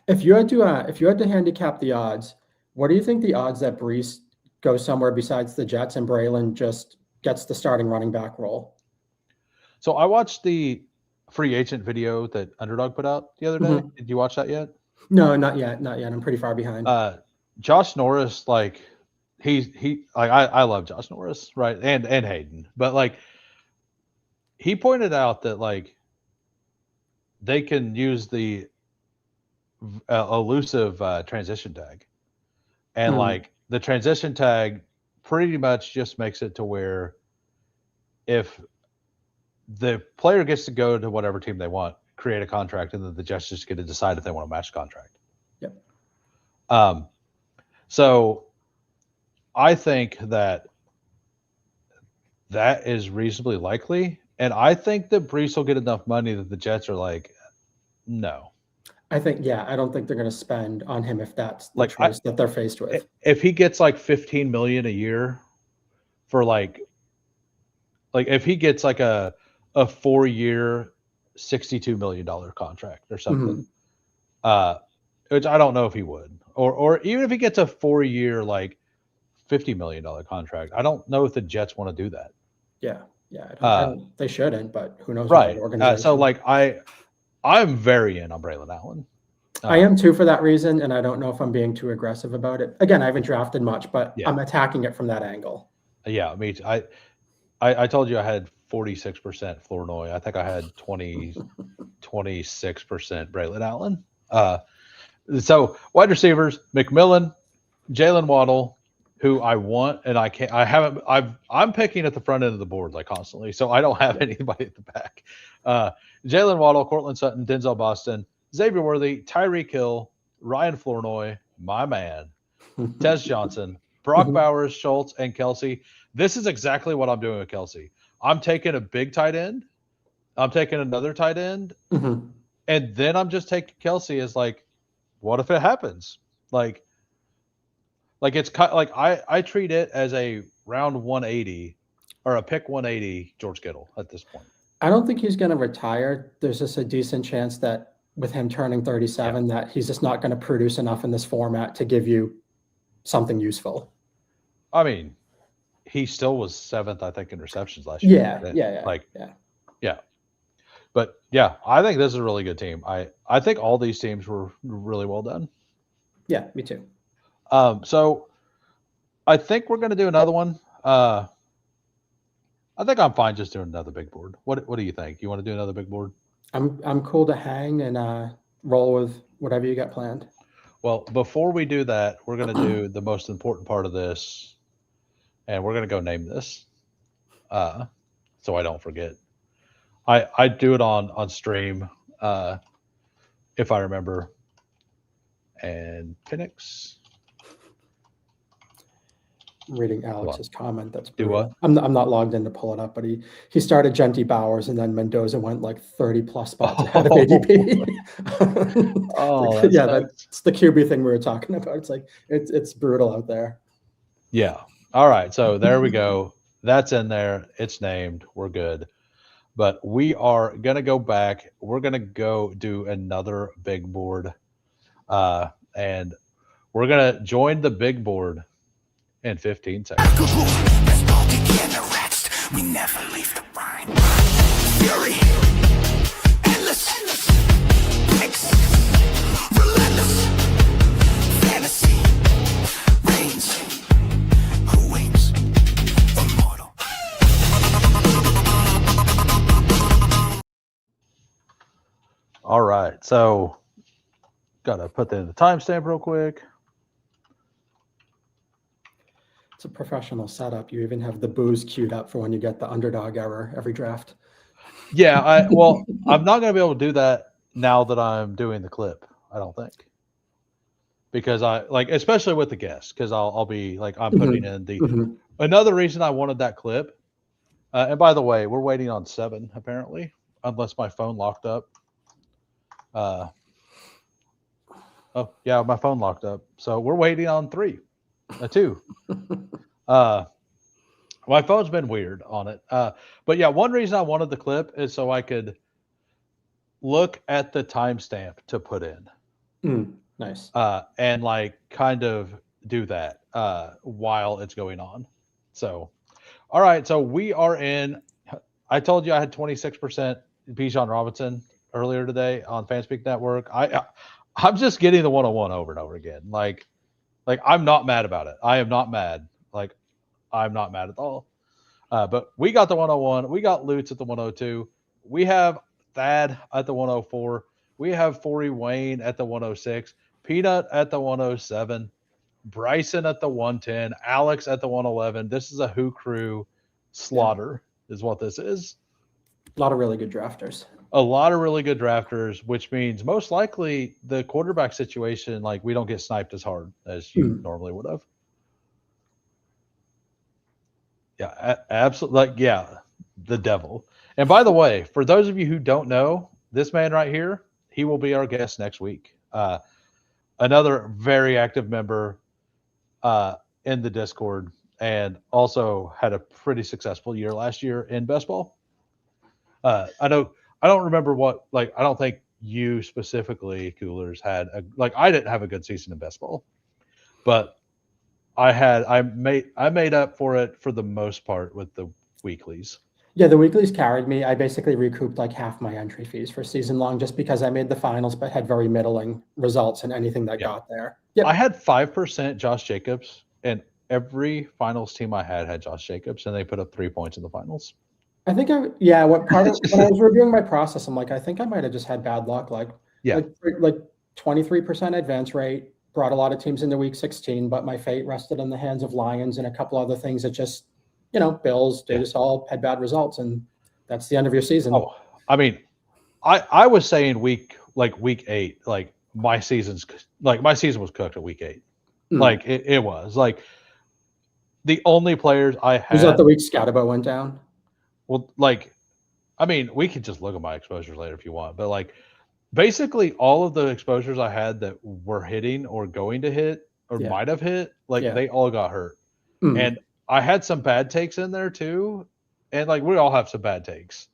If you had to handicap the odds, what do you think the odds that Brees goes somewhere besides the Jets and Braylon just gets the starting running back role? So I watched the free agent video that Underdog put out the other day. Did you watch that yet? No, not yet. I'm pretty far behind. Josh Norris, like, I love Josh Norris, right? And Hayden, but like, he pointed out that, like, they can use the elusive transition tag, and like, the transition tag pretty much just makes it to where if the player gets to go to whatever team they want, create a contract, and then the Jets just get to decide if they want to match the contract. Yep. So I think that is reasonably likely, and I think that Brees will get enough money that the Jets are like, no. I don't think they're going to spend on him if that's the choice that they're faced with. If he gets like $15 million a year for like if he gets like a 4-year, $62 million contract or something, which I don't know if he would, or even if he gets a 4-year, like, $50 million contract, I don't know if the Jets want to do that. Yeah. I don't, they shouldn't, but who knows? Right. So like, I'm very in on Braylon Allen. I am too, for that reason, and I don't know if I'm being too aggressive about it. Again, I haven't drafted much, but I'm attacking it from that angle. Yeah, I mean, I told you I had 46% Flournoy. I think I had 26% Braylon Allen. So wide receivers: McMillan, Jalen Waddle, who I want, and I'm picking at the front end of the board, like, constantly, so I don't have anybody at the back. Jalen Waddle, Cortland Sutton, Denzel Boston, Xavier Worthy, Tyreek Hill, Ryan Flournoy, my man, Tez Johnson, Brock Bowers, Schultz, and Kelsey. This is exactly what I'm doing with Kelsey. I'm taking a big tight end. I'm taking another tight end. And then I'm just taking Kelsey as, like, what if it happens? Like it's like, I treat it as a round 180 or a pick 180 George Kittle at this point. I don't think he's going to retire. There's just a decent chance that with him turning 37, that he's just not going to produce enough in this format to give you something useful. I mean, he still was 7th, I think, in receptions last year. Yeah. Yeah. But yeah, I think this is a really good team. I think all these teams were really well done. Yeah, me too. So I think we're going to do another one. I think I'm fine just doing another big board. What do you think? You want to do another big board? I'm cool to hang and roll with whatever you got planned. Well, before we do that, we're going to do the most important part of this, and we're going to go name this, so I don't forget. I do it on stream, if I remember. And Penix. I'm reading Alex's comment. That's Do brutal. what? I'm not logged in to pull it up, but he started Genty Bowers and then Mendoza went like 30 plus spots ahead of ADP. Oh, yeah, that's the QB thing we were talking about. It's like it's brutal out there. Yeah. All right. So there we go. That's in there. It's named. We're good. But we are gonna go back. We're gonna go do another big board, and we're gonna join the big board in 15 seconds. Bestball together, rats. We never leave the grind. Fury, endless, breaks, relentless, fantasy, reigns. Who wins? Immortal. All right. So gotta put that in the timestamp real quick. It's a professional setup. You even have the booze queued up for when you get the underdog error every draft. Yeah, I'm not going to be able to do that now that I'm doing the clip. I don't think, because especially with the guests, because I'll be like I'm putting in the another reason I wanted that clip. And by the way, we're waiting on 7 apparently, unless my phone locked up. Oh yeah, my phone locked up, so we're waiting on 2. My phone's been weird on it. But yeah, one reason I wanted the clip is so I could look at the timestamp to put in. Nice. And like kind of do that while it's going on. So, all right. So we are in. I told you I had 26% Bijan Robinson earlier today on Fanspeak Network. I'm just getting the 101 over and over again. Like I'm not mad about it. I am not mad. Like I'm not mad at all. But we got the 101. We got Lutz at the 102. We have Thad at the 104. We have Forey Wayne at the 106. Peanut at the 107. Bryson at the 110. Alex at the 111. This is a Who Crew slaughter, is what this is. A lot of really good drafters. A lot of really good drafters, which means most likely the quarterback situation, like we don't get sniped as hard as you normally would have. Yeah, absolutely. Like, yeah, the devil. And by the way, for those of you who don't know, this man right here, he will be our guest next week. Another very active member in the Discord, and also had a pretty successful year last year in Bestball. I don't remember what, like, I don't think you specifically, Coolers, had I didn't have a good season in Bestball, but I made up for it for the most part with the weeklies. Yeah, the weeklies carried me. I basically recouped like half my entry fees for season long just because I made the finals but had very middling results in anything that got there. Yep. I had 5% Josh Jacobs, and every finals team I had Josh Jacobs, and they put up 3 points in the finals. I think when I was reviewing my process, I'm like, I think I might have just had bad luck. Like 23% advance rate, brought a lot of teams into week 16, but my fate rested in the hands of Lions and a couple other things that just, Bills, did us all had bad results, and that's the end of your season. Oh, I mean, I was saying week 8, like my season was cooked at week 8. Like it was like the only players I had. Was that the week Scatterbo went down? Well, I mean, we could just look at my exposures later if you want, but like basically all of the exposures I had that were hitting or going to hit or might have hit, they all got hurt. And I had some bad takes in there too. And we all have some bad takes,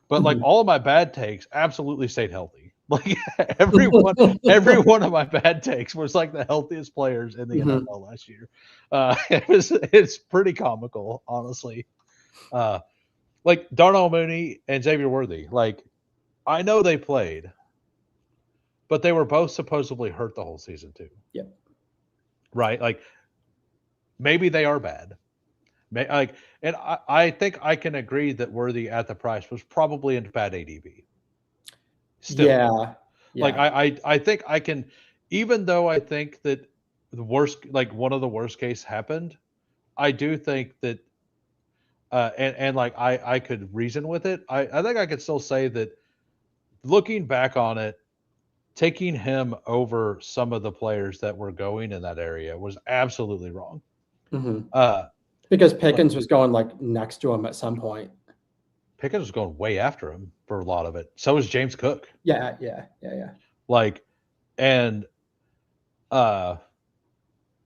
but all of my bad takes absolutely stayed healthy. Like every one of my bad takes was like the healthiest players in the NFL last year. It's pretty comical, honestly. Like Darnell Mooney and Xavier Worthy, like I know they played, but they were both supposedly hurt the whole season too. Yep. Right? Like maybe they are bad. And I think I can agree that Worthy at the price was probably in bad ADP. Still. Yeah. Like I think I can, even though I think that the worst, like one of the worst case happened, I do think that and like I could reason with it. I think I could still say that looking back on it, taking him over some of the players that were going in that area was absolutely wrong. Because Pickens was going like next to him at some point. Pickens was going way after him for a lot of it. So was James Cook. Yeah. Like, and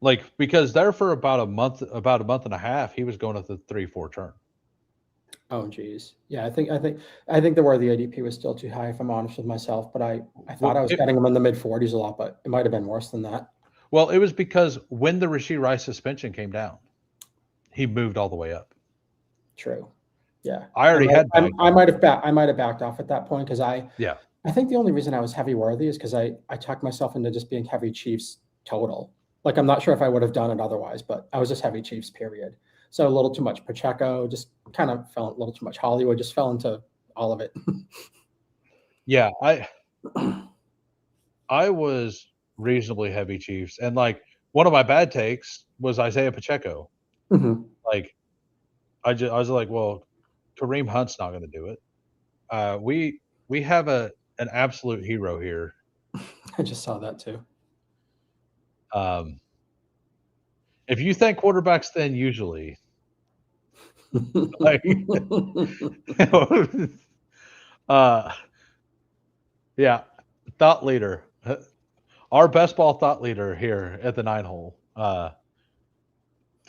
like because there for about a month and a half, he was going at the 3-4 turn. Oh geez. Yeah, I think the Worthy ADP was still too high, if I'm honest with myself. But I thought I was getting him in the mid 40s a lot, but it might have been worse than that. Well, it was because when the Rashee Rice suspension came down, he moved all the way up. True. Yeah. I might have backed off at that point because I think the only reason I was heavy Worthy is because I talked myself into just being heavy Chiefs total. Like I'm not sure if I would have done it otherwise, but I was just heavy Chiefs period. So a little too much Pacheco, just kind of fell a little too much Hollywood, just fell into all of it. Yeah, I was reasonably heavy Chiefs, and like one of my bad takes was Isaiah Pacheco. Like I was like, well, Kareem Hunt's not going to do it. We have an absolute hero here. I just saw that too. If you think quarterbacks thin, usually, like, yeah, thought leader, our best ball thought leader here at the 9 hole.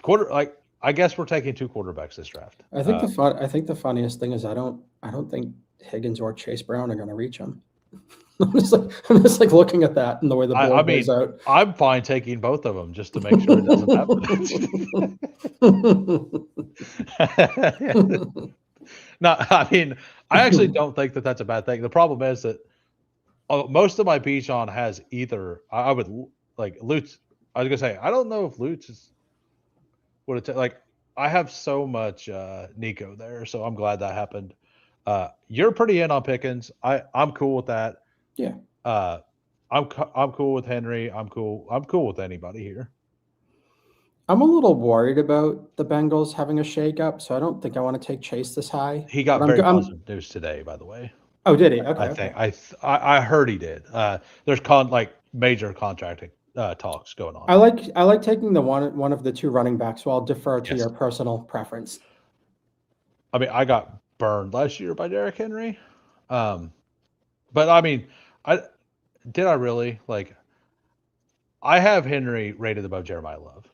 Like I guess we're taking 2 quarterbacks this draft. I think the funniest thing is I don't think Higgins or Chase Brown are going to reach him. I'm just like looking at that and the way the board goes out. I'm fine taking both of them just to make sure it doesn't happen. No, I mean, I actually don't think that that's a bad thing. The problem is that most of my Bijan has either I would like Lutz. I was gonna say I don't know if Lutz is what it like. I have so much Nico there, so I'm glad that happened. You're pretty in on Pickens. I'm cool with that. Yeah. I'm cool with Henry. I'm cool with anybody here. I'm a little worried about the Bengals having a shakeup, so I don't think I want to take Chase this high. He got very positive news today, by the way. Oh, did he? Okay. I heard he did. There's major contracting talks going on. I like taking the one of the 2 running backs, so I'll defer to your personal preference. I mean, I got burned last year by Derrick Henry. But I mean, I really like I have Henry rated above Jeremiah Love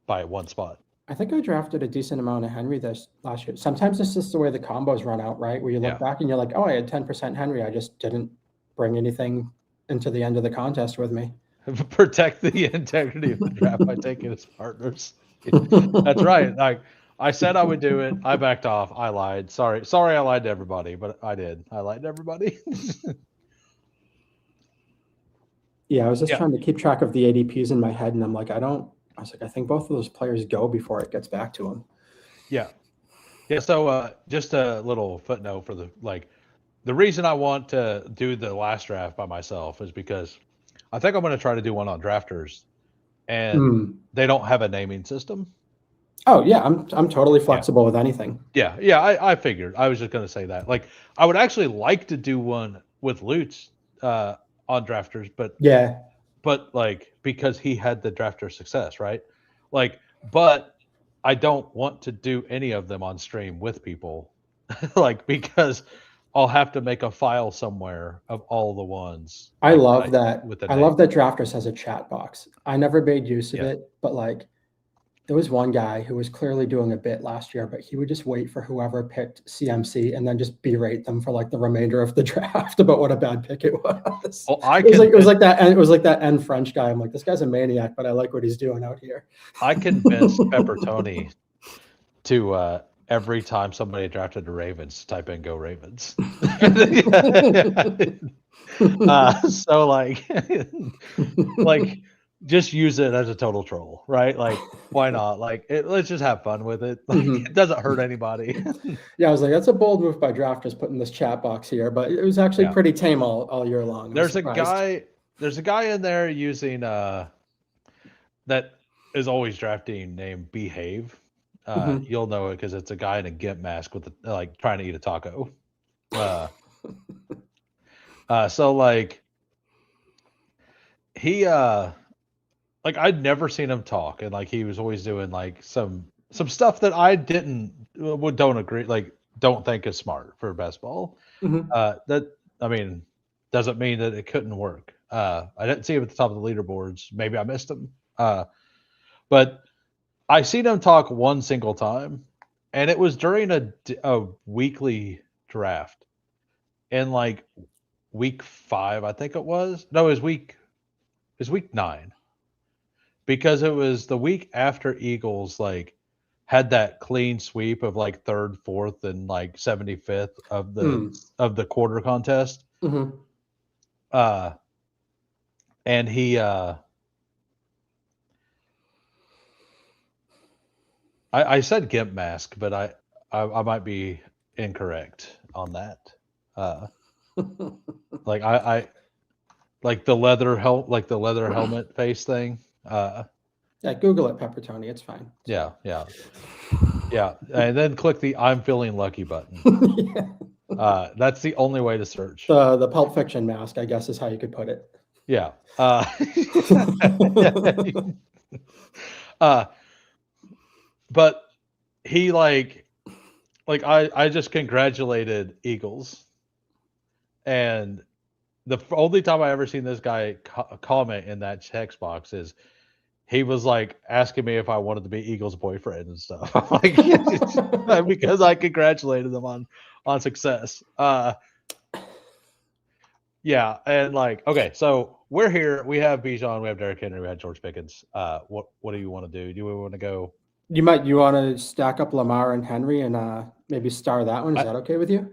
by 1 spot. I think I drafted a decent amount of Henry last year. Sometimes it's just the way the combos run out, right? Where you look back and you're like, oh, I had 10% Henry. I just didn't bring anything into the end of the contest with me. Protect the integrity of the draft by taking his partners. That's right. Like I said I would do it. I backed off. I lied. Sorry, I lied to everybody, but I did. I lied to everybody. Yeah, I was just trying to keep track of the ADPs in my head, and I'm like, I think both of those players go before it gets back to them. Yeah. So just a little footnote for the reason I want to do the last draft by myself is because I think I'm going to try to do one on drafters, and they don't have a naming system. Oh yeah, I'm totally flexible with anything. Yeah, I figured. I was just going to say that. Like, I would actually like to do one with Lutz on drafters, but like because he had the drafter success, right? Like, but I don't want to do any of them on stream with people, like because I'll have to make a file somewhere of all the ones. I love that. I love that Drafters has a chat box. I never made use of it, but like There was one guy who was clearly doing a bit last year, but he would just wait for whoever picked CMC and then just berate them for like the remainder of the draft about what a bad pick it was. Well, it was like that N French guy. I'm like, this guy's a maniac, but I like what he's doing out here. I convinced Peppertoni to every time somebody drafted the Ravens, type in "Go Ravens." So like just use it as a total troll, right? Like, why not? Like, let's just have fun with it. Like, it doesn't hurt anybody. Yeah, I was like, that's a bold move by drafters putting this chat box here, but it was actually pretty tame all year long. There's a guy in there using that is always drafting named Behave. You'll know it because it's a guy in a gimp mask with like trying to eat a taco. So like he like I'd never seen him talk, and like he was always doing like some stuff that I don't agree, like don't think is smart for Bestball. That, I mean, doesn't mean that it couldn't work. I didn't see him at the top of the leaderboards. Maybe I missed him. But I seen him talk one single time, and it was during a weekly draft in like week 5, I think it was. No, it was week 9, because it was the week after Eagles like had that clean sweep of like 3rd, 4th, and like 75th of the quarter contest. And he I said gimp mask, but I might be incorrect on that. Like I like the leather helmet face thing. Yeah, Google it, Peppertoni. It's fine. Yeah. And then click the "I'm feeling lucky" button. That's the only way to search. The Pulp Fiction mask, I guess, is how you could put it. Yeah. But he like I just congratulated Eagles, and the only time I ever seen this guy comment in that text box is he was like asking me if I wanted to be Eagles' boyfriend and stuff. Like, because I congratulated them on success. Yeah, and like, okay, so we're here. We have Bijan, we have Derrick Henry, we have George Pickens. What do you want to do? Do we want to go? You want to stack up Lamar and Henry and maybe star that one? Is that okay with you?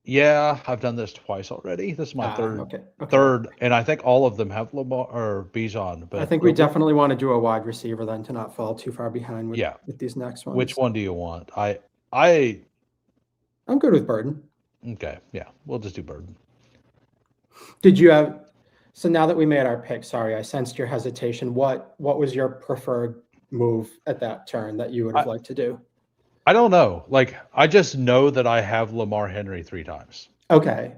Yeah, I've done this twice already. This is my third, and I think all of them have Lamar or Bijan. But I think we definitely want to do a wide receiver then to not fall too far behind with these next ones. Which one do you want? I'm good with Burden. Okay, yeah, we'll just do Burden. Did you have? So now that we made our pick, sorry, I sensed your hesitation. What was your preferred move at that turn that you would have liked to do? I don't know. Like, I just know that I have Lamar Henry 3 times. Okay.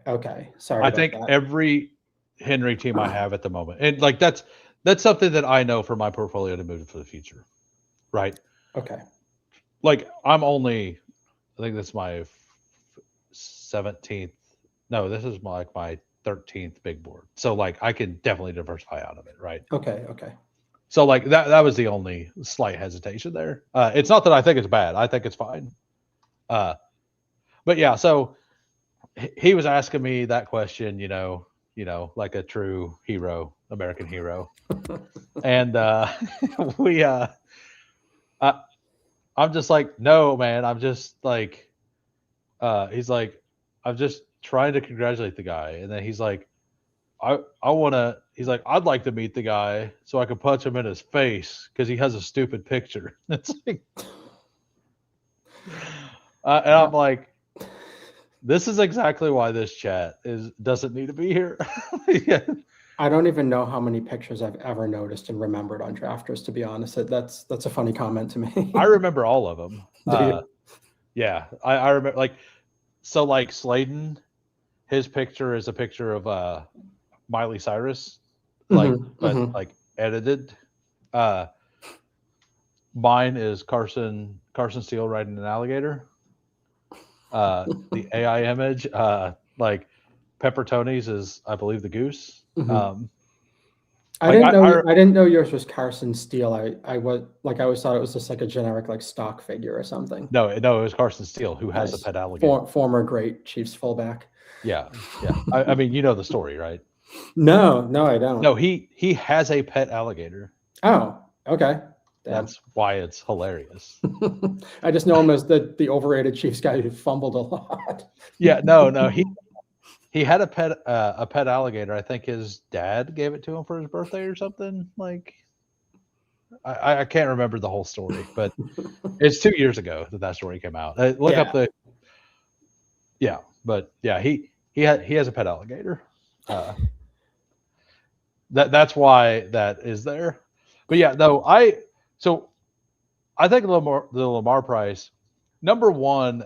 Sorry. I think every Henry team I have at the moment, and like that's something that I know for my portfolio to move for the future, right? Okay. Like I think that's my 17th. No, this is my 13th big board. So like I can definitely diversify out of it, right? Okay. So like that was the only slight hesitation there. It's not that I think it's bad. I think it's fine. But yeah, so he was asking me that question, like a true hero, American hero. And I'm just like, no, man, I'm just like, he's like, I'm just trying to congratulate the guy. And then he's like, he's like, I'd like to meet the guy so I can punch him in his face because he has a stupid picture. It's like, and I'm like, this is exactly why this chat doesn't need to be here. Yeah. I don't even know how many pictures I've ever noticed and remembered on drafters, to be honest. That's a funny comment to me. I remember all of them. Yeah, I remember like Sladen, his picture is a picture of Miley Cyrus, like edited. Mine is Carson Steele riding an alligator. The AI image, like Peppertoni's is, I believe, the goose. I didn't know yours was Carson Steele. I always thought it was just like a generic like stock figure or something. No, it was Carson Steele who has a pet alligator. Former great Chiefs fullback. Yeah. I mean, you know the story, right? No, I don't. No, he has a pet alligator. Oh, okay. Damn. That's why it's hilarious. I just know him as the overrated Chiefs guy who fumbled a lot. Yeah, no, he had a pet alligator. I think his dad gave it to him for his birthday or something. Like, I can't remember the whole story, but it's 2 years ago that story came out. Look up the. Yeah, but yeah, he has a pet alligator. That's why that is there. But yeah, no, I think the Lamar price, number one,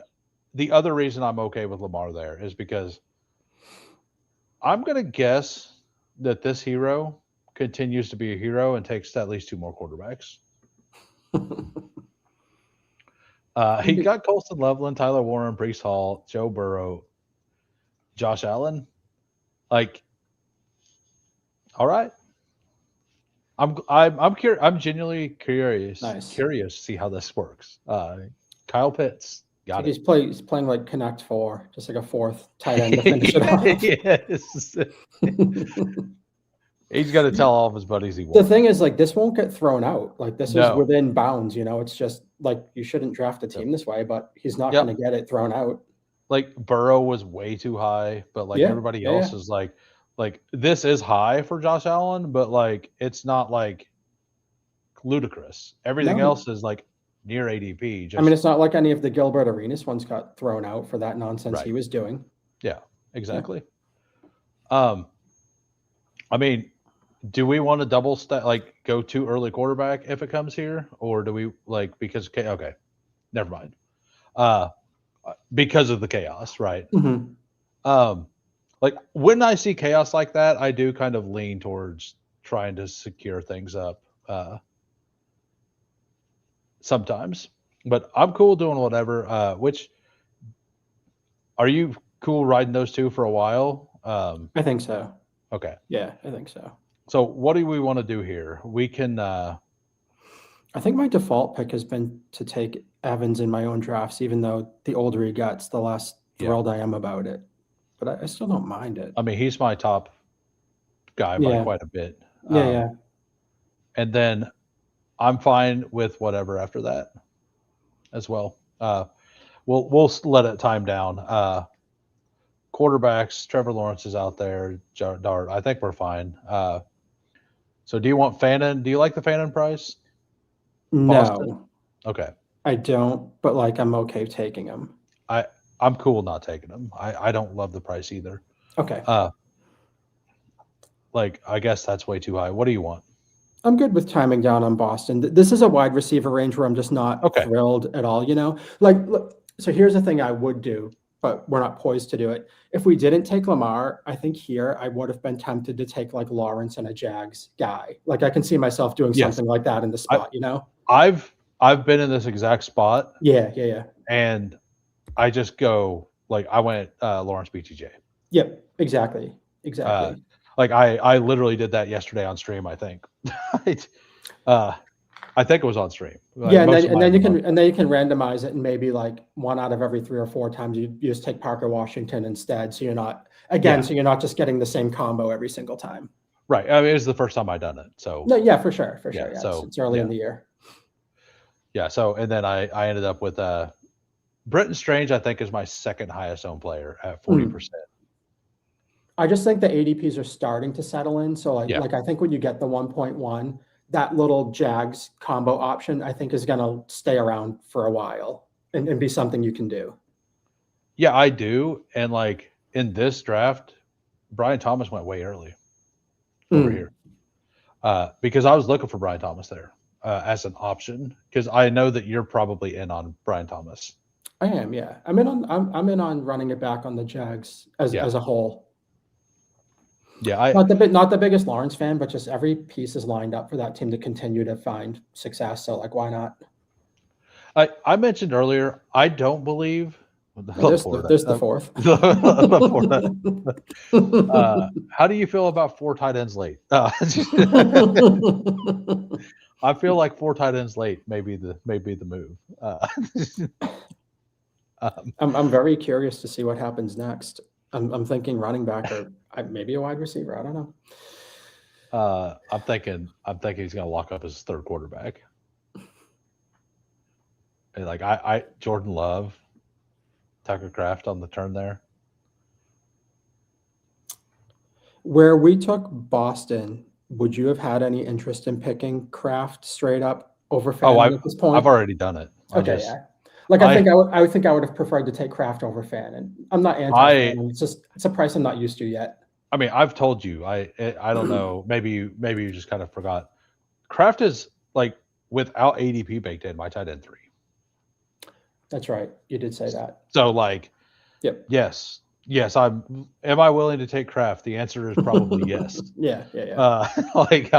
the other reason I'm okay with Lamar there is because I'm going to guess that this hero continues to be a hero and takes at least 2 more quarterbacks. He got Colston Loveland, Tyler Warren, Breece Hall, Joe Burrow, Josh Allen. Like, all right. I'm curious. I'm genuinely curious. Nice. Curious to see how this works. Kyle Pitts got it. He's playing like Connect 4, just like a 4th tight end to finish it off. Yes. He's got to tell all of his buddies he won. The thing is, like, this won't get thrown out. Like, this is within bounds. You know, it's just like you shouldn't draft a team this way, but he's not going to get it thrown out. Like Burrow was way too high, but like everybody else is like this is high for Josh Allen, but like it's not like ludicrous. Everything else is like near ADP. I mean, it's not like any of the Gilbert Arenas ones got thrown out for that nonsense he was doing. Yeah, exactly. I mean, do we want to double stack, like go 2 early quarterback if it comes here, or do we like because okay, never mind. Because of the chaos, right? Mm-hmm. Like when I see chaos like that, I do kind of lean towards trying to secure things up sometimes. But I'm cool doing whatever. Which are you cool riding those 2 for a while? I think so. Okay. Yeah, I think so. So what do we want to do here? We can. I think my default pick has been to take Evans in my own drafts, even though the older he gets, the less thrilled I am about it. But I still don't mind it. I mean, he's my top guy by quite a bit. Yeah. And then I'm fine with whatever after that as well. We'll let it time down. Quarterbacks, Trevor Lawrence is out there. Dart, I think we're fine. So do you want Fannin? Do you like the Fannin price? No. Boston? Okay. I don't, but like I'm okay taking him. I'm cool not taking him. I don't love the price either. Okay. Like I guess that's way too high. What do you want? I'm good with timing down on Boston. This is a wide receiver range where I'm just not thrilled at all, you know? Like, look, so here's the thing I would do, but we're not poised to do it. If we didn't take Lamar, I think here I would have been tempted to take like Lawrence and a Jags guy. Like I can see myself doing something like that in the spot, you know? I've been in this exact spot. Yeah. And I just go like I went Lawrence BTJ. Yep, exactly. Like I literally did that yesterday on stream. I think. I think it was on stream. Like and then you can randomize it, and maybe like 1 out of every 3 or 4 times you just take Parker Washington instead. So you're not so you're not just getting the same combo every single time. Right. I mean, it was the first time I'd done it. So no, yeah, for sure. Yeah, so it's early in the year. Yeah. So and then I ended up with Britton Strange. I think is my second highest owned player at 40%. I just think the ADPs are starting to settle in. So like I think when you get the 1.1, that little Jags combo option, I think is going to stay around for a while and be something you can do. Yeah, I do. And like in this draft, Brian Thomas went way early over here because I was looking for Brian Thomas there as an option because I know that you're probably in on Brian Thomas. I am, yeah. I'm in on running it back on the Jags as a whole. Yeah, not the biggest Lawrence fan, but just every piece is lined up for that team to continue to find success. So like, why not? I mentioned earlier, I don't believe There's the fourth. How do you feel about 4 tight ends late? I feel like 4 tight ends late may be the move. I'm very curious to see what happens next. I'm thinking running back or maybe a wide receiver. I don't know. I'm thinking he's going to lock up his third quarterback. And like I Jordan Love, Tucker Kraft on the turn there. Where we took Boston, would you have had any interest in picking Kraft straight up over Fannin at this point? I've already done it. Yeah. Like I think I would have preferred to take Kraft over Fannin. I'm not anti-Fannin. It's a price I'm not used to yet. I mean, I've told you. I don't know. Maybe you just kind of forgot. Kraft is like without ADP baked in, my tight end 3. That's right. You did say that. So like, yep. Yes. Am I willing to take Kraft? The answer is probably yes. Yeah. Like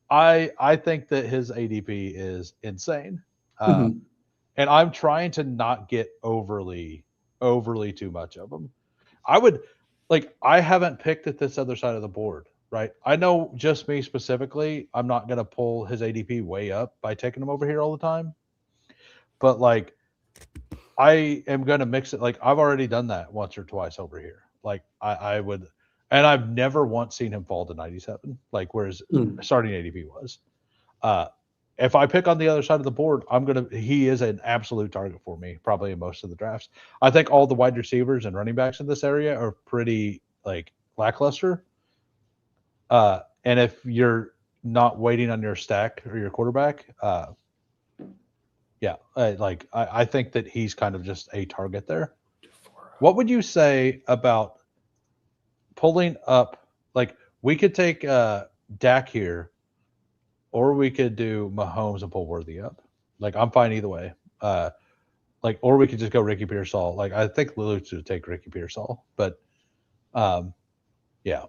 I think that his ADP is insane. And I'm trying to not get overly too much of him. I haven't picked at this other side of the board, right? I know just me specifically, I'm not going to pull his ADP way up by taking him over here all the time. But like, I am going to mix it. Like I've already done that once or twice over here. Like I would, and I've never once seen him fall to 97, like whereas starting ADP was. If I pick on the other side of the board, he is an absolute target for me, probably in most of the drafts. I think all the wide receivers and running backs in this area are pretty like lackluster. And if you're not waiting on your stack or your quarterback, I think that he's kind of just a target there. What would you say about pulling up? Like we could take Dak here, or we could do Mahomes and pull Worthy up. Like I'm fine either way. Or we could just go Ricky Pearsall. Like I think Lulu should take Ricky Pearsall, but yeah.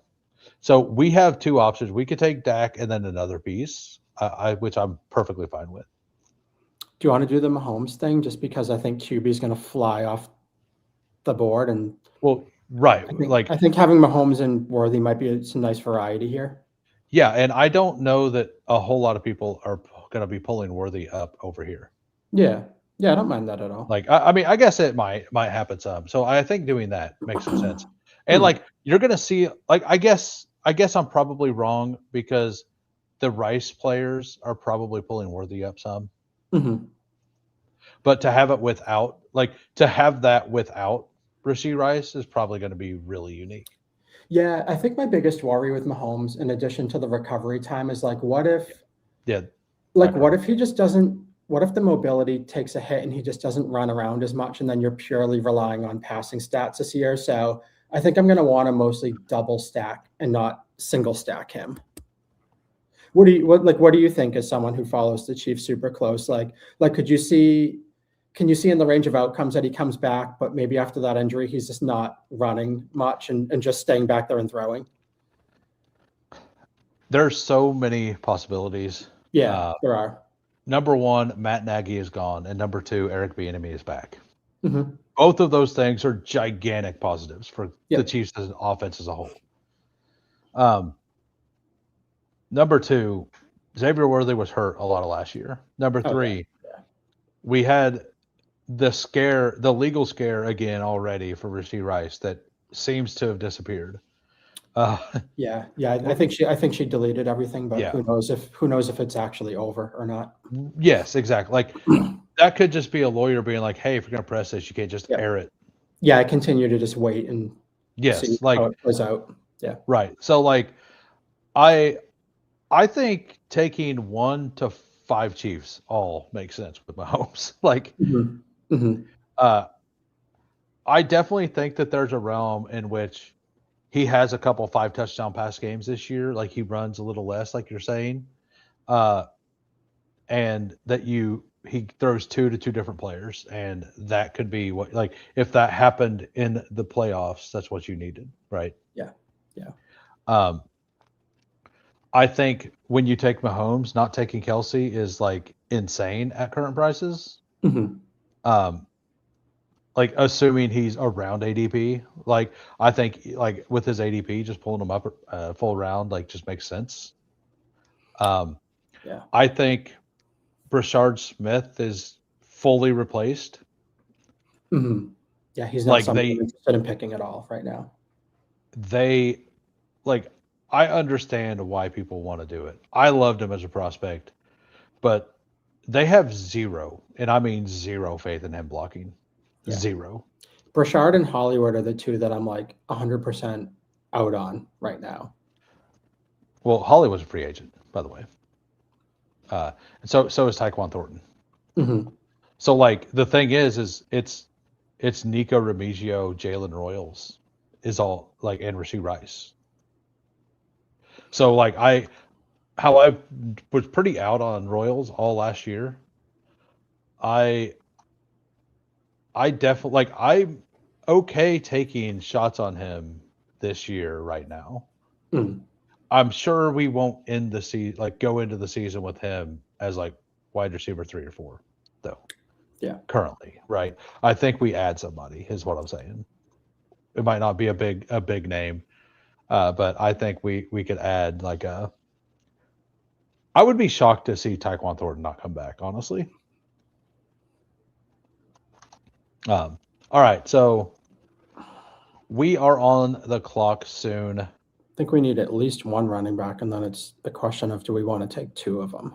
So we have 2 options. We could take Dak and then another piece, which I'm perfectly fine with. Do you want to do the Mahomes thing just because I think QB is going to fly off the board? And right. I think having Mahomes and Worthy might be some nice variety here. Yeah, and I don't know that a whole lot of people are going to be pulling Worthy up over here. Yeah, I don't mind that at all. Like I mean, I guess it might happen some. So I think doing that makes some sense. And like you're going to see, like I guess I'm probably wrong because the Rice players are probably pulling Worthy up some. But to have that without Rashee Rice is probably going to be really unique. Yeah, I think my biggest worry with Mahomes, in addition to the recovery time, is like, what if he just doesn't? What if the mobility takes a hit and he just doesn't run around as much, and then you're purely relying on passing stats this year? So I think I'm going to want to mostly double stack and not single stack him. What do you think as someone who follows the Chiefs super close? Like can you see in the range of outcomes that he comes back, but maybe after that injury, he's just not running much and just staying back there and throwing? There's so many possibilities. Yeah, there are. Number 1, Matt Nagy is gone, and number 2, Eric Bieniemy is back. Both of those things are gigantic positives for the Chiefs as an offense as a whole. Number 2, Xavier Worthy was hurt a lot of last year. Number 3, we had the legal scare again already for Rashee Rice that seems to have disappeared. I think she deleted everything, but who knows if it's actually over or not. Yes, exactly. Like that could just be a lawyer being like, "Hey, if you're going to press this, you can't just air it." Yeah, I continue to just wait and see like how it plays out. Yeah, right. So like, I think taking 1 to 5 Chiefs all makes sense with Mahomes. Like, I definitely think that there's a realm in which he has a couple 5 touchdown pass games this year. Like he runs a little less, like you're saying, and that he throws 2 to 2 different players, and that could be what, like if that happened in the playoffs, that's what you needed, right? Yeah. I think when you take Mahomes, not taking Kelsey is like insane at current prices. like assuming he's around ADP. Like I think like with his ADP, just pulling him up full round like just makes sense. Yeah. I think Brashard Smith is fully replaced. Mhm. Yeah, he's not Like somebody I'm interested in picking at all right now. they like I understand why people want to do it. I loved him as a prospect, but they have zero, and I mean zero faith in him blocking. Yeah. Zero. Brashard and Hollywood are the two that I'm like 100% out on right now. Well, Holly was a free agent, by the way. And so is Tyquan Thornton. Mhm. So like the thing is it's Nico Remigio, Jalen Royals is all like and Rasheed Rice. So like I was pretty out on Royals all last year. I definitely like I'm okay taking shots on him this year right now. Mm. I'm sure we won't end the season like go into the season with him as like wide receiver 3 or 4 though. Yeah. Currently, right? I think we add somebody is what I'm saying. It might not be a big name, but I think we could add like a. I would be shocked to see Tyquan Thornton not come back, honestly. All right, so we are on the clock soon. I think we need at least one running back, and then it's the question of do we want to take two of them?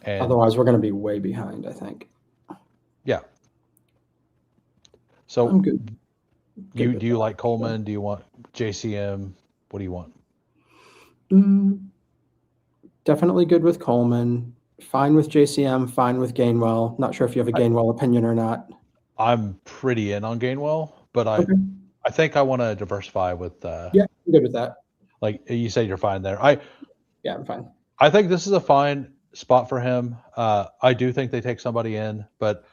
And otherwise, we're going to be way behind, I think. Yeah. So I'm good. Do you like Coleman? Do you want JCM? What do you want? Definitely good with Coleman. Fine with JCM. Fine with Gainwell. Not sure if you have a Gainwell opinion or not. I'm pretty in on Gainwell, but I think I want to diversify with. Yeah, I'm good with that. Like you said, you're fine there. Yeah, I'm fine. I think this is a fine spot for him. I do think they take somebody in, but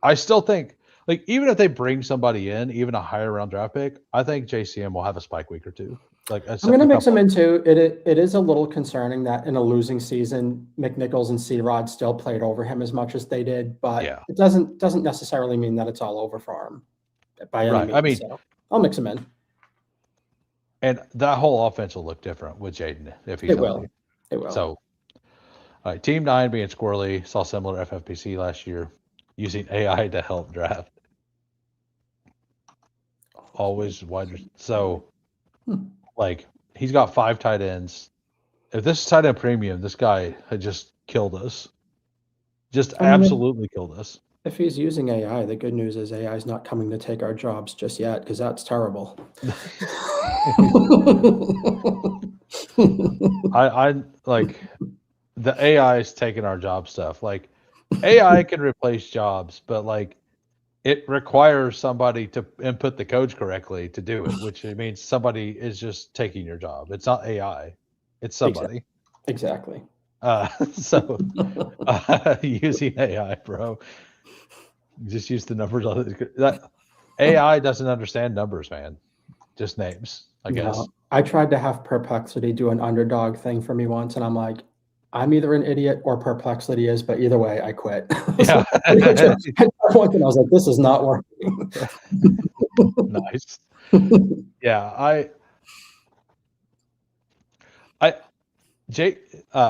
I still think like even if they bring somebody in, even a higher round draft pick, I think JCM will have a spike week or two. Like I'm going to mix them into it. It is a little concerning that in a losing season, McNichols and C-Rod still played over him as much as they did, but it doesn't necessarily mean that it's all over for him by any means. I mean, so I'll mix them in. And that whole offense will look different with Jaden if he's healthy. It will. So, all right, Team 9 being squirrely, saw similar FFPC last year, using AI to help draft. Always wide. So, like, he's got 5 tight ends. If this is tight end premium, this guy had just killed us. Just absolutely killed us. If he's using AI, the good news is AI is not coming to take our jobs just yet, because that's terrible. I like the AI is taking our job stuff. Like AI can replace jobs, but like it requires somebody to input the codes correctly to do it, which means somebody is just taking your job. It's not AI, it's somebody. Exactly. So using AI, bro. Just use the numbers on it. That AI doesn't understand numbers, man. Just names, I guess. I tried to have Perplexity do an underdog thing for me once, and I'm like, I'm either an idiot or Perplexity is, but either way, I quit. Yeah. I was like, this is not working. Nice. Yeah, I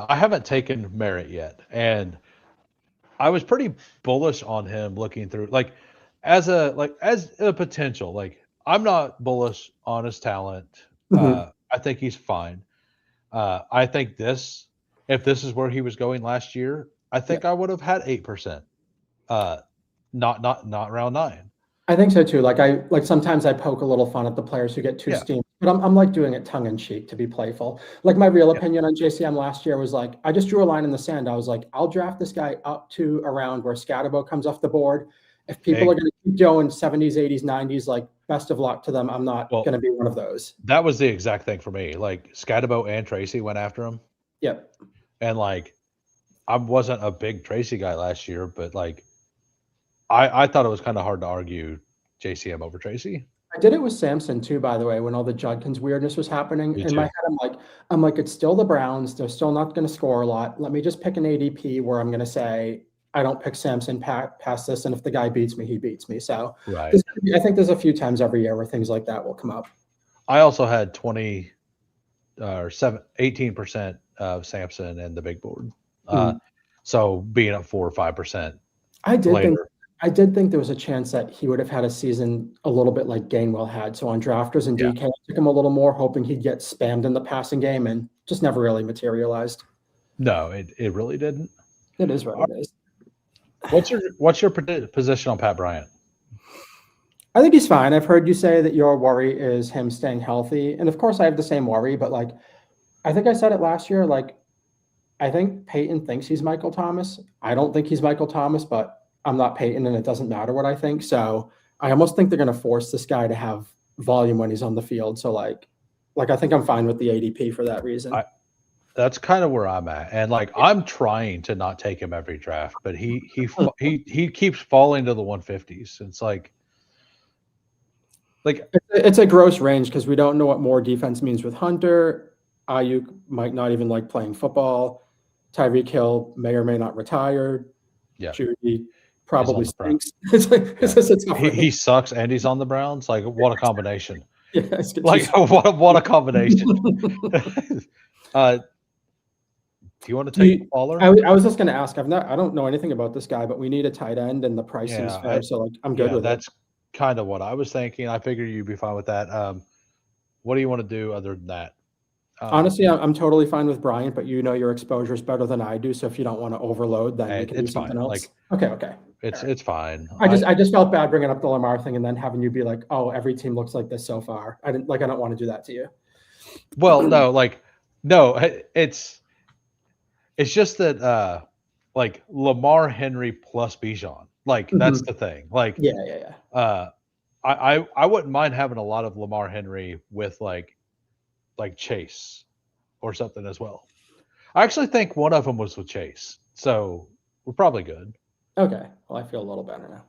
haven't taken Merritt yet, and I was pretty bullish on him looking through, like as a potential. Like I'm not bullish on his talent. I think he's fine. I think if this is where he was going last year, I think I would have had 8%. Not round 9. I think so too. Like sometimes I poke a little fun at the players who get too steamed, but I'm like doing it tongue in cheek to be playful. Like my real opinion on JCM last year was like, I just drew a line in the sand. I was like, I'll draft this guy up to around where Scatterbo comes off the board. If people are going to keep going 70s, 80s, 90s, like best of luck to them. I'm not going to be one of those. That was the exact thing for me. Like Scatterbo and Tracy went after him. Yep. And like, I wasn't a big Tracy guy last year, but like, I thought it was kind of hard to argue JCM over Tracy. I did it with Samson too, by the way, when all the Judkins weirdness was happening. In my head, I'm like, it's still the Browns. They're still not going to score a lot. Let me just pick an ADP where I'm going to say I don't pick Samson past this, and if the guy beats me, he beats me. So Right. I think there's a few times every year where things like that will come up. I also had 20 or 18% of Samson and the big board. So being at 4 or 5% I did think later. I did think there was a chance that he would have had a season a little bit like Gainwell had. So on drafters and Yeah. DK, I took him a little more, hoping he'd get spammed in the passing game, and just never really materialized. No, it really didn't. It is what it is. What's your position on Pat Bryant? I think he's fine. I've heard you say that your worry is him staying healthy. And of course I have the same worry, but like I think I said it last year, like I think Peyton thinks he's Michael Thomas. I don't think he's Michael Thomas, but I'm not Peyton and it doesn't matter what I think. So I almost think they're going to force this guy to have volume when he's on the field. So like I think I'm fine with the ADP for that reason. That's kind of where I'm at, and like I'm trying to not take him every draft, but he keeps falling to the 150s. It's like it's a gross range because we don't know what more defense means with Hunter. Ayuk might not even like playing football. Tyreek Hill may or may not retire. Yeah. Judy probably stinks. He sucks and he's on the Browns. Like what a combination. Yeah, like what a combination. Do you want to take Waller? I was just going to ask. I don't know anything about this guy, but we need a tight end, and the price seems fair. So like, I'm good with that's kind of what I was thinking. I figured you'd be fine with that. What do you want to do other than that? Honestly, I'm totally fine with Bryant, but you know your exposure is better than I do. So if you don't want to overload, then you can do something else. Okay. It's fine. I just felt bad bringing up the Lamar thing and then having you be like, oh, every team looks like this so far. I don't want to do that to you. Well, no, it's just that like Lamar, Henry plus Bijan. Like that's the thing. Like yeah. I wouldn't mind having a lot of Lamar Henry with like Chase or something as well. I actually think one of them was with Chase, so we're probably good. Okay, well I feel a little better now.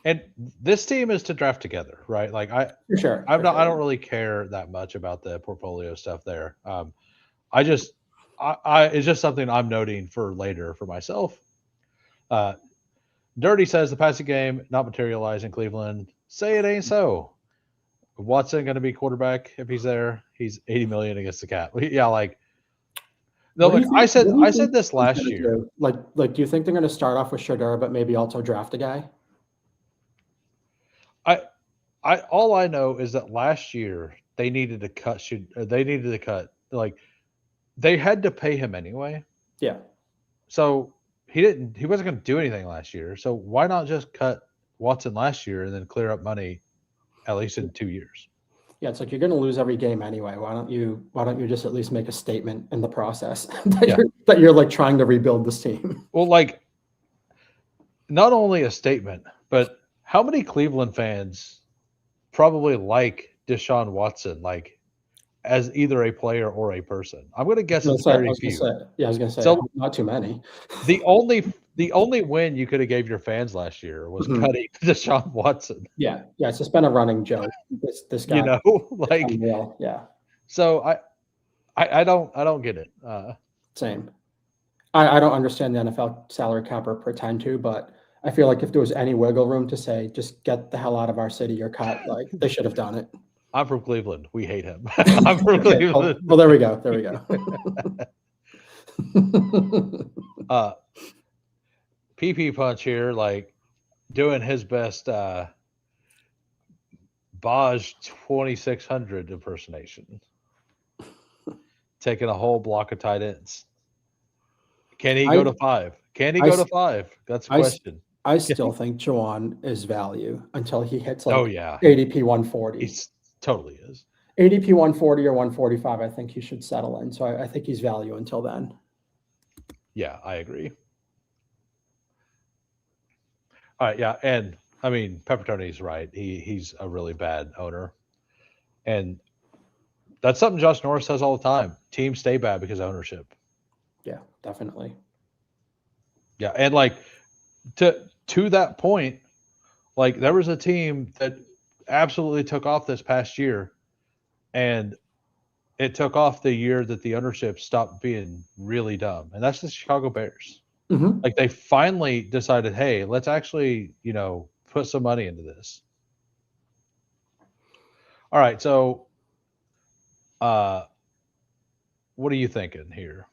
And this team is to draft together, right? Like for sure. I don't really care that much about the portfolio stuff there. It's just something I'm noting for later for myself. Dirty says the passing game not materialized in Cleveland. Say it ain't so. Watson going to be quarterback if he's there. He's $80 million against the cap. Yeah, like no. Look, I said this last year. Like, do you think they're going to start off with Shedeur, but maybe also draft a guy? All I know is that last year they needed to cut. Like they had to pay him anyway. Yeah. So he wasn't going to do anything last year. So why not just cut Watson last year and then clear up money at least in 2 years? Yeah, it's like you're going to lose every game anyway. Why don't you just at least make a statement in the process that you're like trying to rebuild this team? Well, like not only a statement, but how many Cleveland fans probably like Deshaun Watson, like as either a player or a person? I'm going to guess it's very few. I was going to say so, not too many. The only win you could have gave your fans last year was cutting Deshaun Watson. Yeah, it's just been a running joke. This guy, like unreal. Yeah. So I don't get it. Same. I don't understand the NFL salary cap or pretend to, but I feel like if there was any wiggle room to say just get the hell out of our city, you're cut. Like they should have done it. I'm from Cleveland. We hate him. I'm from Cleveland. Well, there we go. PP Punch here, like doing his best Baj 2600 impersonation. Taking a whole block of tight ends. Can he go to 5? Can he go to 5? That's the question. I still think Juwan is value until he hits ADP 140. He totally is. ADP 140 or 145, I think he should settle in. So I think he's value until then. Yeah, I agree. All right, yeah, and I mean Peppertoni's right. He's a really bad owner, and that's something Josh Norris says all the time. Teams stay bad because of ownership. Yeah, definitely. Yeah, and like to that point, like there was a team that absolutely took off this past year, and it took off the year that the ownership stopped being really dumb, and that's the Chicago Bears. Mhm. Like they finally decided, hey, let's actually, put some money into this. All right, so uh what are you thinking here?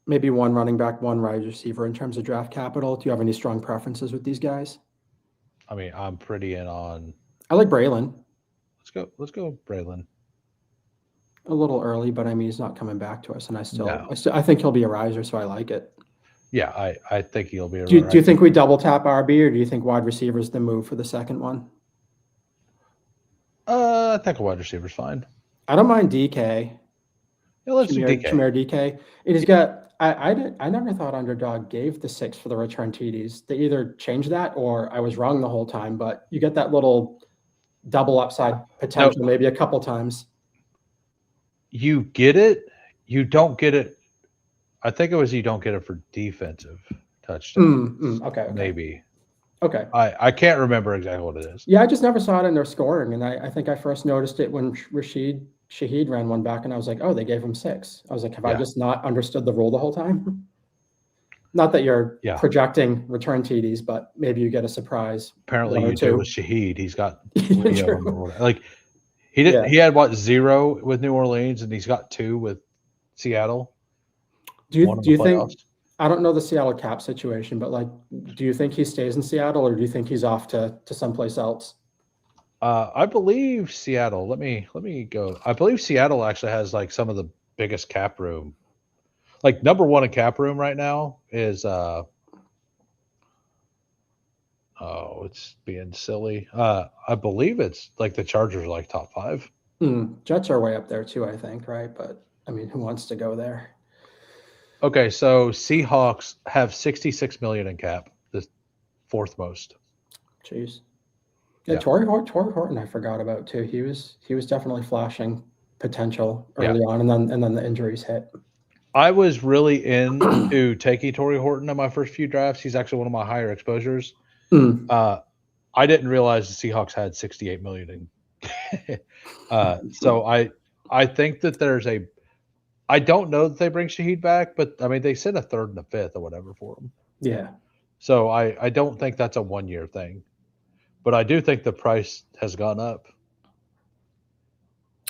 Maybe one running back, one wide receiver in terms of draft capital. Do you have any strong preferences with these guys? I mean, I'm pretty in on I like Braylon. let's go Braylon. A little early, but I mean, he's not coming back to us, and No. I think he'll be a riser, so I like it. Yeah, I think he'll be Do you think we double tap RB, or do you think wide receiver is the move for the second one? I think a wide receiver's fine. I don't mind DK. Yeah, let's do DK. Jameer DK. It has got. I never thought Underdog gave the 6 for the return TDs. They either changed that or I was wrong the whole time. But you get that little double upside potential maybe a couple times. You get it. You don't get it. I think it was you don't get it for defensive touchdowns. Okay. Maybe. Okay. I can't remember exactly what it is. Yeah, I just never saw it in their scoring, and I think I first noticed it when Shaheed ran one back, and I was like, oh, they gave him 6. I was like, have I just not understood the rule the whole time? Not that you're projecting return TDs, but maybe you get a surprise. Apparently, you do with Shaheed. He's got like he did. Yeah. He had what 0 with New Orleans, and he's got 2 with Seattle. Do you think? I don't know the Seattle cap situation, but like, do you think he stays in Seattle, or do you think he's off to someplace else? I believe Seattle. Let me go. I believe Seattle actually has like some of the biggest cap room. Like number 1 in cap room right now is it's being silly. I believe it's like the Chargers are like top 5. Jets are way up there too, I think, right? But I mean, who wants to go there? Okay, so Seahawks have 66 million in cap, the 4th most. Jeez. Yeah, Torrey Horton, I forgot about too. He was definitely flashing potential early on, and then the injuries hit. I was really into taking Torrey Horton in my first few drafts. He's actually one of my higher exposures. I didn't realize the Seahawks had 68 million in. So I think that there's a. I don't know that they bring Shaheed back, but I mean they sent a 3rd and a 5th or whatever for him. Yeah. So I don't think that's a 1-year thing. But I do think the price has gone up.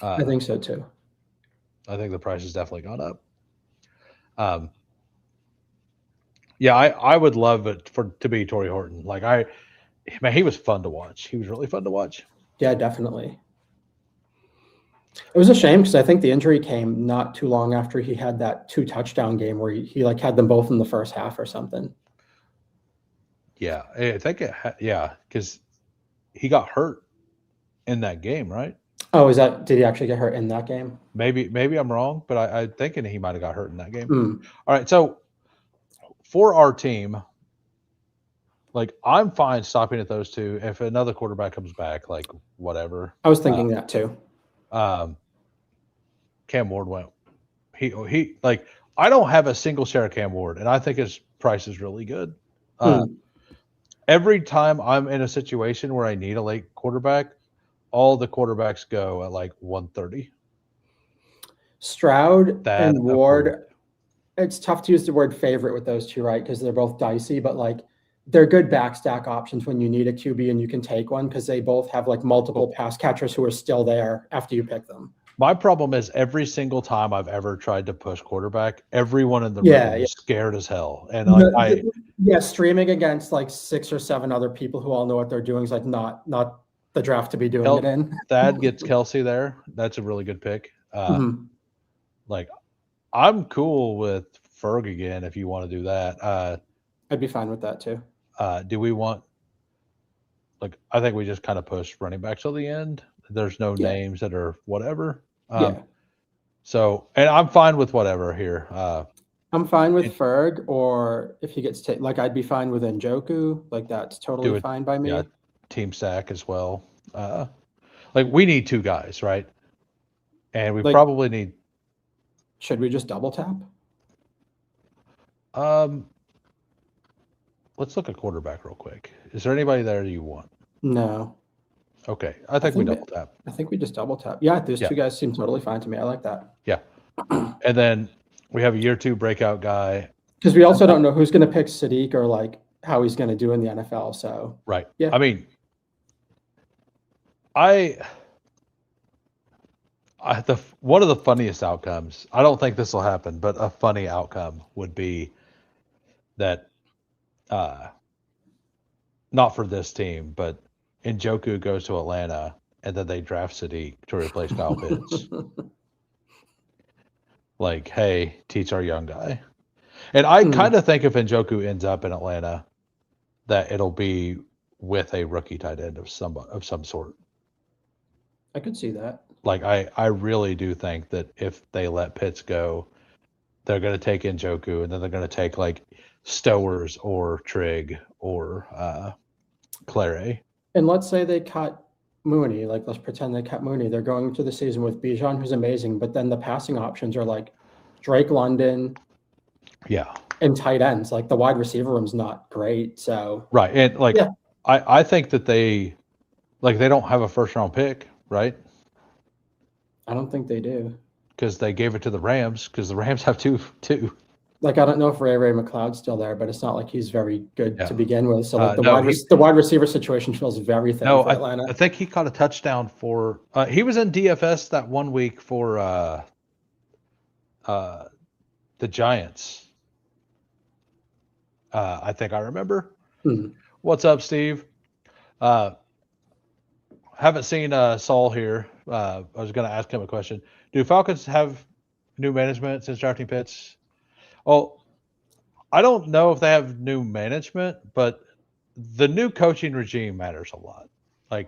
I think so too. I think the price has definitely gone up. Yeah, I would love it to be Torrey Horton. Like man, he was fun to watch. He was really fun to watch. Yeah, definitely. It was a shame because I think the injury came not too long after he had that 2 touchdown game where he like had them both in the first half or something. Yeah, I think because he got hurt in that game, right? Oh, did he actually get hurt in that game? Maybe I'm wrong, but I'm thinking he might have got hurt in that game. All right, so for our team, like I'm fine stopping at those 2. If another quarterback comes back, like whatever. I was thinking that too. Cam Ward went. He like I don't have a single share of Cam Ward, and I think his price is really good. Every time I'm in a situation where I need a late quarterback, all the quarterbacks go at like 130. Stroud and Ward. It's tough to use the word favorite with those 2, right? Because they're both dicey, but like they're good backstack options when you need a QB and you can take one because they both have like multiple pass catchers who are still there after you pick them. My problem is every single time I've ever tried to push quarterback, everyone in the room is scared as hell. And streaming against like 6 or 7 other people who all know what they're doing is like not the draft to be doing it in. Thad gets Kelsey there. That's a really good pick. Like I'm cool with Ferg again if you want to do that. I'd be fine with that too. Do we want I think we just kind of push running back till the end. There's no names that are whatever. So, and I'm fine with whatever here. I'm fine with Ferg, or if he gets like I'd be fine with Njoku. Like that's totally fine by me. Yeah, team sack as well. Like we need 2 guys, right? And we probably need. Should we just double tap? Let's look at quarterback real quick. Is there anybody there you want? No. Okay, I think we double tap. I think we just double tap. Yeah, those 2 guys seem totally fine to me. I like that. Yeah, and then we have a year 2 breakout guy. Because we also don't know who's going to pick Sadiq or like how he's going to do in the NFL. So Right. Yeah. I mean, one of the funniest outcomes, I don't think this will happen, but a funny outcome would be that not for this team, but Njoku goes to Atlanta and then they draft Sadiq to replace Kyle Pitts. Like, hey, teach our young guy. And I kind of think if Njoku ends up in Atlanta, that it'll be with a rookie tight end of some sort. I could see that. Like I really do think that if they let Pitts go, they're going to take Njoku and then they're going to take like Stowers or Trigg or Clary. And let's say they cut Mooney. Like, let's pretend they cut Mooney. They're going into the season with Bijan, who's amazing, but then the passing options are like Drake London. Yeah. And tight ends. Like, the wide receiver room's not great. So Right. And like I think that they don't have a first round pick, right? I don't think they do. Because they gave it to the Rams, because the Rams have two. Like, I don't know if Ray McLeod's still there, but it's not like he's very good to begin with. So like no, the wide receiver situation feels very thin for Atlanta. I think he caught a touchdown for he was in DFS that 1 week for the Giants. I think I remember. What's up, Steve? Haven't seen Saul here. I was going to ask him a question. Do Falcons have new management since drafting Pitts? Oh, I don't know if they have new management, but the new coaching regime matters a lot. Like,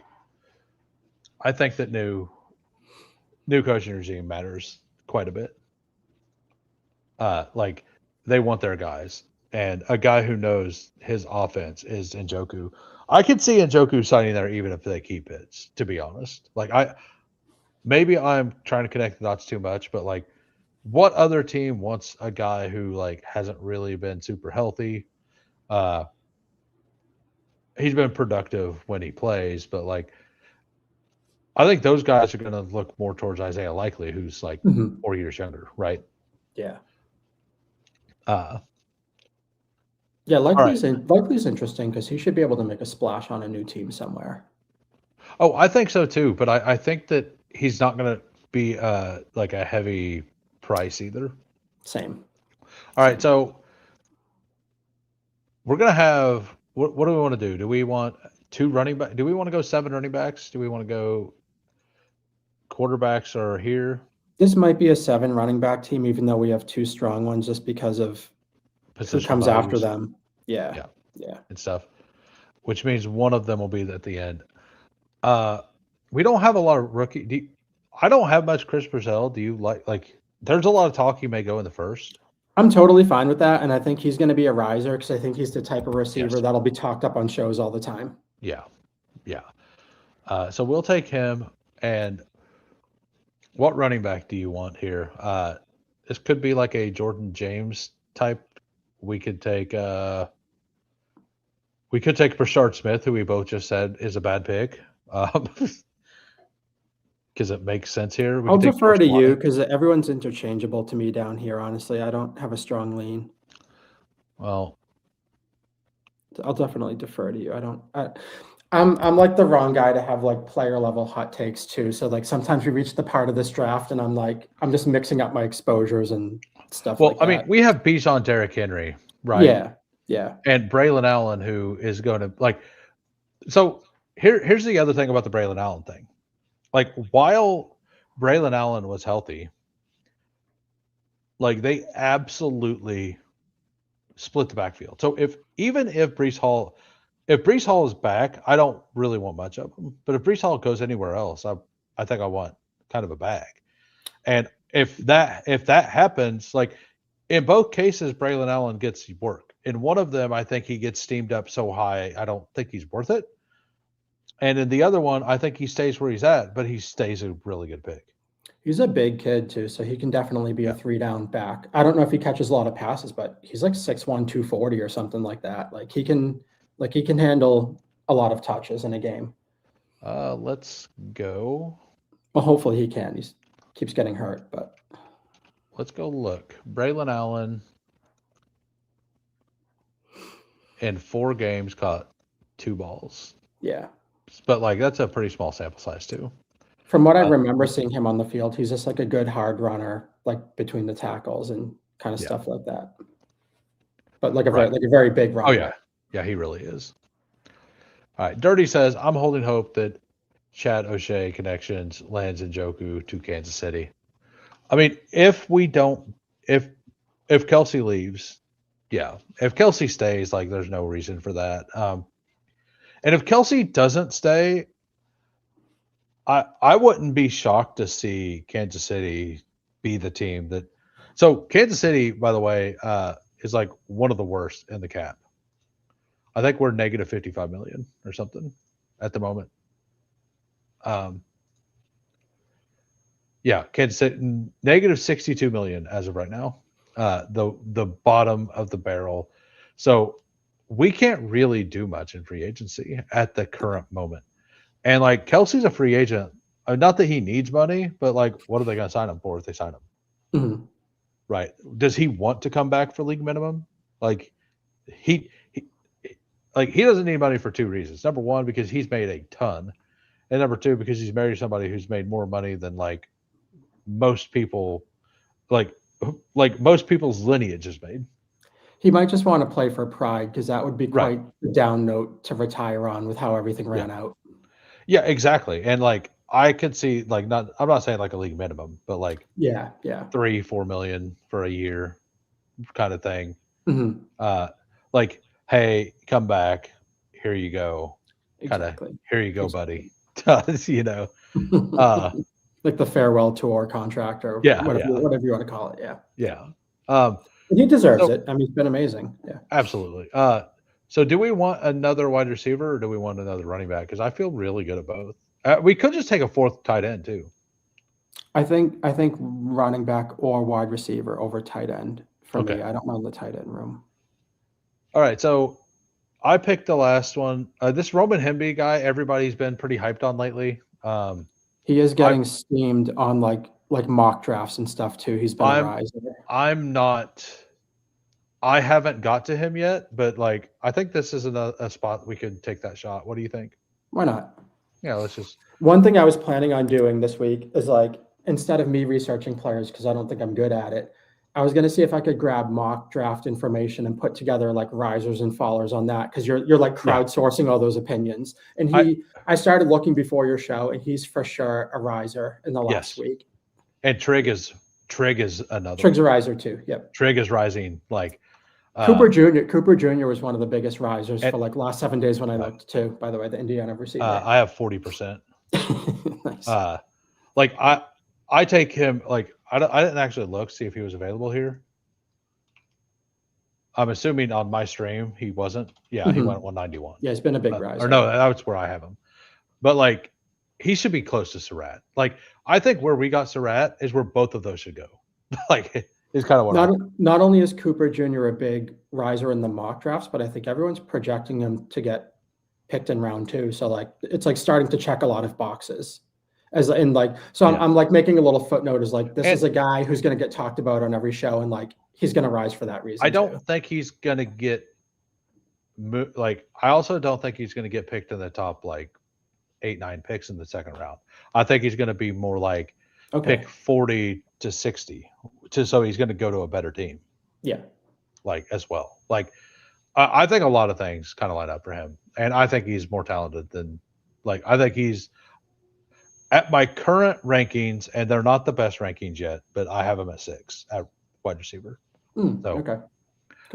I think that new coaching regime matters quite a bit. Like, they want their guys, and a guy who knows his offense is Njoku. I could see Njoku signing there even if they keep it, to be honest. Like, maybe I'm trying to connect the dots too much, but like, what other team wants a guy who like hasn't really been super healthy? He's been productive when he plays, but like, I think those guys are going to look more towards Isaiah Likely, who's like 4 years younger, right? Yeah. Yeah, Likely's interesting because he should be able to make a splash on a new team somewhere. Oh, I think so too, but I think that he's not going to be like a heavy price either. Same. All right, so we're going to have what do we want to do? Do we want 2 running back? Do we want to go 7 running backs? Do we want to go quarterbacks are here? This might be a 7 running back team, even though we have 2 strong ones, just because of who comes after them. Yeah. And stuff, which means one of them will be at the end. We don't have a lot of rookie. I don't have much Chris Brazell. Do you like? There's a lot of talk he may go in the first. I'm totally fine with that, and I think he's going to be a riser because I think he's the type of receiver that'll be talked up on shows all the time. Yeah. So we'll take him. And what running back do you want here? This could be like a Jordan James type. We could take Brashard Smith, who we both just said is a bad pick. Because it makes sense here. I'll defer to you because everyone's interchangeable to me down here. Honestly, I don't have a strong lean. Well, I'll definitely defer to you. I'm like the wrong guy to have like player level hot takes too. So like sometimes we reach the part of this draft and I'm just mixing up my exposures and stuff. Well, I mean, we have Bijan, Derrick Henry, right? Yeah. And Braylon Allen, who is going to like. So here's the other thing about the Braylon Allen thing. Like, while Braylon Allen was healthy, like, they absolutely split the backfield. So if Breece Hall is back, I don't really want much of him. But if Breece Hall goes anywhere else, I think I want kind of a bag. And if that happens, like in both cases, Braylon Allen gets work. In one of them, I think he gets steamed up so high, I don't think he's worth it. And in the other one, I think he stays where he's at, but he stays a really good pick. He's a big kid too, so he can definitely be a 3-down back. I don't know if he catches a lot of passes, but he's like 6'1", 240 or something like that. Like he can handle a lot of touches in a game. Let's go. Well, hopefully he can. He keeps getting hurt, but let's go look. Braylon Allen. in 4 games caught 2 balls. Yeah. But like that's a pretty small sample size too. From what I remember seeing him on the field, he's just like a good hard runner, like between the tackles and kind of stuff like that. But like a very big runner. Oh yeah. Yeah, he really is. All right. Dirty says, I'm holding hope that Chad O'Shea connections lands in Njoku to Kansas City. I mean, if Kelsey leaves, yeah. If Kelsey stays, like there's no reason for that. And if Kelsey doesn't stay, I wouldn't be shocked to see Kansas City be the team that. So Kansas City, by the way, is like one of the worst in the cap. I think we're negative 55 million or something at the moment. Yeah, Kansas City negative 62 million as of right now. The bottom of the barrel. So we can't really do much in free agency at the current moment. And like Kelsey's a free agent. Not that he needs money, but like what are they going to sign him for if they sign him? Mm-hmm. Right. Does he want to come back for league minimum? Like he doesn't need money for 2 reasons. Number one, because he's made a ton. And number 2, because he's married somebody who's made more money than like most people, like most people's lineage is made. He might just want to play for pride because that would be quite a down note to retire on with how everything ran out. Yeah, exactly. And like I could see like I'm not saying like a league minimum, but like 3-4 million for a year kind of thing. Mm-hmm. Like, hey, come back. Here you go. Exactly. Here you go, buddy. You know. Like the farewell tour contract or whatever you want to call it. Yeah. Yeah. He deserves it. I mean, it's been amazing. Yeah. Absolutely. So do we want another wide receiver or do we want another running back? Because I feel really good at both. We could just take a 4th tight end too. I think running back or wide receiver over tight end for me. I don't mind the tight end room. All right. So I picked the last one. This Roman Hemby guy, everybody's been pretty hyped on lately. He is getting steamed on like mock drafts and stuff too. He's been a riser. I haven't got to him yet, but like I think this is a spot we could take that shot. What do you think? Why not? Yeah, let's just. One thing I was planning on doing this week is like instead of me researching players because I don't think I'm good at it, I was going to see if I could grab mock draft information and put together like risers and fallers on that because you're like crowdsourcing all those opinions. And I started looking before your show, and he's for sure a riser in the last week. And Trig is another. Trig's a riser too. Yep. Trig is rising like. Cooper Jr. was one of the biggest risers for like last 7 days when I looked too. By the way, the Indiana receiver. I have 40%. Nice. Like I take him like I didn't actually look see if he was available here. I'm assuming on my stream he wasn't. Yeah, he went at 191. Yeah, it's been a big rise. Or no, that's where I have him. But like he should be close to Surratt. Like I think where we got Surratt is where both of those should go. Like is kind of what not only is Cooper Jr. a big riser in the mock drafts, but I think everyone's projecting him to get picked in round 2. So like it's like starting to check a lot of boxes. I'm like making a little footnote is like this is a guy who's going to get talked about on every show and like he's going to rise for that reason. I don't think he's going to get like I also don't think he's going to get picked in the top like 8-9 picks in the second round. I think he's going to be more like pick 40 to 60 so he's going to go to a better team. Yeah. Like as well. Like I think a lot of things kind of line up for him. And I think he's more talented than like I think he's at my current rankings, and they're not the best rankings yet, but I have him at 6 at wide receiver. Okay.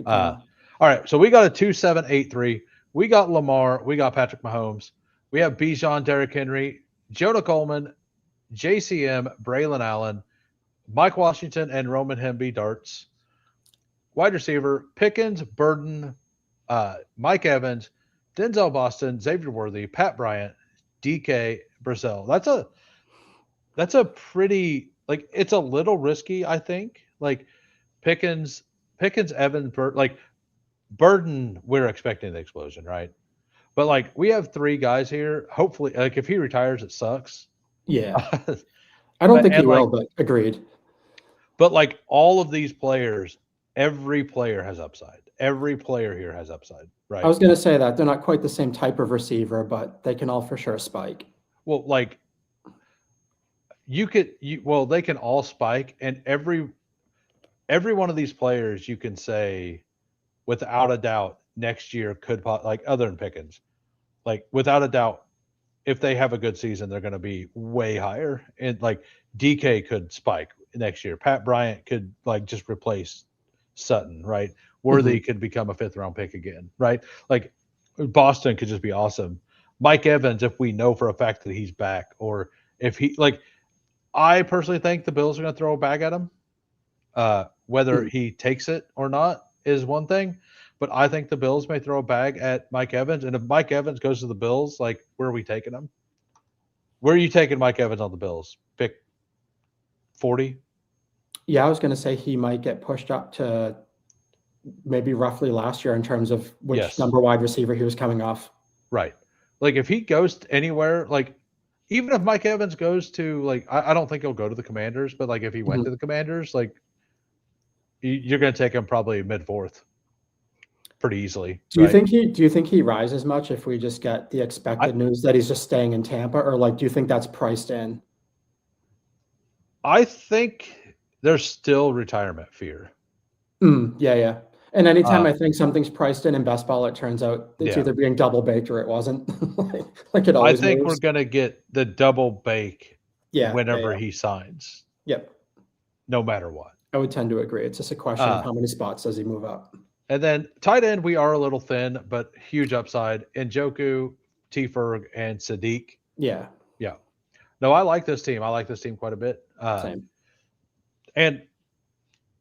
All right. So we got a 2-7-8-3. We got Lamar. We got Patrick Mahomes. We have Bijan, Derrick Henry, Jonah Coleman, JCM, Braylon Allen, Mike Washington, and Roman Hemby darts. Wide receiver, Pickens, Burden, Mike Evans, Denzel Boston, Xavier Worthy, Pat Bryant, DK, Brazil. That's a pretty like it's a little risky, I think. Like Pickens, Evans, Burden, we're expecting the explosion, right? But like we have 3 guys here. Hopefully, like if he retires, it sucks. Yeah. I don't think he will, but agreed. But like all of these players, every player has upside. Every player here has upside. right? I was going to say that they're not quite the same type of receiver, but they can all for sure spike. Well, like they can all spike, and every one of these players you can say without a doubt next year could like other than Pickens, like without a doubt, if they have a good season, they're going to be way higher. And like DK could spike next year. Pat Bryant could like just replace Sutton, right? Worthy could become a 5th round pick again, right? Like Boston could just be awesome. Mike Evans, if we know for a fact that he's back, or if he like, I personally think the Bills are going to throw a bag at him. Whether he takes it or not is one thing, but I think the Bills may throw a bag at Mike Evans. And if Mike Evans goes to the Bills, like, where are we taking him? Where are you taking Mike Evans on the Bills? Pick 40? Yeah, I was going to say he might get pushed up to maybe roughly last year in terms of which number wide receiver he was coming off. Right. Like if he goes anywhere, like even if Mike Evans goes to like, I don't think he'll go to the Commanders, but like if he went to the Commanders, like you're going to take him probably mid-4th pretty easily. Do you think he rises much if we just get the expected news that he's just staying in Tampa, or like do you think that's priced in? I think there's still retirement fear. Yeah. And anytime I think something's priced in Bestball, it turns out it's either being double baked or it wasn't. Like it always I think moves. we're going to get the double bake whenever yeah. he signs. Yep. No matter what. I would tend to agree. It's just a question of how many spots does he move up. And then tight end, we are a little thin, but huge upside. Njoku, T. Ferg, and Sadiq. Yeah. No, I like this team. I like this team quite a bit. Same. And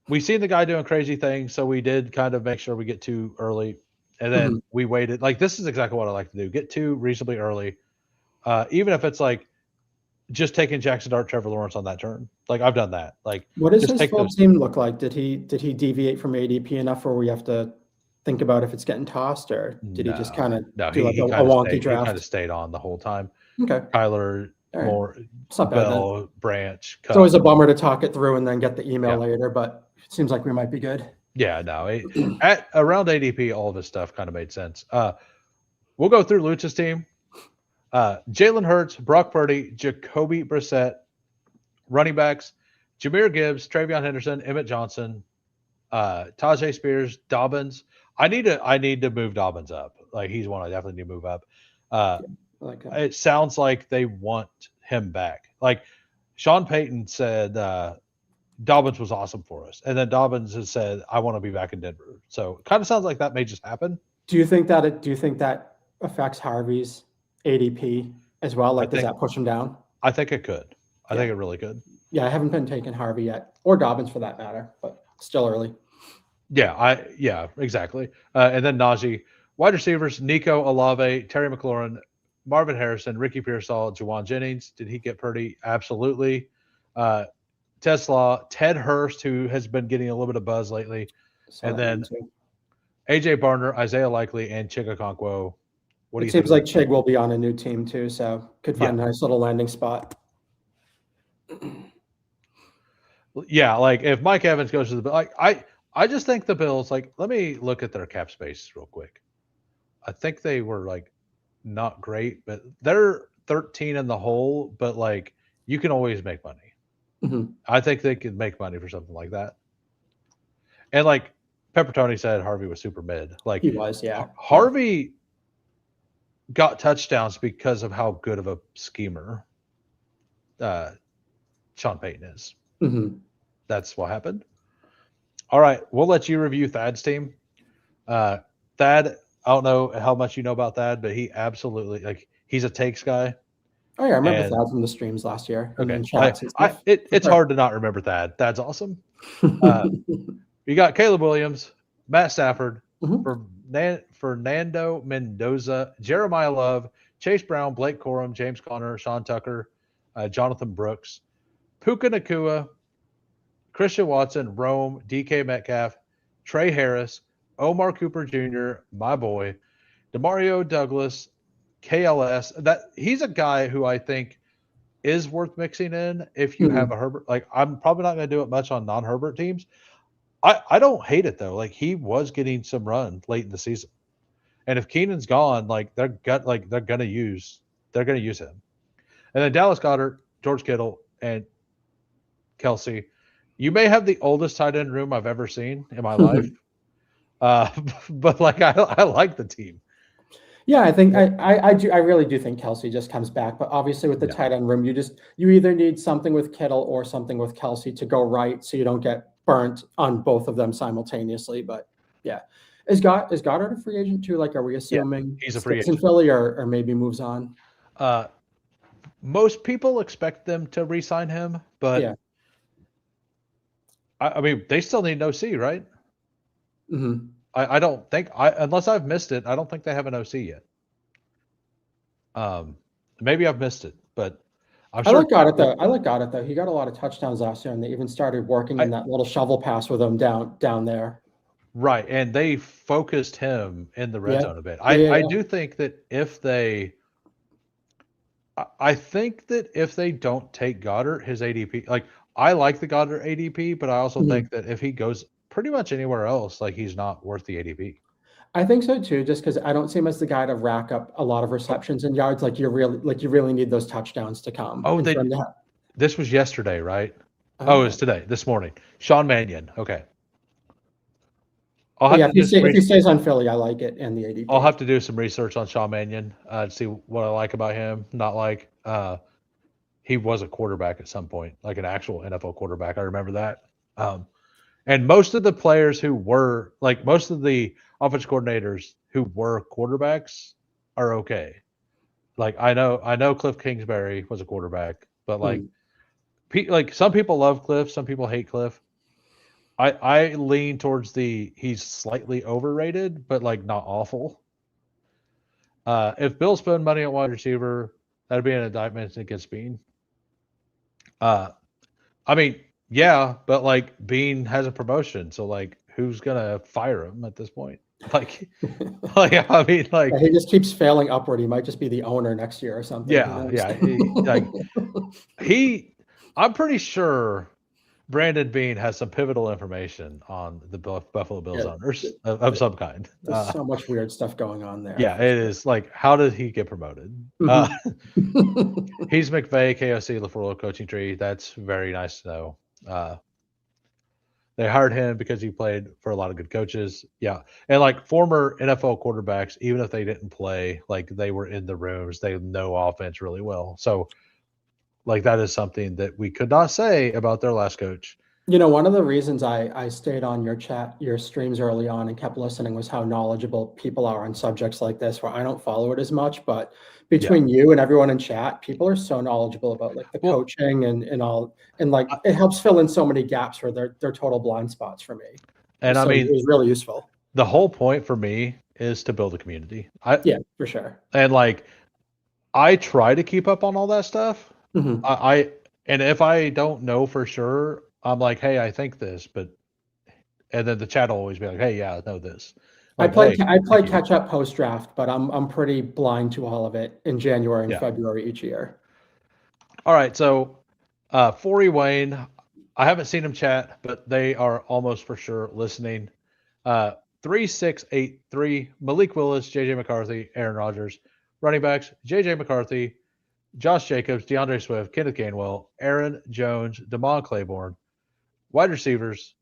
we seen the guy doing crazy things, so we did kind of make sure we get 2 early. And then we waited. Like, this is exactly what I like to do. Get 2 reasonably early. Even if it's like just taking Jackson Dart, Trevor Lawrence on that turn. Like, I've done that. Like, what does his full team look like? Did he deviate from ADP enough where we have to think about if it's getting tossed, or did he just kind of do like a wonky draft? He kind of stayed on the whole time. Okay. Kyler, Moore, Bell, Branch. It's always a bummer to talk it through and then get the email later, but it seems like we might be good. Yeah, no. At around ADP, all of his stuff kind of made sense. We'll go through Luch's team. Jalen Hurts, Brock Purdy, Jacoby Brissett, running backs, Jahmyr Gibbs, Travion Henderson, Emmett Johnson, Tajay Spears, Dobbins. I need to move Dobbins up. Like, he's one I definitely need to move up. It sounds like they want him back. Like Sean Payton said, Dobbins was awesome for us, and then Dobbins has said, "I want to be back in Denver." So it kind of sounds like that may just happen. Do you think that affects Harvey's ADP as well? Like, does that push him down? I think it could. I think it really could. Yeah, I haven't been taking Harvey yet, or Dobbins for that matter, but still early. Yeah, exactly. And then Najee, wide receivers: Nico Olave, Terry McLaurin, Marvin Harrison, Ricky Pearsall, Juwan Jennings. Did he get Purdy? Absolutely. Ted Hurst, who has been getting a little bit of buzz lately. And then AJ Barner, Isaiah Likely, and Chig Okonkwo. It seems like Chig will be on a new team too, so could find a nice little landing spot. Yeah, like if Mike Evans goes to the I just think the Bills, like, let me look at their cap space real quick. I think they were like not great, but they're 13 in the hole, but like you can always make money. I think they could make money for something like that. And like Peppertoni said, Harvey was super mid. Like he was, yeah. Harvey got touchdowns because of how good of a schemer Sean Payton is. That's what happened. All right, we'll let you review Thad's team. Thad, I don't know how much you know about Thad, but he absolutely, like, he's a takes guy. Oh yeah, I remember Thad from the streams last year. Okay, it's hard to not remember Thad. Thad's awesome. You got Caleb Williams, Matt Stafford, Fernando Mendoza, Jeremiah Love, Chase Brown, Blake Corum, James Conner, Sean Tucker, Jonathan Brooks, Puka Nacua, Christian Watson, Rome, DK Metcalf, Trey Harris, Omar Cooper Jr., my boy, Demario Douglas, KLS. That he's a guy who I think is worth mixing in if you have a Herbert. Like, I'm probably not going to do it much on non-Herbert teams. I don't hate it though. Like, he was getting some run late in the season, And if Keenan's gone, like they're gonna use him. And then Dallas Goedert, George Kittle, and Kelsey. You may have the oldest tight end room I've ever seen in my life. But like I like the team. Yeah, I think I really do think Kelsey just comes back. But obviously with the tight end room, you either need something with Kittle or something with Kelsey to go right, so you don't get burnt on both of them simultaneously. But yeah, is Goddard a free agent too? Like, are we assuming he's a free sticks in agent. Philly or maybe moves on? Most people expect them to re-sign him, but Yeah. I mean they still need an OC, right? Mm-hmm. I don't think unless I've missed it, I don't think they have an OC yet. Maybe I've missed it, but I'm sure. I like Goddard though. I like Goddard though. He got a lot of touchdowns last year, and they even started working in that little shovel pass with him down there. Right, and they focused him in the red zone a bit. I do think that if they don't take Goddard, his ADP, like I like the Goddard ADP, but I also think that if he goes pretty much anywhere else, like he's not worth the ADP. I think so too, just because I don't see him as the guy to rack up a lot of receptions and yards. Like you really need those touchdowns to come. Oh, this was yesterday, right? It was today, this morning. Sean Mannion. Okay. If he stays on Philly, I like it and the ADP. I'll have to do some research on Sean Mannion to see what I like about him. Not like he was a quarterback at some point, like an actual NFL quarterback. I remember that. And most of the players who were like most of the offensive coordinators who were quarterbacks are okay. Like I know Cliff Kingsbury was a quarterback, but like some people love Cliff, some people hate Cliff. I lean towards he's slightly overrated, but like not awful. If Bill spent money on wide receiver, that'd be an indictment against Bean. I mean, yeah, but like Bean has a promotion, so like who's gonna fire him at this point? Like I mean, like he just keeps failing upward. He might just be the owner next year or something. Yeah. I'm pretty sure Brandon Bean has some pivotal information on the Buffalo Bills owners of some kind. There's so much weird stuff going on there. Yeah, it is. Like, how did he get promoted? He's McVay, KOC, LaFleur coaching tree. That's very nice to know. They hired him because he played for a lot of good coaches. Yeah. And like former NFL quarterbacks, even if they didn't play, like they were in the rooms, they know offense really well. So like that is something that we could not say about their last coach. You know, one of the reasons I stayed on your streams early on and kept listening was how knowledgeable people are on subjects like this, where I don't follow it as much, but between you and everyone in chat, people are so knowledgeable about like the coaching and all, and like it helps fill in so many gaps where they're total blind spots for me. And so I mean, it was really useful. The whole point for me is to build a community. Yeah, for sure. And like, I try to keep up on all that stuff. Mm-hmm. And if I don't know for sure, I'm like, hey, I think this, and then the chat will always be like, hey, yeah, I know this. Like, I play catch up post draft, but I'm pretty blind to all of it in January and February each year. All right, so Forey Wayne, I haven't seen him chat, but they are almost for sure listening. 3683 Malik Willis, JJ McCarthy, Aaron Rodgers, running backs JJ McCarthy, Josh Jacobs, DeAndre Swift, Kenneth Gainwell, Aaron Jones, Damon Claiborne, wide receivers,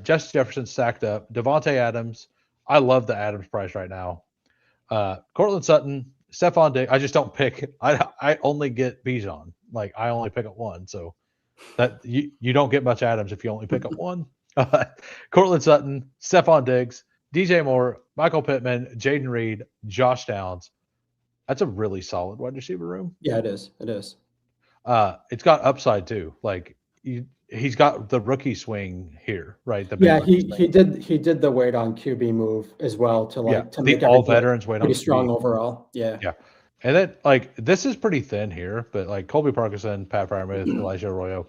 Justin Jefferson stacked up, Devontae Adams. I love the Adams price right now. Cortland Sutton, Stephon Diggs. I just don't pick. I only get Bijan. Like I only pick up one. So that you don't get much Adams if you only pick up one. Cortland Sutton, Stephon Diggs, DJ Moore, Michael Pittman, Jaden Reed, Josh Downs. That's a really solid wide receiver room. Yeah, it is. It is. It's got upside too. Like he's got the rookie swing here, right? He did the weight on QB move as well to make all veterans weight pretty on strong QB. Overall. Yeah. Yeah. And then like this is pretty thin here, but like Colby Parkinson, Pat Freiermuth, Elijah Arroyo.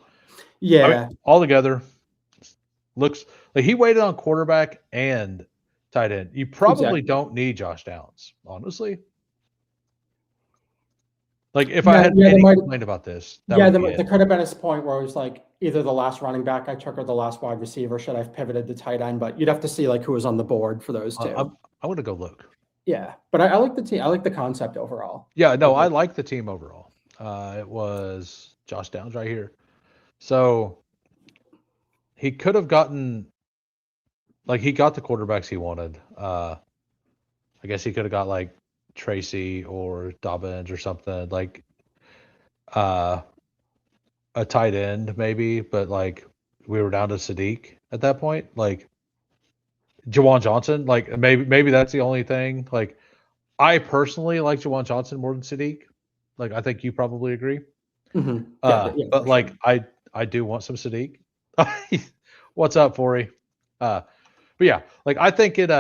Yeah. I mean, all together looks like he waited on quarterback and tight end. You probably don't need Josh Downs, honestly. Like if I had any complaint about this, there could have been a point where it was like either the last running back I took or the last wide receiver. Should I have pivoted to tight end? But you'd have to see like who was on the board for those two. I'm going to go look. Yeah, but I like the team. I like the concept overall. Yeah, no, I like the team overall. It was Josh Downs right here. So he could have gotten, like, he got the quarterbacks he wanted. I guess he could have got like Tracy or Dobbins or something, like uh, a tight end maybe, but like we were down to Sadiq at that point. Like Jawan Johnson, like maybe that's the only thing. Like I personally like Jawan Johnson more than Sadiq. Like I think you probably agree. Mhm. Yeah, But for like sure. I do want some Sadiq. What's up, Forey? But yeah, like I think it's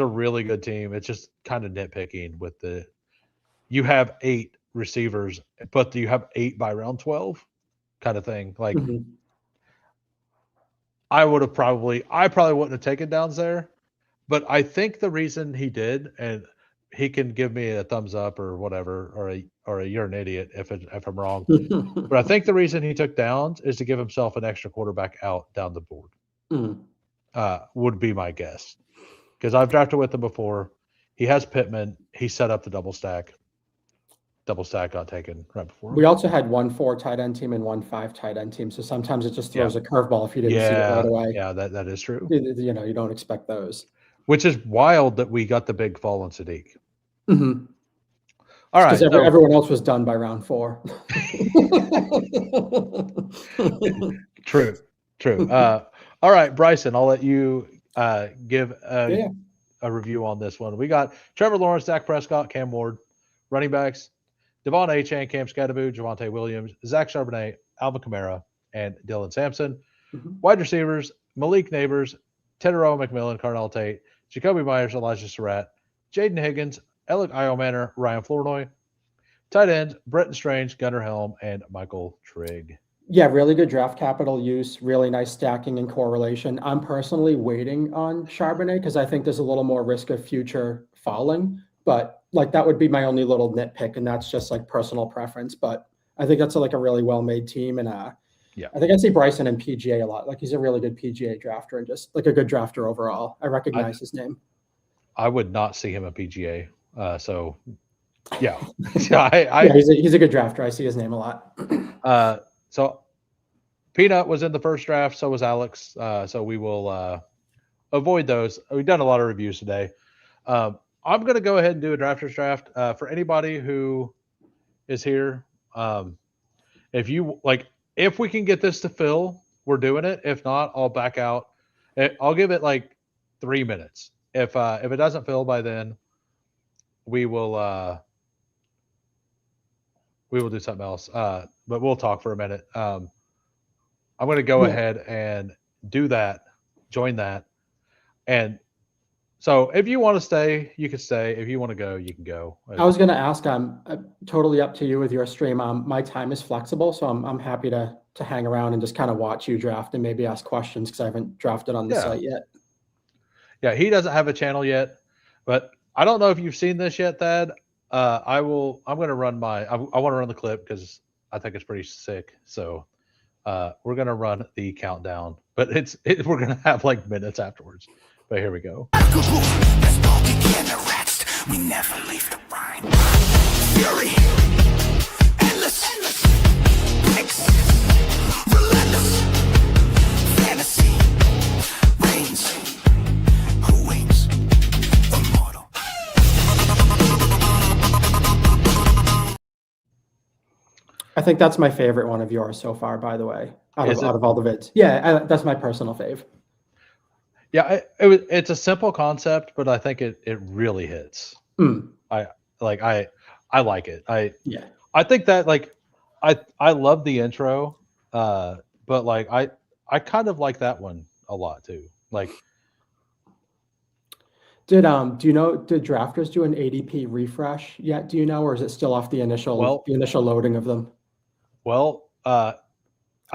a really good team. It's just kind of nitpicking with you have 8 receivers, but you have 8 by round 12 kind of thing. Like Mhm. I probably wouldn't have taken Downs there, but I think the reason he did, and he can give me a thumbs up or whatever, or a you're an idiot if I'm wrong. But I think the reason he took Downs is to give himself an extra quarterback out down the board. Mhm. Would be my guess, because I've drafted with him before. He has Pittman. He set up the double stack. Double stack got taken right before We him. also had 1 4 tight end team and 1 5 tight end team, so sometimes it just throws a curveball if you didn't see it right away. Yeah, that is true. You know, you don't expect those. Which is wild that we got the big fall on Sadiq. Mhm. All Because right, so everyone else was done by round 4. true. All right, Bryson, I'll let you give Yeah. a review on this one. We got Trevor Lawrence, Dak Prescott, Cam Ward, running backs, Devon Achane, Cam Scatteroo, Javante Williams, Zach Charbonnet, Alvin Kamara, and Dylan Sampson. Mhm. Wide receivers, Malik Neighbors, Tedero McMillan, Carnell Tate, Jacoby Myers, Elijah Surratt, Jaden Higgins, Alec Iomanner, Ryan Flournoy. Tight ends, Bretton Strange, Gunnar Helm, and Michael Trigg. Yeah, really good draft capital use, really nice stacking and correlation. I'm personally waiting on Charbonnet because I think there's a little more risk of future falling, but like that would be my only little nitpick, and that's just like personal preference. But I think that's like a really well-made team, and Yeah. I think I see Bryson in PGA a lot. Like he's a really good PGA drafter and just like a good drafter overall. I recognize his name. I would not see him at PGA. So yeah, Yeah, he's a good drafter. I see his name a lot. So Peanut was in the first draft. So was Alex. So we will avoid those. We've done a lot of reviews today. I'm going to go ahead and do a drafters draft for anybody who is here. If you like, if we can get this to fill, we're doing it. If not, I'll back out. I'll give it like 3 minutes. If it doesn't fill by then, we will do something else. But we'll talk for a minute. I'm going to go ahead and do that, join that. And so if you want to stay, you can stay. If you want to go, you can go. I was going to ask, I'm totally up to you with your stream. My time is flexible, so I'm happy to hang around and just kind of watch you draft and maybe ask questions because I haven't drafted on the site yet. Yeah, he doesn't have a channel yet, but I don't know if you've seen this yet, Thad. I'm going to run I want to run the clip because I think it's pretty sick. So we're going to run the countdown, but we're going to have like minutes afterwards. But here we go. We never leave the rhyme. Fury, endless, relentless, fantasy, reigns. Who waits? Immortal. I think that's my favorite one of yours so far, by the way, out of all the vids. Yeah, that's my personal fave. Yeah, it's a simple concept, but I think it really hits. I like it. I think that like I love the intro, but like I kind of like that one a lot too. Like, do you know, did drafters do an ADP refresh yet? Do you know, or is it still off the initial loading of them? Well, I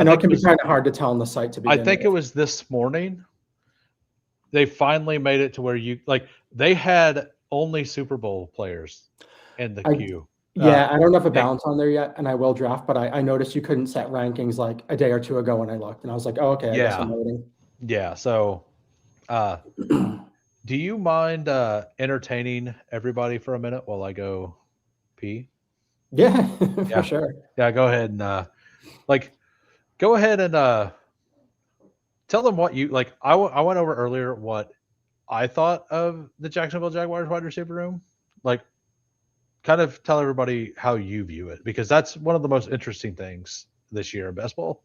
know it can be kind of hard to tell on the site to begin with. I think it was this morning. They finally made it to where they had only Super Bowl players in the queue. Yeah, I don't have a balance on there yet, and I will draft, but I noticed you couldn't set rankings like a day or two ago when I looked, and I was like, oh, okay, I guess I'm waiting. Yeah, so Do you mind entertaining everybody for a minute while I go pee? Yeah, for Yeah. sure. Yeah, go ahead and like go ahead and tell them what you like. I went over earlier what I thought of the Jacksonville Jaguars wide receiver room. Like, kind of tell everybody how you view it because that's one of the most interesting things this year in best ball.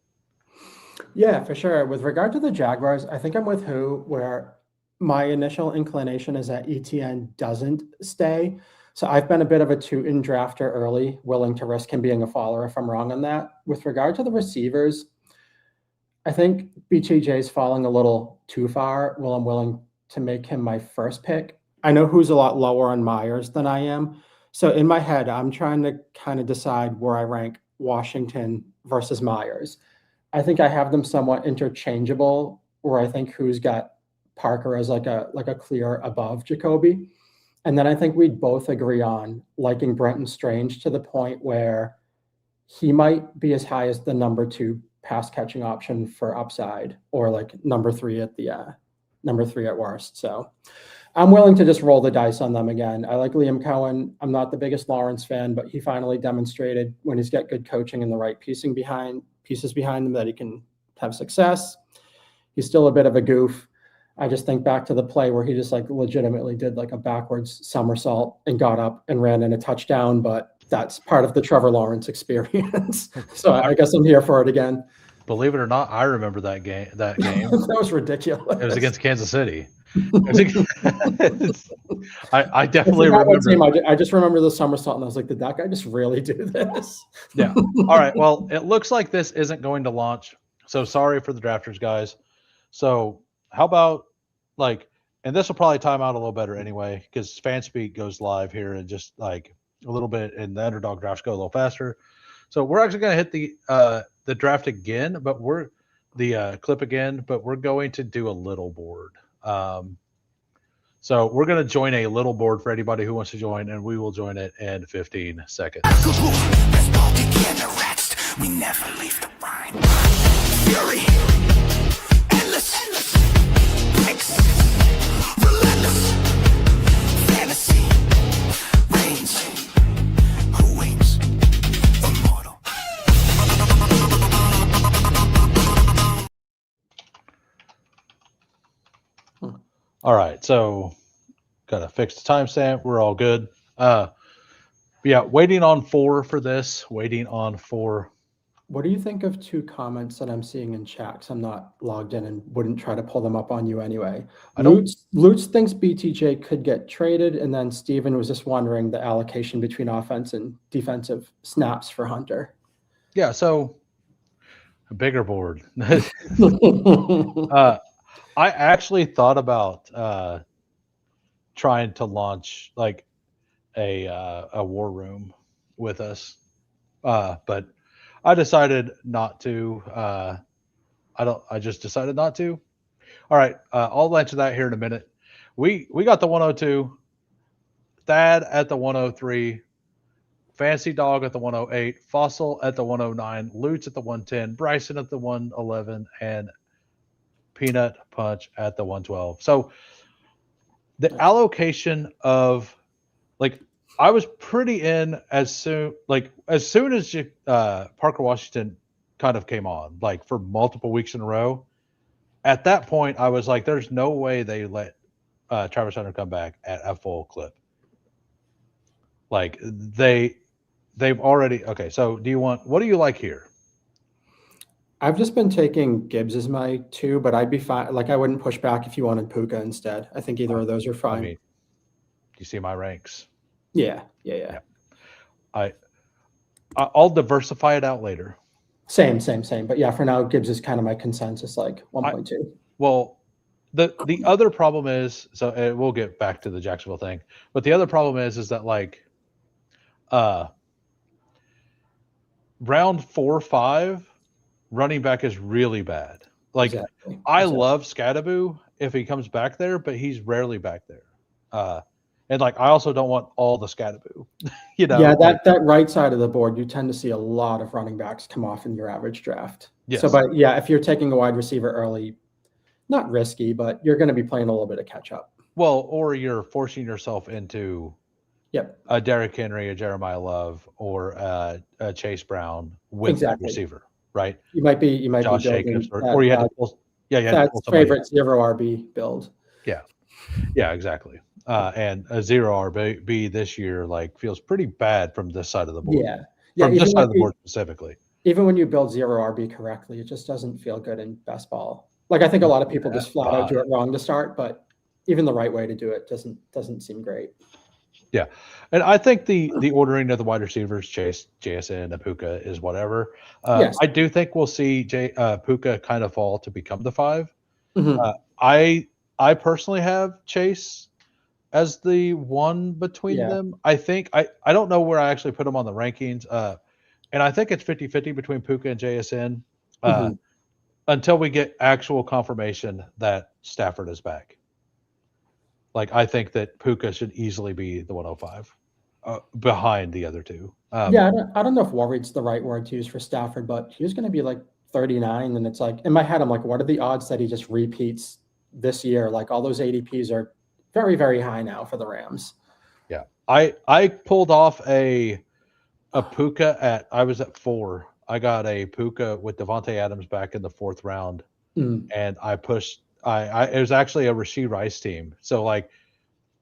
Yeah, for sure. With regard to the Jaguars, I think I'm with who, where my initial inclination is that ETN doesn't stay. So I've been a bit of a two-in drafter early, willing to risk him being a faller if I'm wrong on that. With regard to the receivers, I think BTJ is falling a little too far. Well, I'm willing to make him my first pick. I know who's a lot lower on Myers than I am. So in my head, I'm trying to kind of decide where I rank Washington versus Myers. I think I have them somewhat interchangeable, where I think who's got Parker as like a clear above Jacoby. And then I think we'd both agree on liking Brenton Strange to the point where he might be as high as the number 2 pass catching option for upside, or like number 3 at the number 3 at worst. So I'm willing to just roll the dice on them again. I like Liam Cohen. I'm not the biggest Lawrence fan, but he finally demonstrated when he's got good coaching and the right pieces behind him that he can have success. He's still a bit of a goof. I just think back to the play where he just like legitimately did like a backwards somersault and got up and ran in a touchdown, but that's part of the Trevor Lawrence experience. So I guess I'm here for it again. Believe it or not, I remember that game. That game. That was ridiculous. It was against Kansas City. I definitely I forgot what remember. team. I just remember the somersault, and I was like, did that guy just really do this? Yeah. All right. Well, it looks like this isn't going to launch. So sorry for the drafters, guys. So how about like, and this will probably time out a little better anyway, because FanSpeak goes live here in just like a little bit, and the underdog drafts go a little faster. So we're actually going to hit the draft again, but we're the clip again, but we're going to do a little board. So we're going to join a little board for anybody who wants to join, and we will join it in 15 seconds. Bestball began to rest. We never leave the line. Fury, endless, breaks, relentless, fantasy, reigns. Who waits? Immortal. All right, so got to fix the timestamp. We're all good. Yeah, waiting on 4 for this. Waiting on 4. What do you think of 2 comments that I'm seeing in chat? 'Cause I'm not logged in and wouldn't try to pull them up on you anyway. Lutz thinks BTJ could get traded, and then Steven was just wondering the allocation between offense and defensive snaps for Hunter. Yeah, so a bigger board. I actually thought about trying to launch like a war room with us, but I decided not to. I just decided not to. All right, I'll answer that here in a minute. We got the 102, Thad at the 103, Fancy Dog at the 108, Fossil at the 109, Lutz at the 110, Bryson at the 111, and Peanut Punch at the 112. So the allocation of like I was pretty in as soon as Parker Washington kind of came on, like for multiple weeks in a row. At that point, I was like, "There's no way they let Travis Hunter come back at a full clip." Like they've already okay. So what do you like here? I've just been taking Gibbs as my 2, but I'd be fine. Like I wouldn't push back if you wanted Puka instead. I think either of those are fine. I mean, you see my ranks. Yeah. I'll diversify it out later. Same. But yeah, for now, Gibbs is kind of my consensus, like 1.2. Well, the other problem is, so we'll get back to the Jacksonville thing, but the other problem is that like, round 4, 5, running back is really bad. Like Exactly. I love Scadaboo if he comes back there, but he's rarely back there. And like I also don't want all the Scadaboo. Yeah, that right side of the board, you tend to see a lot of running backs come off in your average draft. Yes. So, but yeah, if you're taking a wide receiver early, not risky, but you're going to be playing a little bit of catch up. Well, or you're forcing yourself into Yep, a Derrick Henry, a Jeremiah Love, or a Chase Brown with wide exactly. receiver, right? You might be Josh Jacobs, building or that, you had to pull, yeah, you had to Thad's pull somebody favorite out. 0 RB build. Yeah, yeah, exactly. And a zero RB this year like feels pretty bad from this side of the board, Yeah. Yeah, from this side of the board specifically. even when you build 0 RB correctly, it just doesn't feel good in best ball. Like, I think a lot of people just flat out do it wrong to start, but even the right way to do it doesn't seem great. Yeah, and I think the ordering of the wide receivers, Chase, JSN, and Puka is whatever. Yes. I do think we'll see Puka kind of fall to become the 5. Mhm. Uh, I personally have Chase as the 1 between Yeah. them. I think I don't know where I actually put them on the rankings. And I think it's 50-50 between Puka and JSN Mhm. until we get actual confirmation that Stafford is back. Like I think that Puka should easily be the 105 behind the other two. Yeah, I don't know if worried's the right word to use for Stafford, but he was gonna be, like, 39, and it's like in my head, I'm like, "What are the odds that he just repeats this year?" Like, all those ADPs are very, very high now for the Rams. Yeah, I pulled off a Puka I was at 4. I got a Puka with Devontae Adams back in the 4th round, Mm. and I pushed. It was actually a Rasheed Rice team, so like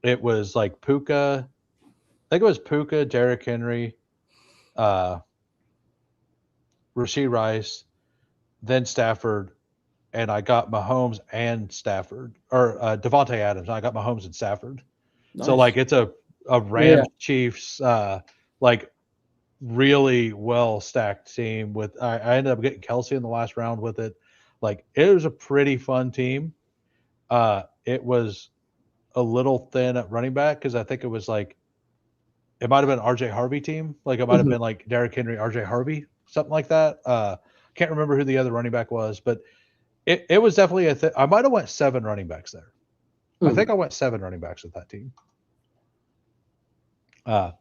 it was like Puka. I think it was Puka, Derrick Henry, uh, Rasheed Rice, then Stafford, and I got Mahomes and Stafford, or Devontae Adams. I got Mahomes and Stafford. So Nice. like it's a Yeah. Rams Chiefs like really well stacked team. With I ended up getting Kelsey in the last round with it. Like it was a pretty fun team. It was a little thin at running back because I think it was like it might have been RJ Harvey team. Like it might have Mhm. been like Derrick Henry, RJ Harvey, something like that. Can't remember who the other running back was, but it was definitely I might have went 7 running backs there. I Mm. think I went 7 running backs with that team. All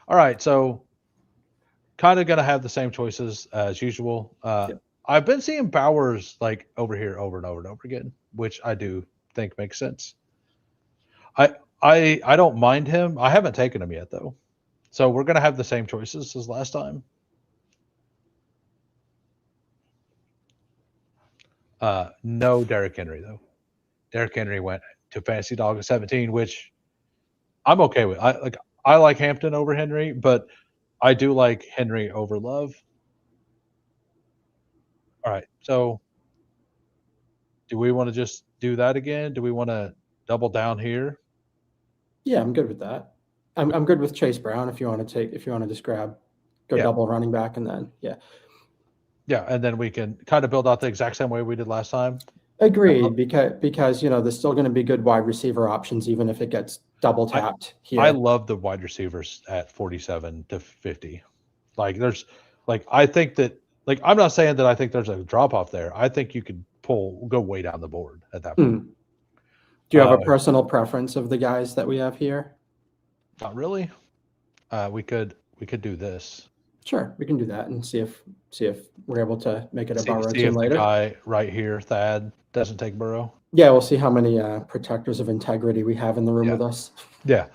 right, so kind of gonna have the same choices as usual. Yep. I've been seeing Bowers like over here over and over and over again, which I do think makes sense. I I don't mind him. I haven't taken him yet though, so we're gonna have the same choices as last time. No Derrick Henry though. Derrick Henry went to Fantasy Dog at 17, which I'm okay with. I like Hampton over Henry, but I do like Henry over Love. All right, so do we want to just do that again? Do we want to double down here? Yeah, I'm good with that. I'm good with Chase Brown if you wanna just go Yeah, double running back and then yeah. yeah, and then we can kind of build out the exact same way we did last time. Agreed, because, there's still gonna be good wide receiver options even if it gets double I tapped I here. love the wide receivers at 47 to 50. Like there's like I think that like I'm not saying that I think there's a drop off there. I think you could go way down the board at that point. Mm. Do you have Uh, a personal preference of the guys that we have here? Not really. We could do this. Sure, we can do that and see if we're able to make it a Burrow See team if the later. guy right here, Thad, doesn't take Burrow. Yeah, we'll see how many, protectors of integrity we have in the room Yeah. with us. Yeah.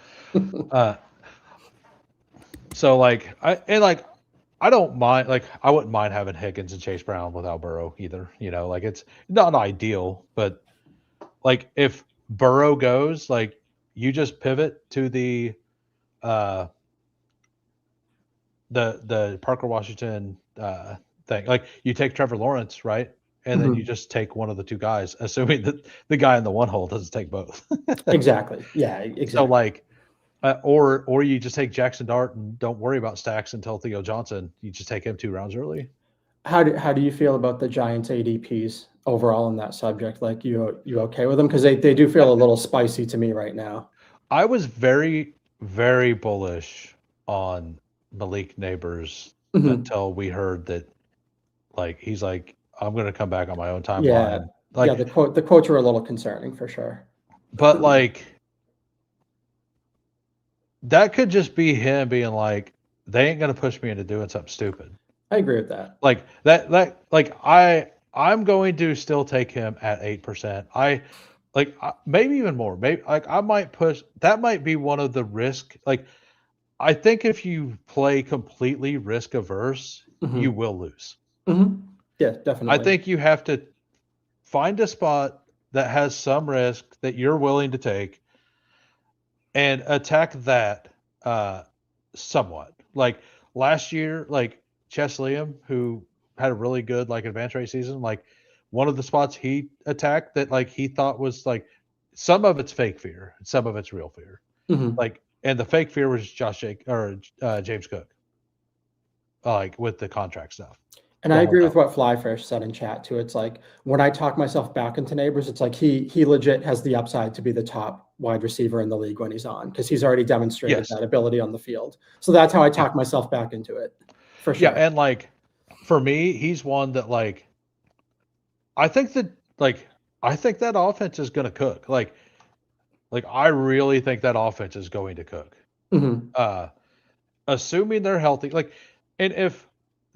So like I don't mind like I wouldn't mind having Higgins and Chase Brown without Burrow either. Like it's not ideal, but like if Burrow goes, like you just pivot to uh the Parker Washington thing. Like you take Trevor Lawrence, right? And then you Mhm. just take one of the 2 guys, assuming that the guy in the 1 hole doesn't take both. Exactly. Yeah, So exactly. like or you just take Jackson Dart and don't worry about stacks until Theo Johnson. You just take him 2 rounds early. How do you feel about the Giants ADPs overall on that subject? Like, you okay with them? Because they do feel a little spicy to me right now. I was very, very bullish on Malik Neighbors Mhm. until we heard that like he's like, I'm gonna come back on my own Yeah. timeline. Yeah, Like, the quotes were a little concerning for sure. but like that could just be him being like, they ain't gonna push me into doing something stupid. I agree with that. Like that like I'm going to still take him at 8%. like maybe even more. Maybe like I might push. That might be one of the risk. Like I think if you play completely risk averse, you will lose. Yeah, I definitely. think you have to find a spot that has some risk that you're willing to take and attack that somewhat. Like last year, like Chess Liam, who had a really good like advanced rate season, like one of the spots he attacked that like he thought was like some of it's fake fear, some of it's real fear. Like and the fake fear was James Cook, like with the contract stuff. And I agree with what Flyfish said in chat too. It's like when I talk myself back into Neighbors, it's like he legit has the upside to be the top wide receiver in the league when he's on because he's already demonstrated that ability on the field. So that's how I talk myself back into it, for sure. Yeah, and like for me, he's one that like I think that offense is going to cook. Like I really think that offense is going to cook. Assuming they're healthy. Like, and if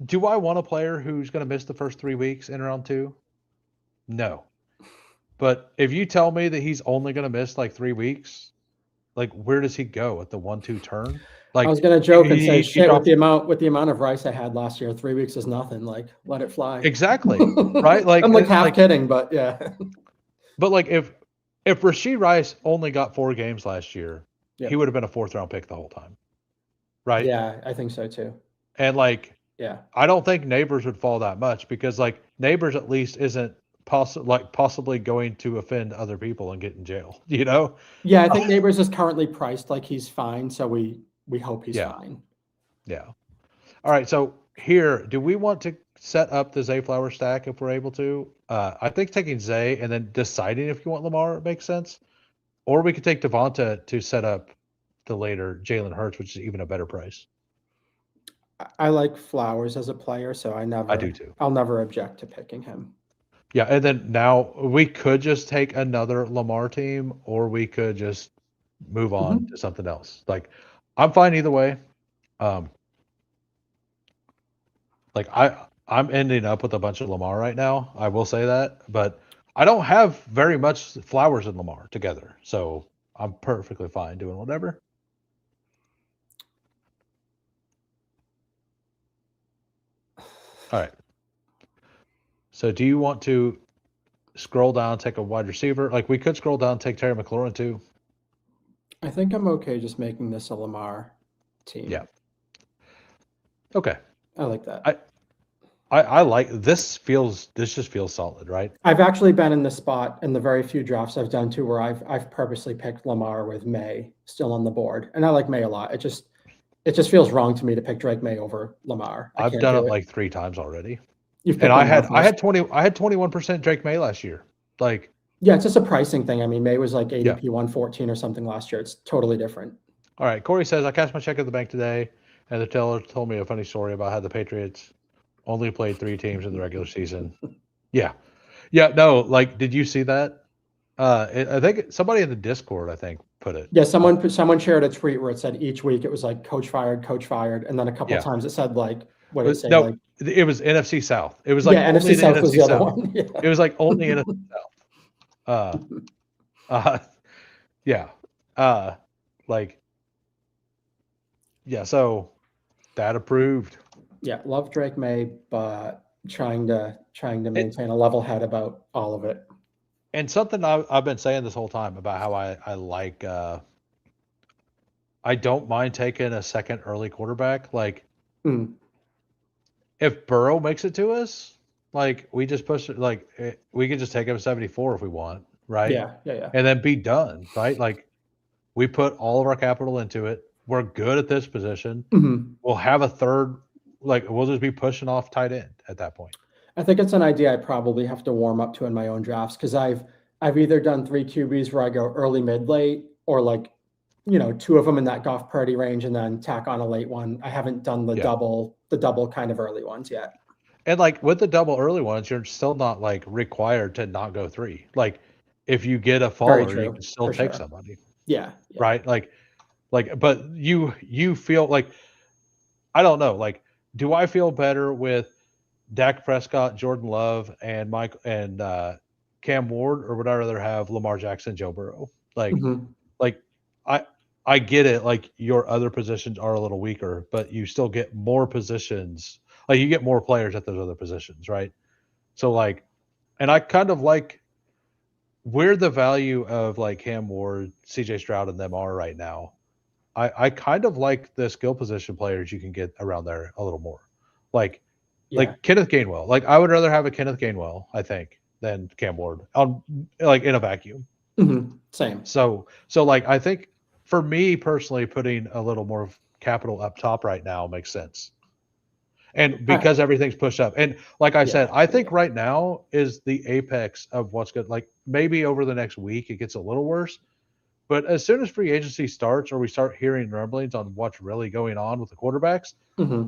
do I want a player who's going to miss the first 3 weeks in round 2? No. But if you tell me that he's only going to miss like 3 weeks, like where does he go at the 1-2 turn? Like I was going to joke and say, shit, with the amount of rice I had last year, 3 weeks is nothing. Like, let it fly. Exactly. Right? Like I'm like half kidding, but yeah. But like if Rashee Rice only got 4 games last year, he would have been a 4th round pick the whole time. Right? Yeah, I think so too. And like yeah, I don't think Neighbors would fall that much because like Neighbors at least isn't possibly going to offend other people and get in jail, you know? Yeah, I think Neighbors is currently priced like he's fine, so we hope he's fine. Yeah. All right, so here, do we want to set up the Zay Flower stack if we're able to? I think taking Zay and then deciding if you want Lamar makes sense. Or we could take Devonta to set up the later Jalen Hurts, which is even a better price. I like Flowers as a player, so I do too. I'll never object to picking him. Yeah, and then now we could just take another Lamar team, or we could just move on to something else. Like, I'm fine either way. Like I'm ending up with a bunch of Lamar right now. I will say that, but I don't have very much Flowers and Lamar together, so I'm perfectly fine doing whatever. All right. So do you want to scroll down, take a wide receiver? Like we could scroll down, take Terry McLaurin too. I think I'm okay just making this a Lamar team. Yeah. Okay. I like that. I like this. This just feels solid, right? I've actually been in the spot in the very few drafts I've done too where I've purposely picked Lamar with May still on the board, and I like May a lot. It just feels wrong to me to pick Drake May over Lamar. I've done it like 3 times already. And I had 21% Drake May last year. Like, yeah, it's just a pricing thing. I mean, May was like ADP 114 or something last year. It's totally different. All right. Corey says, I cashed my check at the bank today, and the teller told me a funny story about how the Patriots only played 3 teams in the regular season. Yeah. No, like, did you see that? I think somebody in the Discord, put it. Yeah, someone shared a tweet where it said each week it was like coach fired, and then a couple of times it said like, what did it say? No, like, it was NFC South. It was like NFC South was the other one. Yeah. It was like only NFC South. So that approved. Yeah, love Drake May, but trying to maintain a level head about all of it. And something I've been saying this whole time about how I like I don't mind taking a second early quarterback. Like if Burrow makes it to us, like we just push it, like we can just take him 74 if we want, right? Yeah. And then be done, right? Like we put all of our capital into it. We're good at this position. We'll have a third, like we'll just be pushing off tight end at that point. I think it's an idea I probably have to warm up to in my own drafts because I've either done 3 QBs where I go early, mid, late, or like, 2 of them in that Goff Purdy range and then tack on a late one. I haven't done the double kind of early ones yet. And like with the double early ones, you're still not like required to not go 3. Like if you get a faller, you can still take somebody. Yeah. Right. Like, but you feel like, I don't know, like, do I feel better with Dak Prescott, Jordan Love, and Mike and Cam Ward or would I rather have Lamar Jackson, Joe Burrow? Mhm. Like I get it. Like your other positions are a little weaker, but you still get more positions. Like you get more players at those other positions, right? So like, and I kind of like where the value of like Cam Ward, CJ Stroud, and them are right now. I kind of like the skill position players you can get around there a little more. Like Yeah. Kenneth Gainwell. Like I would rather have a Kenneth Gainwell, I think, than Cam Ward on like in a vacuum. Same. So like I think for me personally, putting a little more capital up top right now makes sense. And because everything's pushed up. And like I said, I think right now is the apex of what's good. Like maybe over the next week it gets a little worse. But as soon as free agency starts or we start hearing rumblings on what's really going on with the quarterbacks,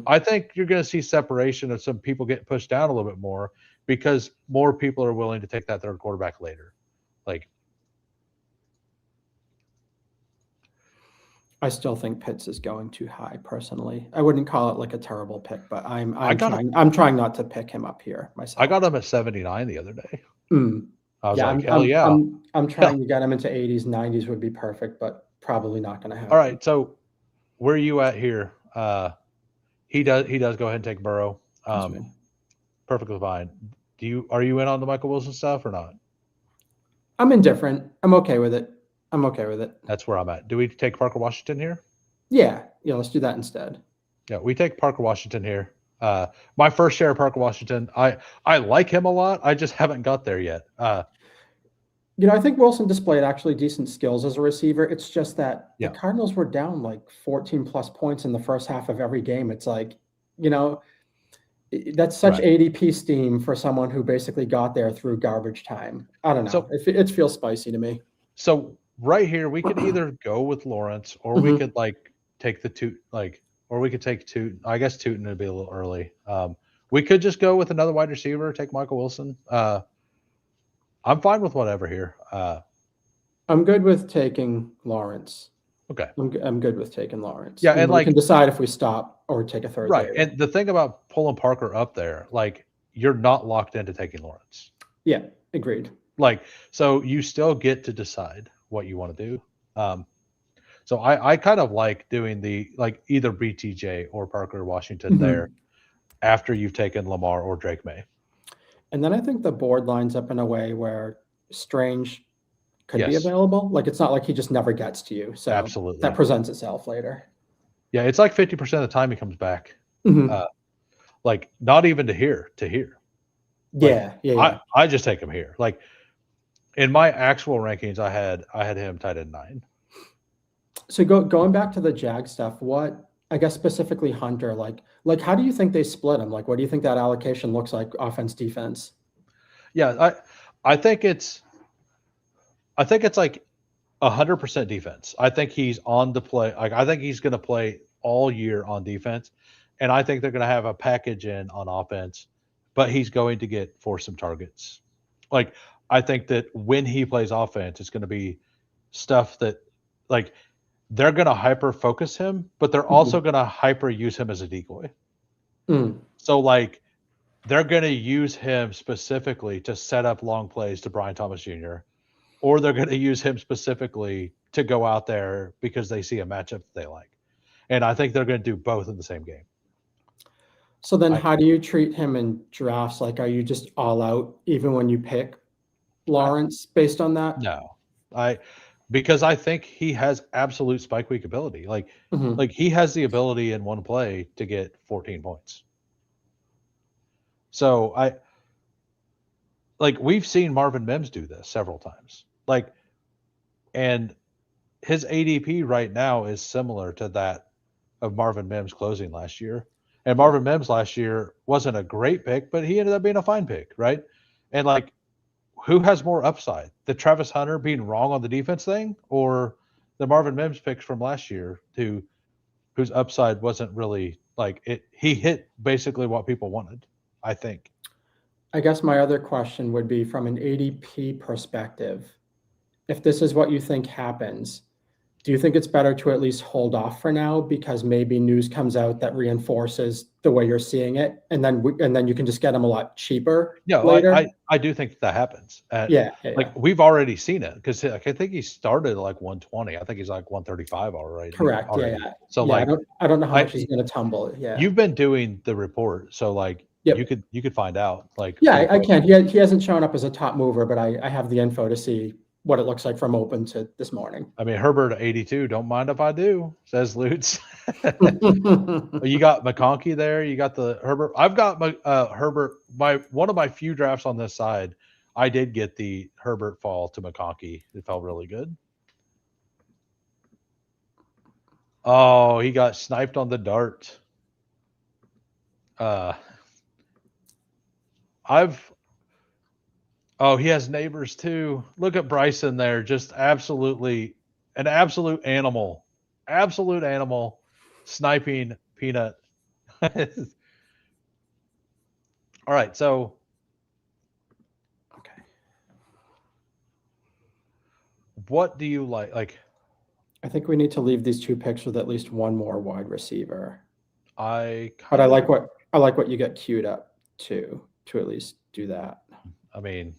I think you're going to see separation of some people get pushed down a little bit more because more people are willing to take that third quarterback later. Like I still think Pitts is going too high personally. I wouldn't call it like a terrible pick, but I'm trying not to pick him up here myself. I got him at 79 the other day. I was Yeah, like, hell yeah. I'm trying to get him into 80s, 90s would be perfect, but probably not going to happen. All right, so where are you at here? He does go ahead and take Burrow. Perfectly fine. Are you in on the Michael Wilson stuff or not? I'm indifferent. I'm okay with it. That's where I'm at. Do we take Parker Washington here? Yeah, let's do that instead. Yeah, we take Parker Washington here. My first share of Parker Washington. I like him a lot. I just haven't got there yet. I think Wilson displayed actually decent skills as a receiver. It's just that the Cardinals were down like 14 plus points in the first half of every game. It's like, that's such ADP steam for someone who basically got there through garbage time. I don't know. So, it feels spicy to me. So right here, we could either go with Lawrence or we could like take or we could take Tootin. I guess Tootin would be a little early. We could just go with another wide receiver, take Michael Wilson. I'm fine with whatever here. I'm good with taking Lawrence. Okay. I'm good with taking Lawrence. Yeah, and we can decide if we stop or take a third. Right. And the thing about pulling Parker up there, like you're not locked into taking Lawrence. Yeah, agreed. Like, so you still get to decide what you want to do. So I kind of like doing either BTJ or Parker Washington there after you've taken Lamar or Drake May. And then I think the board lines up in a way where Strange could be available. Like it's not like he just never gets to you. So absolutely that presents itself later. Yeah, it's like 50% of the time he comes back. Like not even to here. Like, I just take him here. Like in my actual rankings, I had him tight end 9. So going back to the Jag stuff, what I guess specifically Hunter, like how do you think they split him? Like what do you think that allocation looks like, offense, defense? Yeah, I think it's like 100% defense. I think he's on the play. Like I think he's going to play all year on defense, and I think they're going to have a package in on offense, but he's going to force some targets. Like I think that when he plays offense, it's going to be stuff that like they're going to hyper focus him, but they're also going to hyper use him as a decoy. So like they're going to use him specifically to set up long plays to Brian Thomas Jr., or they're going to use him specifically to go out there because they see a matchup that they like. And I think they're going to do both in the same game. So then how do you treat him in drafts? Like, are you just all out even when you pick Lawrence based on that? No, because I think he has absolute spike week ability. Like he has the ability in one play to get 14 points. So we've seen Marvin Mims do this several times. And his ADP right now is similar to that of Marvin Mims closing last year. And Marvin Mims last year wasn't a great pick, but he ended up being a fine pick, right? And who has more upside? The Travis Hunter being wrong on the defense thing, or the Marvin Mims picks from last year whose upside wasn't really he hit basically what people wanted, I think. I guess my other question would be from an ADP perspective, if this is what you think happens, do you think it's better to at least hold off for now because maybe news comes out that reinforces the way you're seeing it, and then you can just get them a lot cheaper Yeah, later? I do think that happens. Yeah, Like we've already seen it because I think he started at like 120. I think he's like 135 already. Correct. Yeah, yeah. So Yeah, like I don't know how I much he's going to tumble. Yeah. you've been doing the report, so like Yep. you could find out like Yeah, pretty I quick. can. He hasn't shown up as a top mover, but I have the info to see what it looks like from open to this morning. I mean, Herbert at 82. Don't mind if I do, says Lutz. You got McConkey there. You got the Herbert. I've got my Herbert. One of my few drafts on this side. I did get the Herbert fall to McConkey. It felt really good. Oh, he got sniped on the dart. He has neighbors too. Look at Bryson there, just absolutely an absolute animal. Absolute animal sniping Peanut. All right, so Okay. what do you like? Like I think we need to leave these two picks with at least one more wide receiver. But I kinda- like what you got queued up to at least do that. I mean,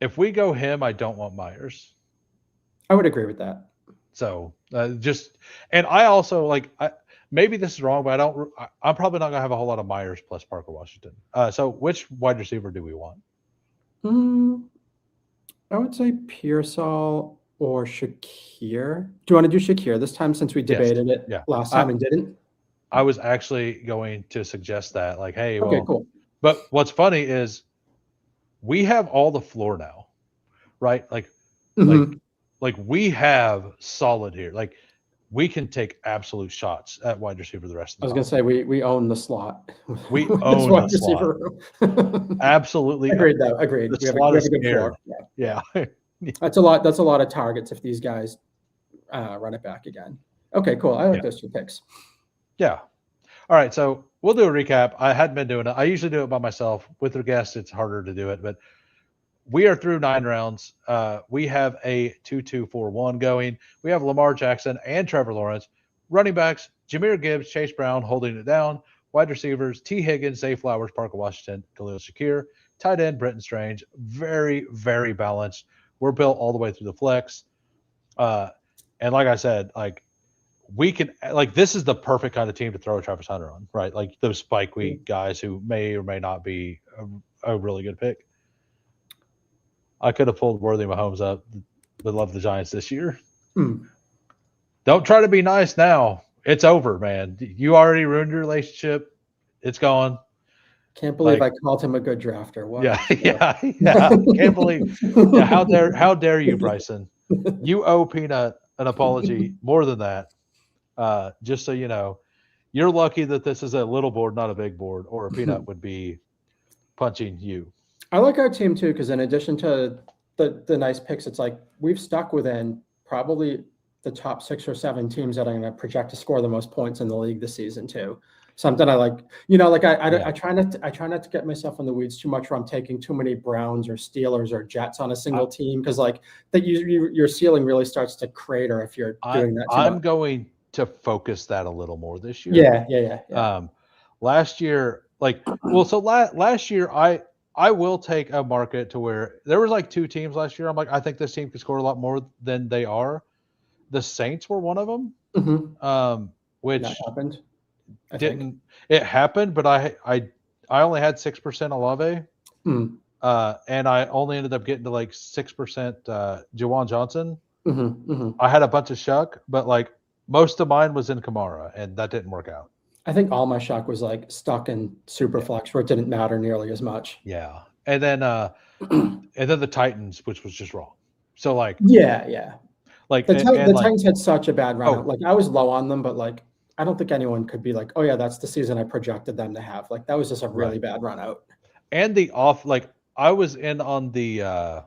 if we go him, I don't want Myers. I would agree with that. So and I also like maybe this is wrong, but I'm probably not gonna have a whole lot of Myers plus Parker Washington. So which wide receiver do we want? I would say Pearsall or Shakir. Do you want to do Shakir this time since we debated it last time and didn't? I was actually going to suggest that, like, hey, okay, cool. But what's funny is we have all the floor now, right? Like we have solid here. Like we can take absolute shots at wide receiver the rest of the I was going to say we own the slot. We own the slot. Absolutely. Agreed though. Agreed. The we have slot a is good scared. floor. Yeah. That's a lot of targets if these guys run it back again. Okay, cool. I like those two picks. Yeah. All right. So we'll do a recap. I hadn't been doing it. I usually do it by myself. With the guests, it's harder to do it, but we are through 9 rounds. We have a 2-2-4-1 going. We have Lamar Jackson and Trevor Lawrence. Running backs, Jahmyr Gibbs, Chase Brown holding it down. Wide receivers, T. Higgins, Zay Flowers, Parker Washington, Khalil Shakir. Tight end, Brenton Strange. Very, very balanced. We're built all the way through the flex. And like I said, like we can, like this is the perfect kind of team to throw a Travis Hunter on, right? Like those spike week guys who may or may not be a really good pick. I could have pulled Worthy Mahomes up, but love the Giants this year. Don't try to be nice now. It's over, man. You already ruined your relationship. It's gone. Can't believe I called him a good drafter. Wow. Yeah. Can't believe. Yeah, how dare you, Bryson? You owe Peanut an apology more than that. Just so you know, you're lucky that this is a little board, not a big board, or a Peanut would be punching you. I like our team too, because in addition to the nice picks, it's like we've stuck within probably the top 6 or 7 teams that are going to project to score the most points in the league this season too. Something I like, like I try not to get myself in the weeds too much where I'm taking too many Browns or Steelers or Jets on a single team, because like that your ceiling really starts to crater if you're doing that. I'm going to focus that a little more this year. Yeah. Last year, last year I will take a market to where there was like 2 teams last year. I'm like, I think this team could score a lot more than they are. The Saints were one of them, which that happened. It happened, but I only had 6% Olave, and I only ended up getting to like 6% Jawan Johnson. I had a bunch of Shuck, but like most of mine was in Kamara, and that didn't work out. I think all my Shuck was like stuck in Superflex where it didn't matter nearly as much. Yeah, and then the Titans, which was just wrong. So like like the Titans had such a bad run. Like I was low on them, but like I don't think anyone could be like, oh yeah, that's the season I projected them to have. Like that was just a really bad run out. And I was in on the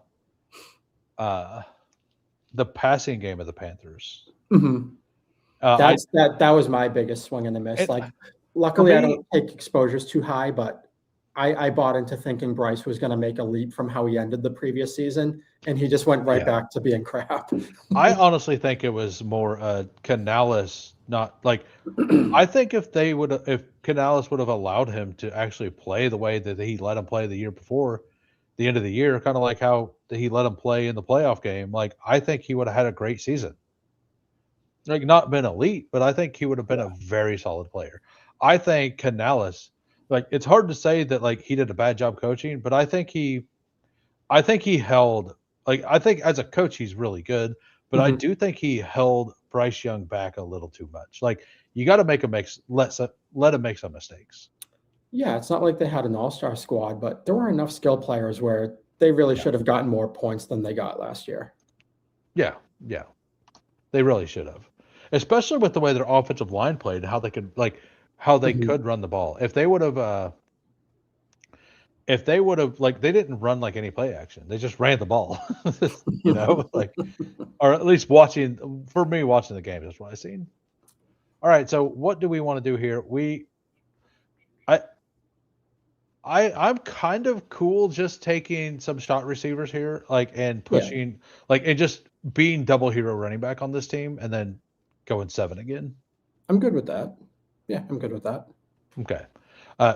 passing game of the Panthers. That was my biggest swing and a miss. Luckily I don't take exposures too high, but I bought into thinking Bryce was going to make a leap from how he ended the previous season, and he just went right back to being crap. I honestly think it was more Canales, not like I think if Canales would have allowed him to actually play the way that he let him play the year before the end of the year, kind of like how he let him play in the playoff game, like I think he would have had a great season. Like not been elite, but I think he would have been a very solid player. I think Canales, like it's hard to say that like he did a bad job coaching, but I think he held like I think as a coach he's really good, but I do think he held Bryce Young back a little too much. Like you got to make him let him make some mistakes. Yeah, it's not like they had an all-star squad, but there were enough skill players where they really should have gotten more points than they got last year. Yeah, they really should have, especially with the way their offensive line played and how they could could run the ball. If they would have like they didn't run like any play action, they just ran the ball, like or at least watching the game is what I seen. All right, so what do we want to do here? I'm kind of cool just taking some shot receivers here, like and pushing, like and just being double hero running back on this team, and then going 7 again. I'm good with that. Yeah, I'm good with that. Okay,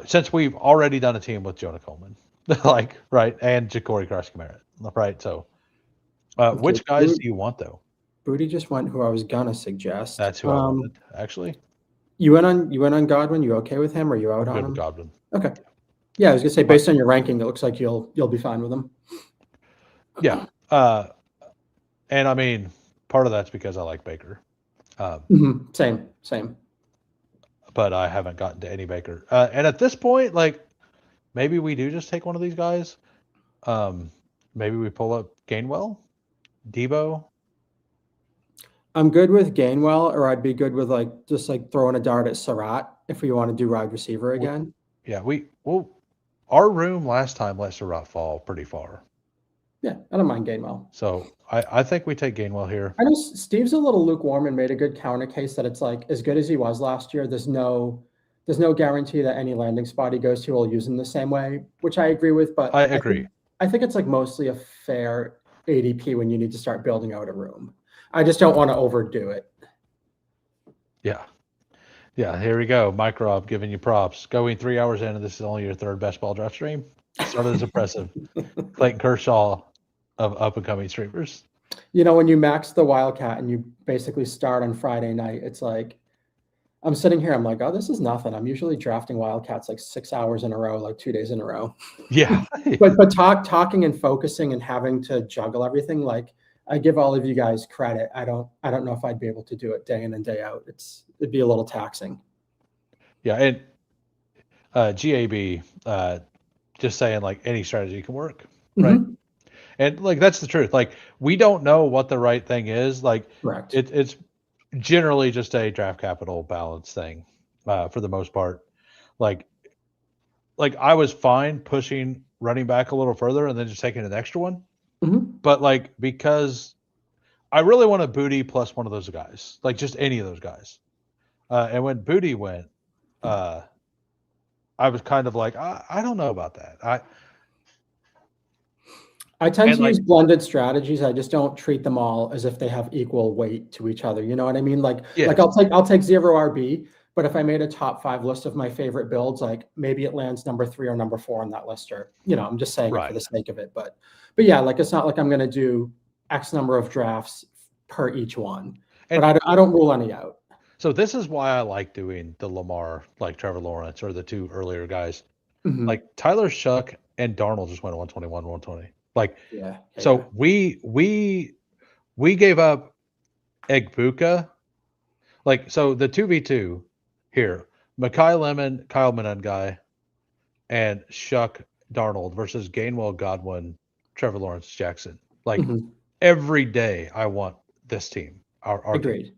since we've already done a team with Jonah Coleman, like right, and Ja'Cory Cross-Kamara, right? So, which guys do you want though? Booty just went who I was gonna suggest. That's who I wanted, actually. You went on Godwin. You okay with him? Or are you out on him? Godwin. Okay. Yeah, I was gonna say based on your ranking, it looks like you'll be fine with him. Yeah. And I mean, part of that's because I like Baker. Same. But I haven't gotten to any Baker. And at this point, like maybe we do just take one of these guys. Maybe we pull up Gainwell, Debo. I'm good with Gainwell, or I'd be good with just throwing a dart at Surratt if we want to do wide receiver again. Our room last time let Surratt fall pretty far. Yeah, I don't mind Gainwell. So I think we take Gainwell here. I know Steve's a little lukewarm and made a good counter case that it's like as good as he was last year, there's no guarantee that any landing spot he goes to will use him the same way, which I agree with. But I agree. I think it's like mostly a fair ADP when you need to start building out a room. I just don't want to overdo it. Yeah, here we go. Mike Rob giving you props. Going 3 hours in, and this is only your third best ball draft stream. Started as impressive. Clayton Kershaw of up-and-coming streamers. When you max the Wildcat and you basically start on Friday night, it's like, I'm sitting here, I'm like, oh, this is nothing. I'm usually drafting Wildcats like 6 hours in a row, like 2 days in a row. Yeah. but talking and focusing and having to juggle everything, like I give all of you guys credit. I don't know if I'd be able to do it day in and day out. It'd be a little taxing. Yeah, and GAB just saying like any strategy can work, right? And like that's the truth. Like we don't know what the right thing is. Like correct. It's generally just a draft capital balance thing for the most part. Like I was fine pushing running back a little further and then just taking an extra one. But like because I really want a Booty plus one of those guys, like just any of those guys. And when Booty went, I was kind of like, I don't know about that. I tend to use blended strategies. I just don't treat them all as if they have equal weight to each other. You know what I mean? Like I'll take 0 RB, but if I made a top 5 list of my favorite builds, like maybe it lands number 3 or number 4 on that list, or I'm just saying it for the sake of it. But yeah, like it's not like I'm going to do X number of drafts per each one, but I don't rule any out. So this is why I like doing the Lamar, like Trevor Lawrence or the 2 earlier guys. Like Tyler Shuck and Darnold just went 121, 120. Like, so we gave up Egbuka. Like, so the 2v2 here, Mekhi Lemon, Kyle Monengai, and Shuck Darnold versus Gainwell, Godwin, Trevor Lawrence, Jackson. Like every day I want this team. Our Agreed. team.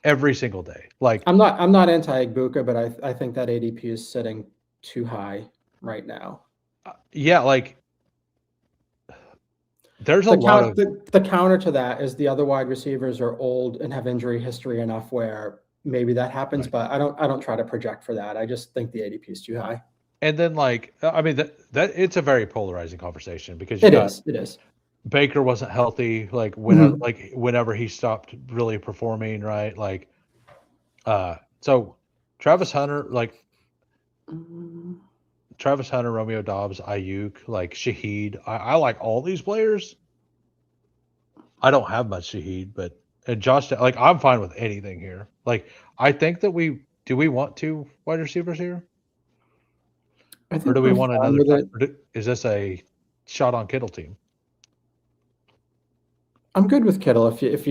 Every single day. Like I'm not anti Egbuka, but I think that ADP is sitting too high right now. Yeah, like there's the counter to that is the other wide receivers are old and have injury history enough where maybe that happens, but I don't try to project for that. I just think the ADP is too high. And then like I mean that it's a very polarizing conversation because you It got is. It is. Baker wasn't healthy Mhm. whenever he stopped really performing, right? Like so Travis Hunter, like Mm, Travis Hunter, Romeo Dobbs, Ayuk, like Shaheed. I like all these players. I don't have much Shaheed, but and Josh, like I'm fine with anything here. Like I think that we want two wide receivers here, I or think do we we're want fine another? with it. Is this a shot on Kittle team? I'm good with Kittle if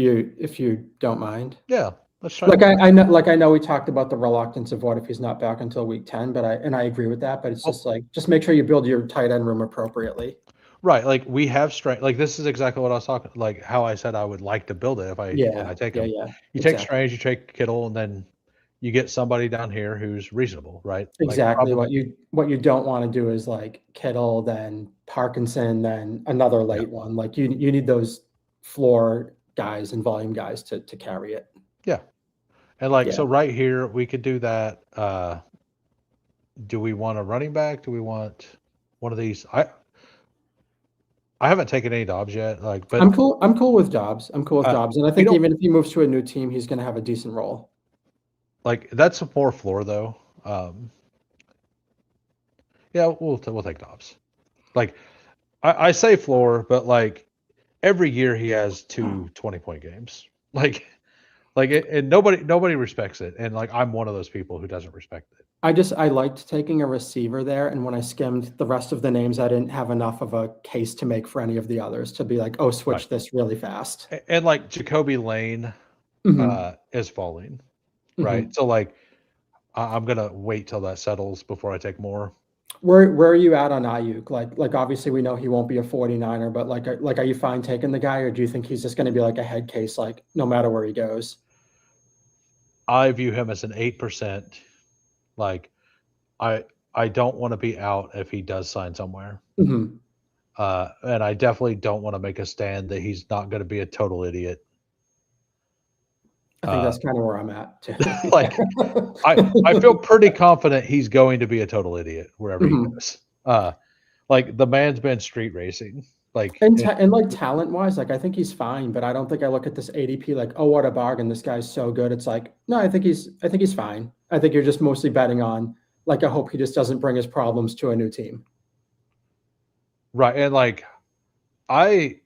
you don't mind. Yeah, let's try. Like I know we talked about the reluctance of what if he's not back until week 10, but I agree with that. But it's Oh, just like just make sure you build your tight end room appropriately. right, like we have strength. Like this is exactly what I was talking. Like how I said I would like to build it if I when Yeah, I take yeah, him. yeah. You take Exactly. Strange, you take Kittle, and then you get somebody down here who's reasonable, right? Like Exactly. probably. What you don't want to do is like Kittle, then Parkinson, then another Yeah. late one. Like you need those floor guys and volume guys to carry it. Yeah. And like Yeah. so right here we could do that. Do we want a running back? Do we want one of these? I haven't taken any Dobbs yet. Like, but I'm cool with Dobbs. I'm cool with Dobbs. And I we think don't even if he moves to a new team, he's gonna have a decent role. like that's a more floor though. Yeah, we'll take Dobbs. Like I say floor, but like every year he has two 20-point games. And nobody respects it. And like I'm one of those people who doesn't respect it. I liked taking a receiver there, and when I skimmed the rest of the names, I didn't have enough of a case to make for any of the others to be like, oh, Right. switch this really fast. And like Jacoby Lane Hmm. is falling. Right. Hmm. So like I'm gonna wait till that settles before I take more. Where are you at on Ayuk? Like obviously we know he won't be a 49er, but like are you fine taking the guy, or do you think he's just going to be like a head case, like no matter where he goes? I view him as an 8%. Like I I don't want to be out if he does sign somewhere. Hmm. And I definitely don't want to make a stand that he's not going to be a total idiot. I think Uh, that's kind of where I'm at too. like I feel pretty confident he's going to be a total idiot wherever he Mhm. goes. Like the man's been street racing. Like And like talent wise, like I think he's fine, but I don't think I look at this ADP like, oh, what a bargain! This guy's so good. It's like, no, I think he's fine. I think you're just mostly betting on like I hope he just doesn't bring his problems to a new team. right, and like I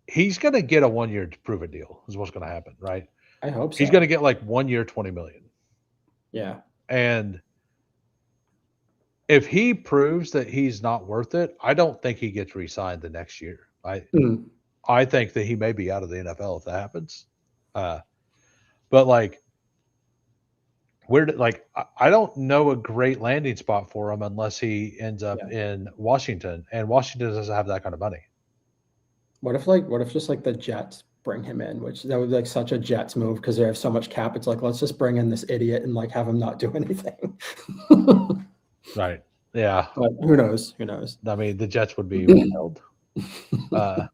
he's going to get a 1 year prove it deal is what's going to happen, right? I hope He's going to so. get like 1 year 20 million. Yeah. And if he proves that he's not worth it, I don't think he gets re-signed the next year. Mm. I think that he may be out of the NFL if that happens. Uh, but like I don't know a great landing spot for him unless he ends up Yeah. in Washington, and Washington doesn't have that kind of money. What if just like the Jets bring him in, which that would be like such a Jets move because they have so much cap. It's like, let's just bring in this idiot and like have him not do anything. Right. Yeah. But who knows? Who knows? I mean, the Jets would be wild. Uh,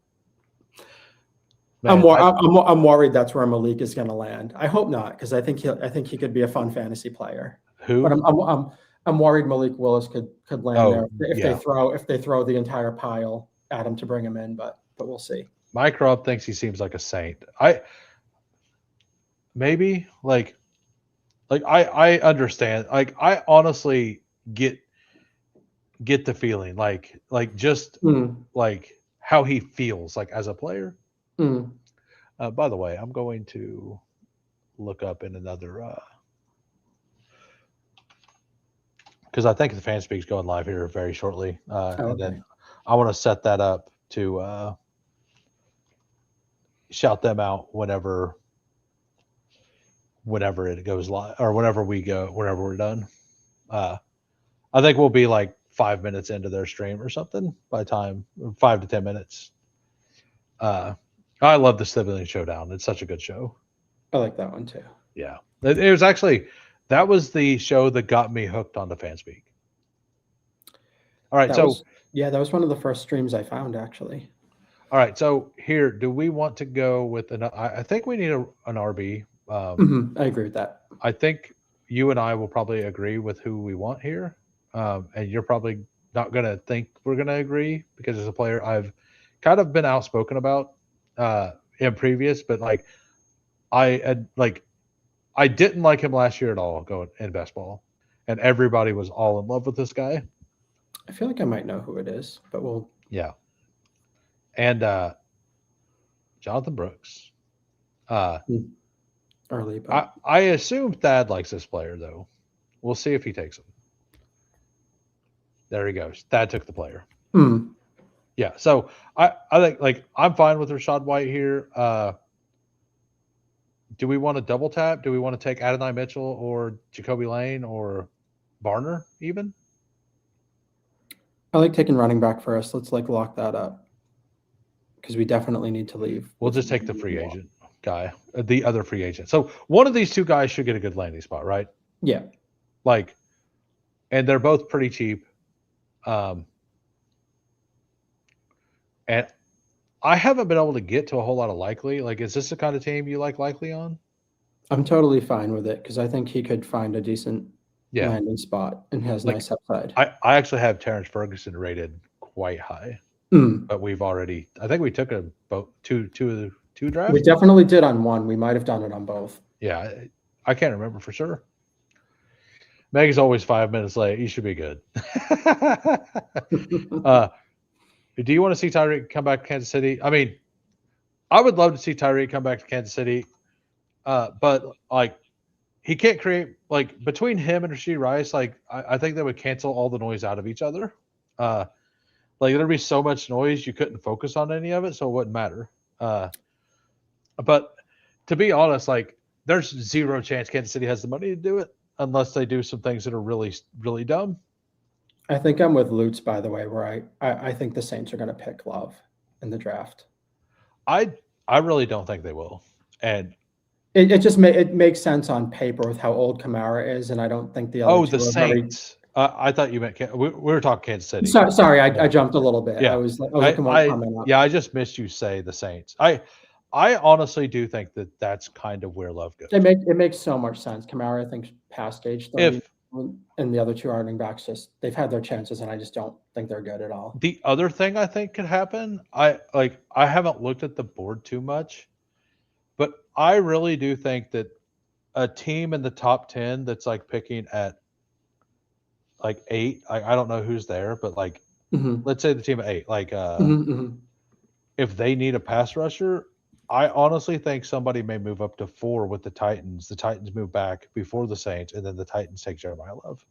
I'm, man, wor- I'm, I'm worried that's where Malik is going to land. I hope not, because I think he could be a fun fantasy player. But who? I'm worried Malik Willis could land there Oh, if they yeah. throw the entire pile at him to bring him in. But we'll see. Mike Robb thinks he seems like a saint. I maybe like I understand. Like I honestly get the feeling like just Mm, like how he feels like as a player. mm. By the way, I'm going to look up in another because I think the fan speak's going live here very shortly, Oh, and okay. then I want to set that up to shout them out whenever it goes live or whenever we're done. I think we'll be like 5 minutes into their stream or something by the time 5 to 10 minutes. I love the Sibling Showdown. It's such a good show. I like that one too. Yeah. It was actually that was the show that got me hooked on the Fanspeak. All right, That was one of the first streams I found actually. all right, so here, do we want to go with I think we need an RB. I agree with that. I think you and I will probably agree with who we want here. and you're probably not going to think we're going to agree because it's a player I've kind of been outspoken about in previous, but like I didn't like him last year at all going in best ball, and everybody was all in love with this guy. I feel like I might know who it is, but we'll. Yeah, and Jonathan Brooks. Early, but I assume Thad likes this player though. We'll see if he takes him. There he goes. Thad took the player. Yeah, so I think like I'm fine with Rashad White here. Do we want to double tap? Do we want to take Adonai Mitchell or Jacoby Lane or Barner even? I like taking running back first. Let's like lock that up because we definitely need to leave. We'll just take the free agent guy, the other free agent. So one of these two guys should get a good landing spot, right? Yeah. Like, and they're both pretty cheap. And I haven't been able to get to a whole lot of Likely. Like, is this the kind of team you like Likely on? I'm totally fine with it because I think he could find a decent landing spot and has nice upside. I actually have Terrence Ferguson rated quite high, but we've already. I think we took a two drafts. We definitely did on one. We might have done it on both. Yeah, I can't remember for sure. Meg is always 5 minutes late. You should be good. Do you want to see Tyreek come back to Kansas City? I mean, I would love to see Tyreek come back to Kansas City, but like he can't create like between him and Rashee Rice. Like I think they would cancel all the noise out of each other. Like there'd be so much noise you couldn't focus on any of it, so it wouldn't matter. But to be honest, like there's zero chance Kansas City has the money to do it unless they do some things that are really, really dumb. I think I'm with Lutz, by the way, where I think the Saints are going to pick Love in the draft. I really don't think they will, and it just it makes sense on paper with how old Kamara is, and I don't think the other the Saints. I thought you meant we were talking Kansas City. Sorry, I jumped a little bit. Yeah. I was looking more comment up. Yeah, I just missed you say the Saints. I honestly do think that that's kind of where Love goes. It makes so much sense. Kamara, I think, past age 30. And the other two running backs they've had their chances, and I just don't think they're good at all. The other thing I think could happen, I haven't looked at the board too much, but I really do think that a team in the top 10 that's like picking at like 8, I don't know who's there, but like let's say the team at 8, like if they need a pass rusher, I honestly think somebody may move up to 4 with the Titans. The Titans move back before the Saints, and then the Titans take Jeremiah Love.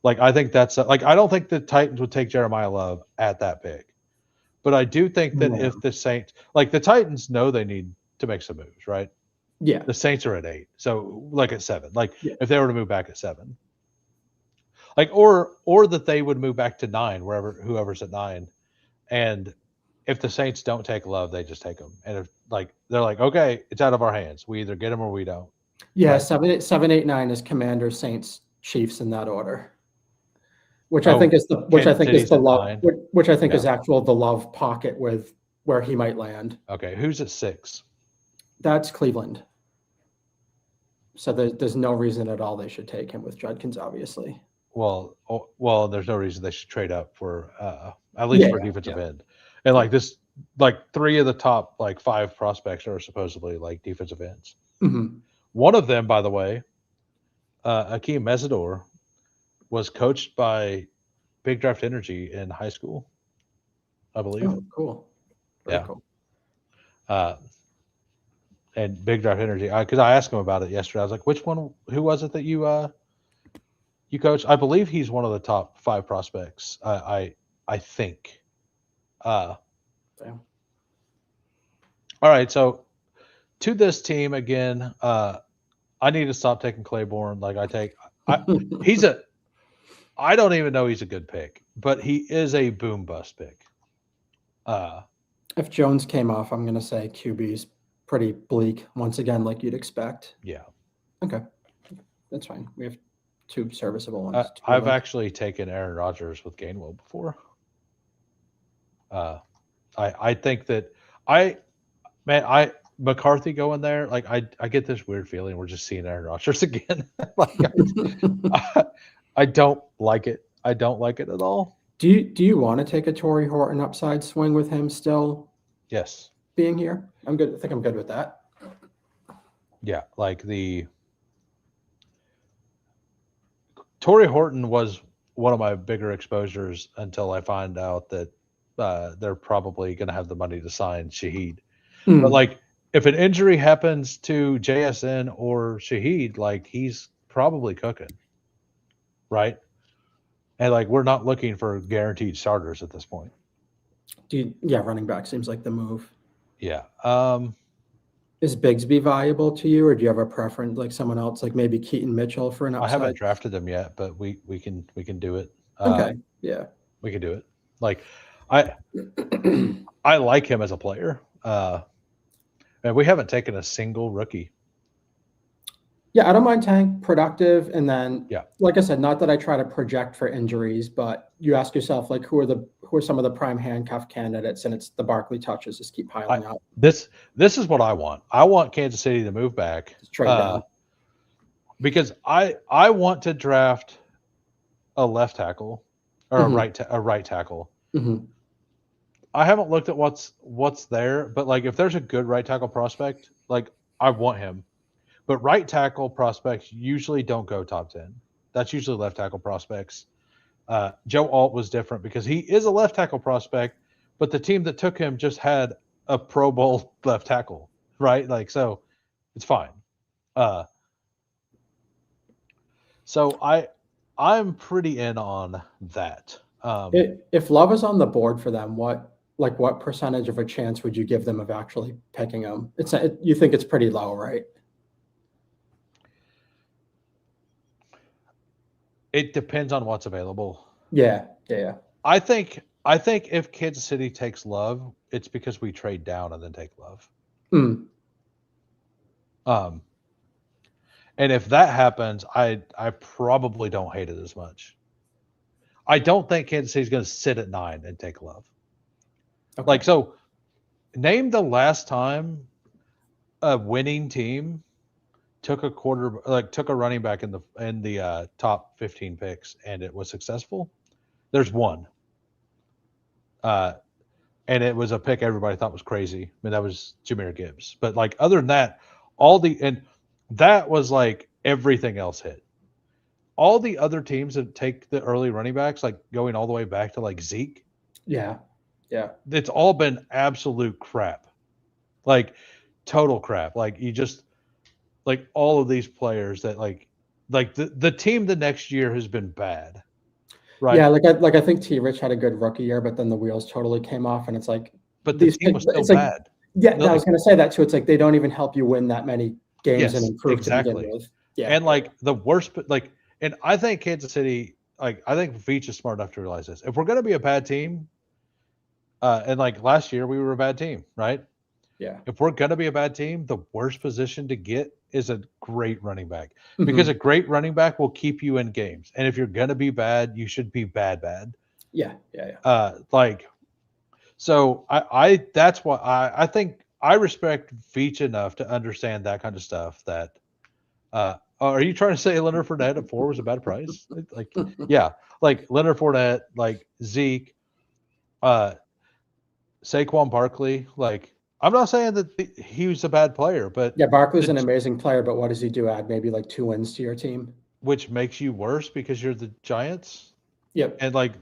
Like, I think that's like I don't think the Titans would take Jeremiah Love at that pick, but I do think that if the Saints, like the Titans, know they need to make some moves, right? Yeah. The Saints are at 8, so like at 7. Like if they were to move back at 7, like or that they would move back to 9, whoever's at 9, and if the Saints don't take Love, they just take him. And if like they're like, okay, it's out of our hands. We either get him or we don't. Yeah, right? 7, 8, 9 is Commanders, Saints, Chiefs in that order. Which I think is the Love, which I think is actual the Love pocket with where he might land. Okay, who's at 6? That's Cleveland. So there's no reason at all they should take him with Judkins, obviously. Well, there's no reason they should trade up for at least for defensive end. And like this, like 3 of the top like 5 prospects are supposedly like defensive ends. One of them, by the way, Akeem Mesidor, was coached by Big Draft Energy in high school, I believe. Oh, cool. Very cool. And Big Draft Energy, because I asked him about it yesterday. I was like, who was it that you coached? I believe he's one of the top 5 prospects. I think. All right, so to this team again, I need to stop taking Claiborne. Like I don't even know he's a good pick, but he is a boom bust pick. If Jones came off, I'm going to say QB's pretty bleak once again, like you'd expect. Yeah. Okay. That's fine. We have 2 serviceable ones. I've actually taken Aaron Rodgers with Gainwell before. I think that McCarthy going there, like I get this weird feeling we're just seeing Aaron Rodgers again. Like I don't like it. I don't like it at all. Do you want to take a Torrey Horton upside swing with him still Yes. being here? I'm good. I think I'm good with that. Yeah, like Torrey Horton was one of my bigger exposures until I find out that they're probably going to have the money to sign Shaheed. But like, if an injury happens to JSN or Shaheed, like he's probably cooking, right? And like, we're not looking for guaranteed starters at this point. Yeah, running back seems like the move. Yeah. Is Bigsby valuable to you, or do you have a preference, like someone else, like maybe Keaton Mitchell for an I upside? haven't drafted him yet, but we can do it. Okay, yeah, we can do it. Like, I like him as a player. And we haven't taken a single rookie. yeah. I don't mind Tank, productive, and then Yeah. like I said, not that I try to project for injuries, but you ask yourself like who are some of the prime handcuff candidates, and it's the Barkley touches just keep piling up. This is what I want. I want Kansas City to move back. Trade down. Because I want to draft a left tackle or a right tackle. Mm-hmm. I haven't looked at what's there, but like if there's a good right tackle prospect, like I want him. But right tackle prospects usually don't go top 10. That's usually left tackle prospects. Joe Alt was different because he is a left tackle prospect, but the team that took him just had a Pro Bowl left tackle, right? Like, so it's fine. So I'm pretty in on that. If Love is on the board for them, what percentage of a chance would you give them of actually picking him? You think it's pretty low, right? It depends on what's available. Yeah. I think if Kansas City takes Love, it's because we trade down and then take Love. And if that happens, I probably don't hate it as much. I don't think Kansas City's going to sit at 9 and take Love. Okay. Like, so name the last time a winning team took a running back in the top 15 picks and it was successful. There's one. And it was a pick everybody thought was crazy. I mean, that was Jahmyr Gibbs. But like other than that, that was like everything else hit. All the other teams that take the early running backs, like going all the way back to like Zeke. Yeah. It's all been absolute crap. Like total crap. Like you just like all of these players that like the team the next year has been bad. Right. Yeah, like I think T. Rich had a good rookie year, but then the wheels totally came off, and it's like, but the team was still bad. Yeah, I was going to say that too. It's like they don't even help you win that many games and improve exactly. to begin with. Yeah, and like the worst, like, and I think Kansas City, like I think Veach is smart enough to realize this. If we're going to be a bad team, and like last year we were a bad team, right? Yeah. If we're going to be a bad team, the worst position to get is a great running back because a great running back will keep you in games. And if you're going to be bad, you should be bad. Yeah. So that's why I think I respect Veach enough to understand that kind of stuff. That are you trying to say Leonard Fournette at 4 was a bad price? Like, yeah, like Leonard Fournette, like Zeke, Saquon Barkley. Like, I'm not saying that he was a bad player, but yeah, Barkley's an amazing player. But what does he do? Add maybe like 2 wins to your team, which makes you worse because you're the Giants. Yep. And like,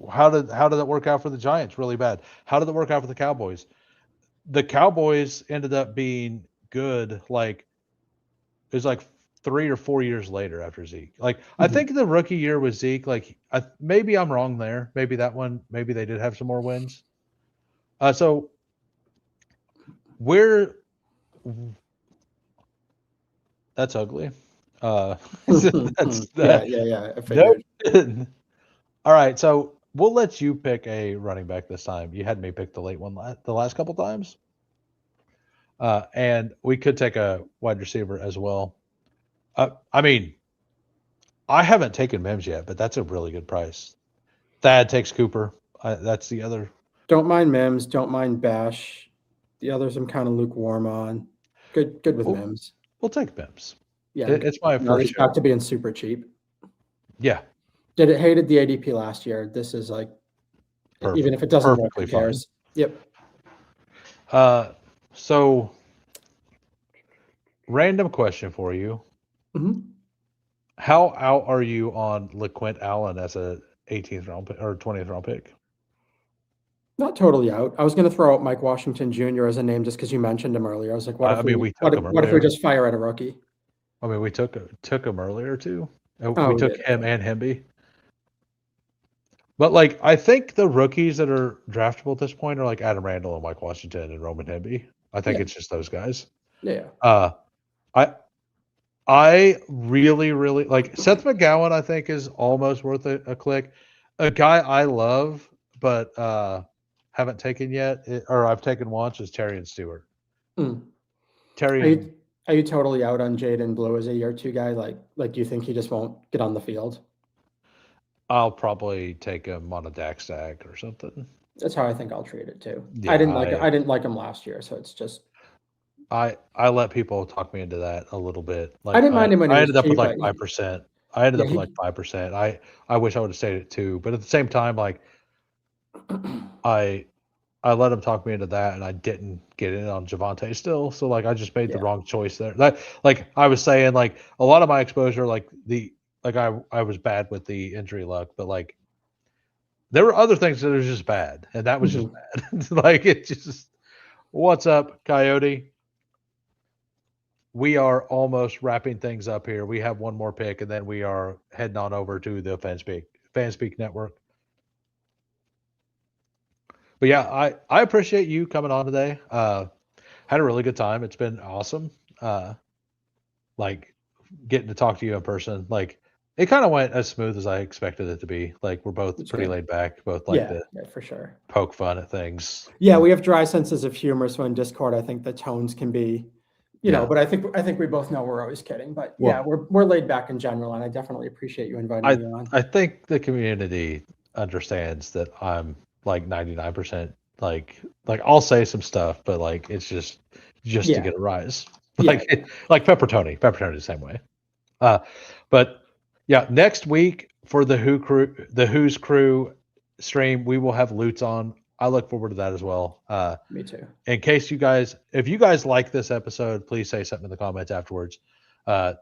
how did that work out for the Giants? Really bad. How did it work out for the Cowboys? The Cowboys ended up being good. Like, it was like 3 or 4 years later after Zeke. Like, I think the rookie year with Zeke, like, maybe I'm wrong there. Maybe that one, maybe they did have some more wins. So that's ugly. That's that. Yeah. All right, so we'll let you pick a running back this time. You had me pick the late one the last couple times. And we could take a wide receiver as well. I mean, I haven't taken Mims yet, but that's a really good price. Thad takes Cooper. That's the other. Don't mind Mims. Don't mind Bash. The others I'm kind of lukewarm on. Good with Mims. We'll take Mims. Yeah, it's my first. He's got to be in super cheap. Yeah, Did it hated the ADP last year? This is like, even if it doesn't work, who Perfectly fine. cares? Yep. So random question for you. Mhm. How out are you on LeQuint Allen as a 18th round pick or 20th round pick? Not totally out. I was going to throw out Mike Washington Jr. as a name just because you mentioned him earlier. I was like, what I if mean, we we took him what if we earlier. just fire at a rookie? I mean, we took him earlier too. Oh, We we took did. him and Hemby. But like, I think the rookies that are draftable at this point are like Adam Randall and Mike Washington and Roman Hemby. I think Yeah. it's just those guys. Yeah. I really, really like Seth McGowan. I think is almost worth a click. A guy I love, but haven't taken yet, or I've taken once, is Terry and Stewart. Hmm. Terry, Are you totally out on Jaden Blue as a year two guy? Like, do you think he just won't get on the field? I'll probably take him on a DAC stack or something. That's how I think I'll treat it too. Yeah, I didn't like him last year, so it's just. I let people talk me into that a little bit. I Like didn't mind him when he I was ended up with cheap, like but 5%. I ended yeah, up with like 5%. I wish I would have stayed at 2, but at the same time, like I let him talk me into that, and I didn't get in on Javante still. So like I just made the Yeah. wrong choice there. That like I was saying, like a lot of my exposure, like I was bad with the injury luck, but like there were other things that were just bad, and that was just bad. Like it just what's up, Coyote? We are almost wrapping things up here. We have one more pick, and then we are heading on over to the Fanspeak Network. But yeah, I appreciate you coming on today. Had a really good time. It's been awesome. Like getting to talk to you in person. Like it kind of went as smooth as I expected it to be. Like we're both It's pretty good. laid back, both like to Yeah, for sure. poke fun at things. Yeah, we have dry senses of humor, so in Discord, I think the tones can be, Yeah. but I think we both know we're always kidding. But Well- yeah, we're laid back in general, and I definitely appreciate you inviting me on. I think the community understands that I'm like 99% like I'll say some stuff, but like it's just to Yeah. get a rise. Yeah. Like Peppertony the same way. But yeah, next week for the Who's Crew stream, we will have Lutz on. I look forward to that as well. Me too. In case if you guys like this episode, please say something in the comments afterwards. I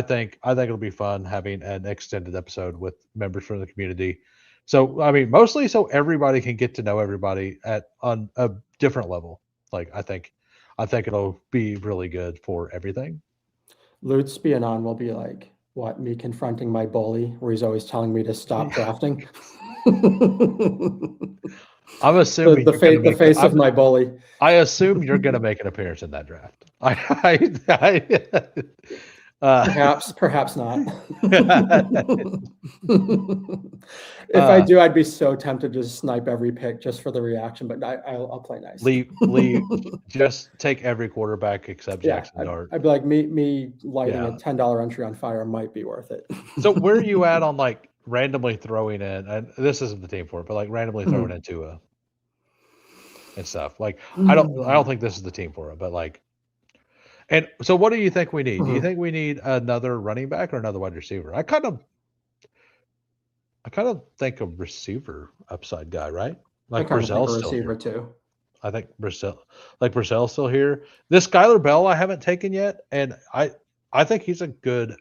think it'll be fun having an extended episode with members from the community. So I mean, mostly so everybody can get to know everybody on a different level. Like I think it'll be really good for everything. Lutz being on will be like what, me confronting my bully, where he's always telling me to stop drafting. I'm assuming the face of my bully. I assume you're going to make an appearance in that draft. Perhaps not. If I do, I'd be so tempted to snipe every pick just for the reaction, but I'll play nice. Lee, just take every quarterback except Jackson Dart. I'd be like, me lighting a $10 entry on fire might be worth it. So where are you at on like randomly throwing in, and this isn't the team for it, but like randomly throwing in Tua and stuff? Like I don't think this is the team for it, but like. And so what do you think we need? Do you think we need another running back or another wide receiver? I kind of think a receiver upside guy, right? Like Brazil's still here too. I think Brazil's still here. This Skylar Bell I haven't taken yet, and I think he's a good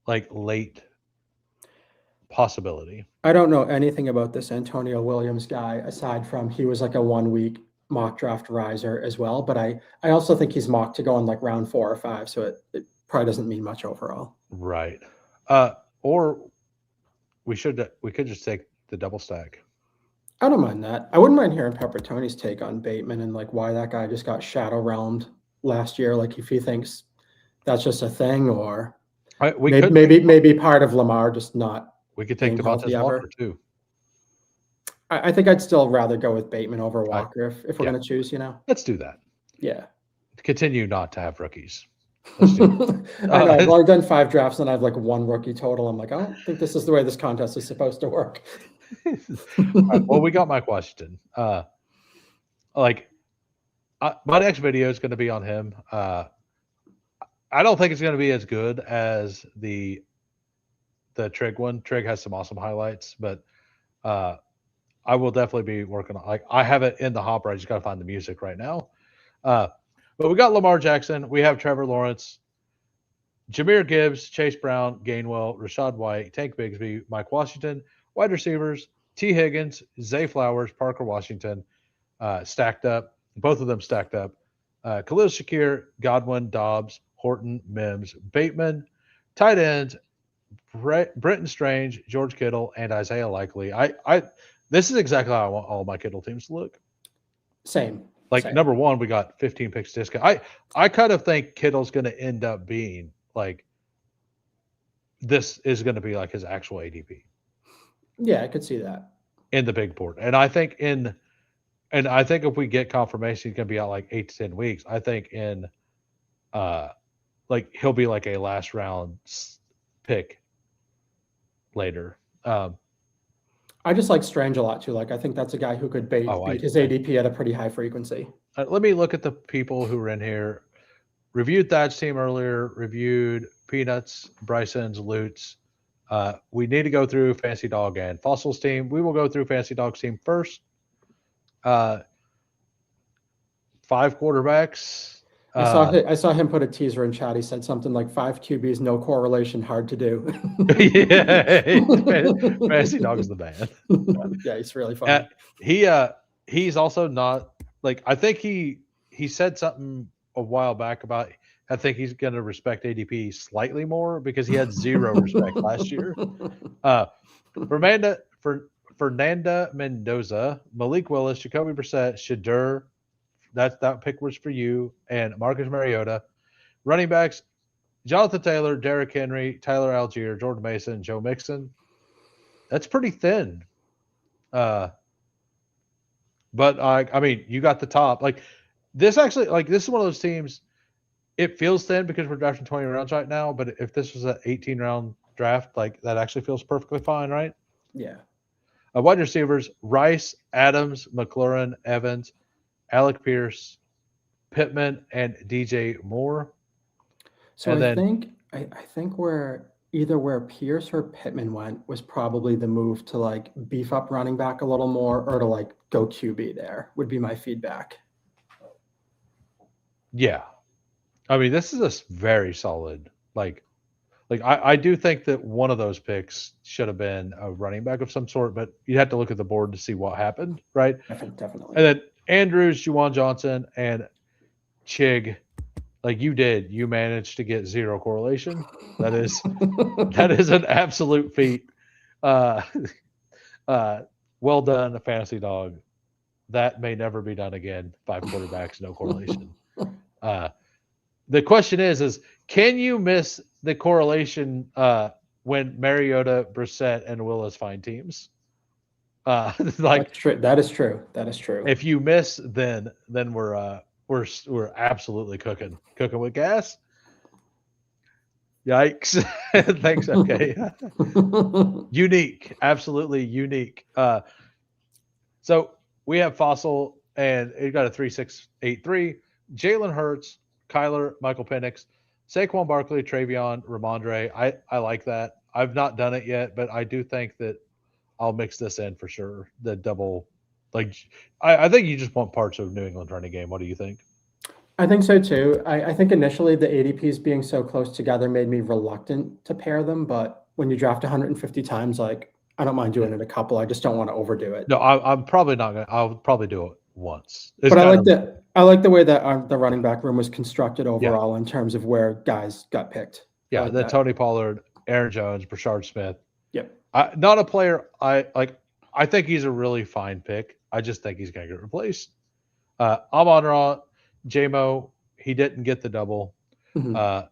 like late possibility. I don't know anything about this Antonio Williams guy aside from he was like a 1 week mock draft riser as well, but I also think he's mocked to go in like round 4 or 5, so it probably doesn't mean much overall. Right. Or we could just take the double stack. I don't mind that. I wouldn't mind hearing Pepper Tony's take on Bateman and like why that guy just got shadow realmed last year. Like if he thinks that's just a thing, or maybe part of Lamar just not. We could take Devontae Walker too. I think I'd still rather go with Bateman over Walker if we're going to choose, Let's do that. Yeah. Continue not to have rookies. Let's do it. I know. I've only done 5 drafts and I have like 1 rookie total. I'm like, I don't think this is the way this contest is supposed to work. Right, well, we got my question. My next video is going to be on him. I don't think it's going to be as good as the the Trig one. Trig has some awesome highlights, but I will definitely be working on. Like I have it in the hopper. I just got to find the music right now. But we got Lamar Jackson. We have Trevor Lawrence, Jahmyr Gibbs, Chase Brown, Gainwell, Rashad White, Tank Bigsby, Mike Washington. Wide receivers: T. Higgins, Zay Flowers, Parker Washington, stacked up. Both of them stacked up. Khalil Shakir, Godwin, Dobbs, Horton, Mims, Bateman. Tight ends: Brenton Strange, George Kittle, and Isaiah Likely. This is exactly how I want all my Kittle teams to look. Same. Like Same. number one, we got 15 picks discount. I kind of think Kittle's going to end up being like this is going to be like his actual ADP Yeah, I could see that. in the big board, and I think if we get confirmation he's going to be out like 8 to 10 weeks, I think in like he'll be like a last round pick later. I just like Strange a lot too. Like I think that's a guy who could beat his ADP at a pretty high frequency. Let me look at the people who are in here. Reviewed Thad's team earlier. Reviewed Peanuts, Bryson's, Lutz. We need to go through Fancy Dog and Fossil's team. We will go through Fancy Dog's team first. 5 quarterbacks. I saw him put a teaser in chat. He said something like 5 QBs, no correlation, hard to do. Yeah, Fancy Dog's the man. Yeah, he's really fun. He's also not like I think he said something a while back about I think he's going to respect ADP slightly more because he had zero respect last year. Fernanda Mendoza, Malik Willis, Jacoby Brissett, Shadur. That pick was for you, and Marcus Mariota. Running backs: Jonathan Taylor, Derrick Henry, Tyler Algier, Jordan Mason, Joe Mixon. That's pretty thin. But I mean, you got the top. Like this actually, like this is one of those teams. It feels thin because we're drafting 20 rounds right now. But if this was an 18 round draft, like that actually feels perfectly fine, right? Yeah. Wide receivers: Rice, Adams, McLaurin, Evans, Alec Pierce, Pittman, and DJ Moore. So I think where Pierce or Pittman went was probably the move to like beef up running back a little more or to like go QB there would be my feedback. Yeah. I mean, this is a very solid, like I do think that one of those picks should have been a running back of some sort, but you have to look at the board to see what happened, right? Definitely. And then Andrews, Juwan Johnson, and Chig, like you managed to get zero correlation. That is an absolute feat. Well done, Fantasy Dog. That may never be done again. 5 quarterbacks, no correlation. The question is can you miss the correlation when Mariota, Brissett, and Willis find teams? Like that is true. That is true. If you miss, then we're absolutely cooking with gas. Yikes! Thanks. Okay. Unique, absolutely unique. So we have Fossil, and it got a 3.683. Jalen Hurts, Kyler, Michael Penix, Saquon Barkley, Travion, Ramondre. I like that. I've not done it yet, but I do think that I'll mix this in for sure. The double, like, I think you just want parts of New England running game. What do you think? I think so too. I think initially the ADPs being so close together made me reluctant to pair them, but when you draft 150 times, like I don't mind doing it a couple. I just don't want to overdo it. No, I'm probably not gonna. I'll probably do it once. But I like the way that the running back room was constructed overall in terms of where guys got picked. Yeah, like then Tony Pollard, Aaron Jones, Brashard Smith. Yep. Not a player I like. I think he's a really fine pick. I just think he's going to get replaced. Amon-Ra, J-Mo, he didn't get the double. Mm-hmm.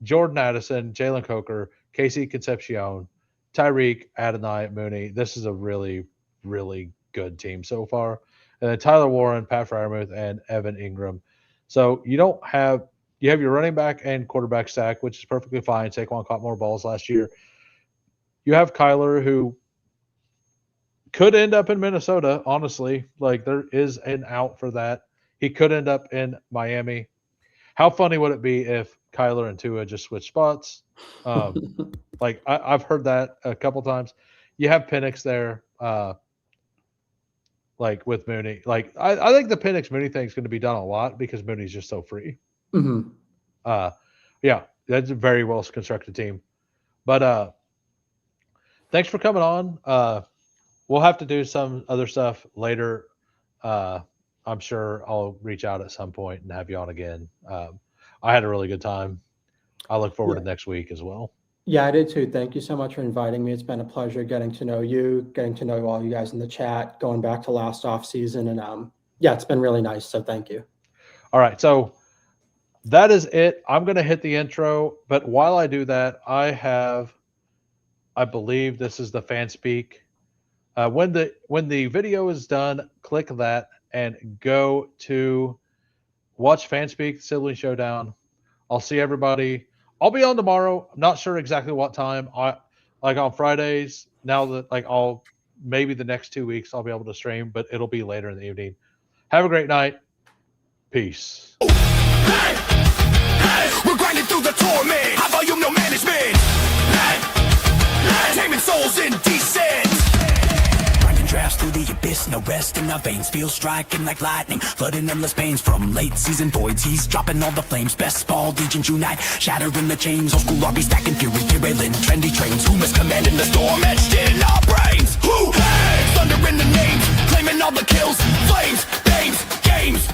Jordan Addison, Jalen Coker, Casey Concepcion, Tyreek, Adonai, Mooney. This is a really, really good team so far. And then Tyler Warren, Pat Freiermuth, and Evan Ingram. So you have your running back and quarterback stack, which is perfectly fine. Saquon caught more balls last year. You have Kyler, who could end up in Minnesota, honestly. Like, there is an out for that. He could end up in Miami. How funny would it be if Kyler and Tua just switch spots. Like I've heard that a couple times. You have Penix there, like with Mooney. Like I think the Penix Mooney thing is going to be done a lot because Mooney's just so free. Mhm. Yeah, that's a very well constructed team. But thanks for coming on. We'll have to do some other stuff later. I'm sure I'll reach out at some point and have you on again. I had a really good time. I look forward to next week as well. Yeah, I did too. Thank you so much for inviting me. It's been a pleasure getting to know you, getting to know all you guys in the chat, going back to last off season. And yeah, it's been really nice. So thank you. All right. So that is it. I'm going to hit the intro. But while I do that, I believe this is the fan speak. When the video is done, click that and go to watch fan speak, Sibling Showdown. I'll see everybody. I'll be on tomorrow. I'm not sure exactly what time. Like on Fridays, now that maybe the next 2 weeks I'll be able to stream, but it'll be later in the evening. Have a great night. Peace. Hey, we're grinding through the torment. High volume, no management. Taming souls indecent. Grinding drafts through the abyss, no rest in our veins. Feel striking like lightning, flooding endless pains from late season voids. He's dropping all the flames. Bestball, Degens unite, shattering the chains. Old school lobby stacking fury, derailing trendy trains. Who is commanding the storm etched in our brains? Who has thunder in the names, claiming all the kills, flames, names, games.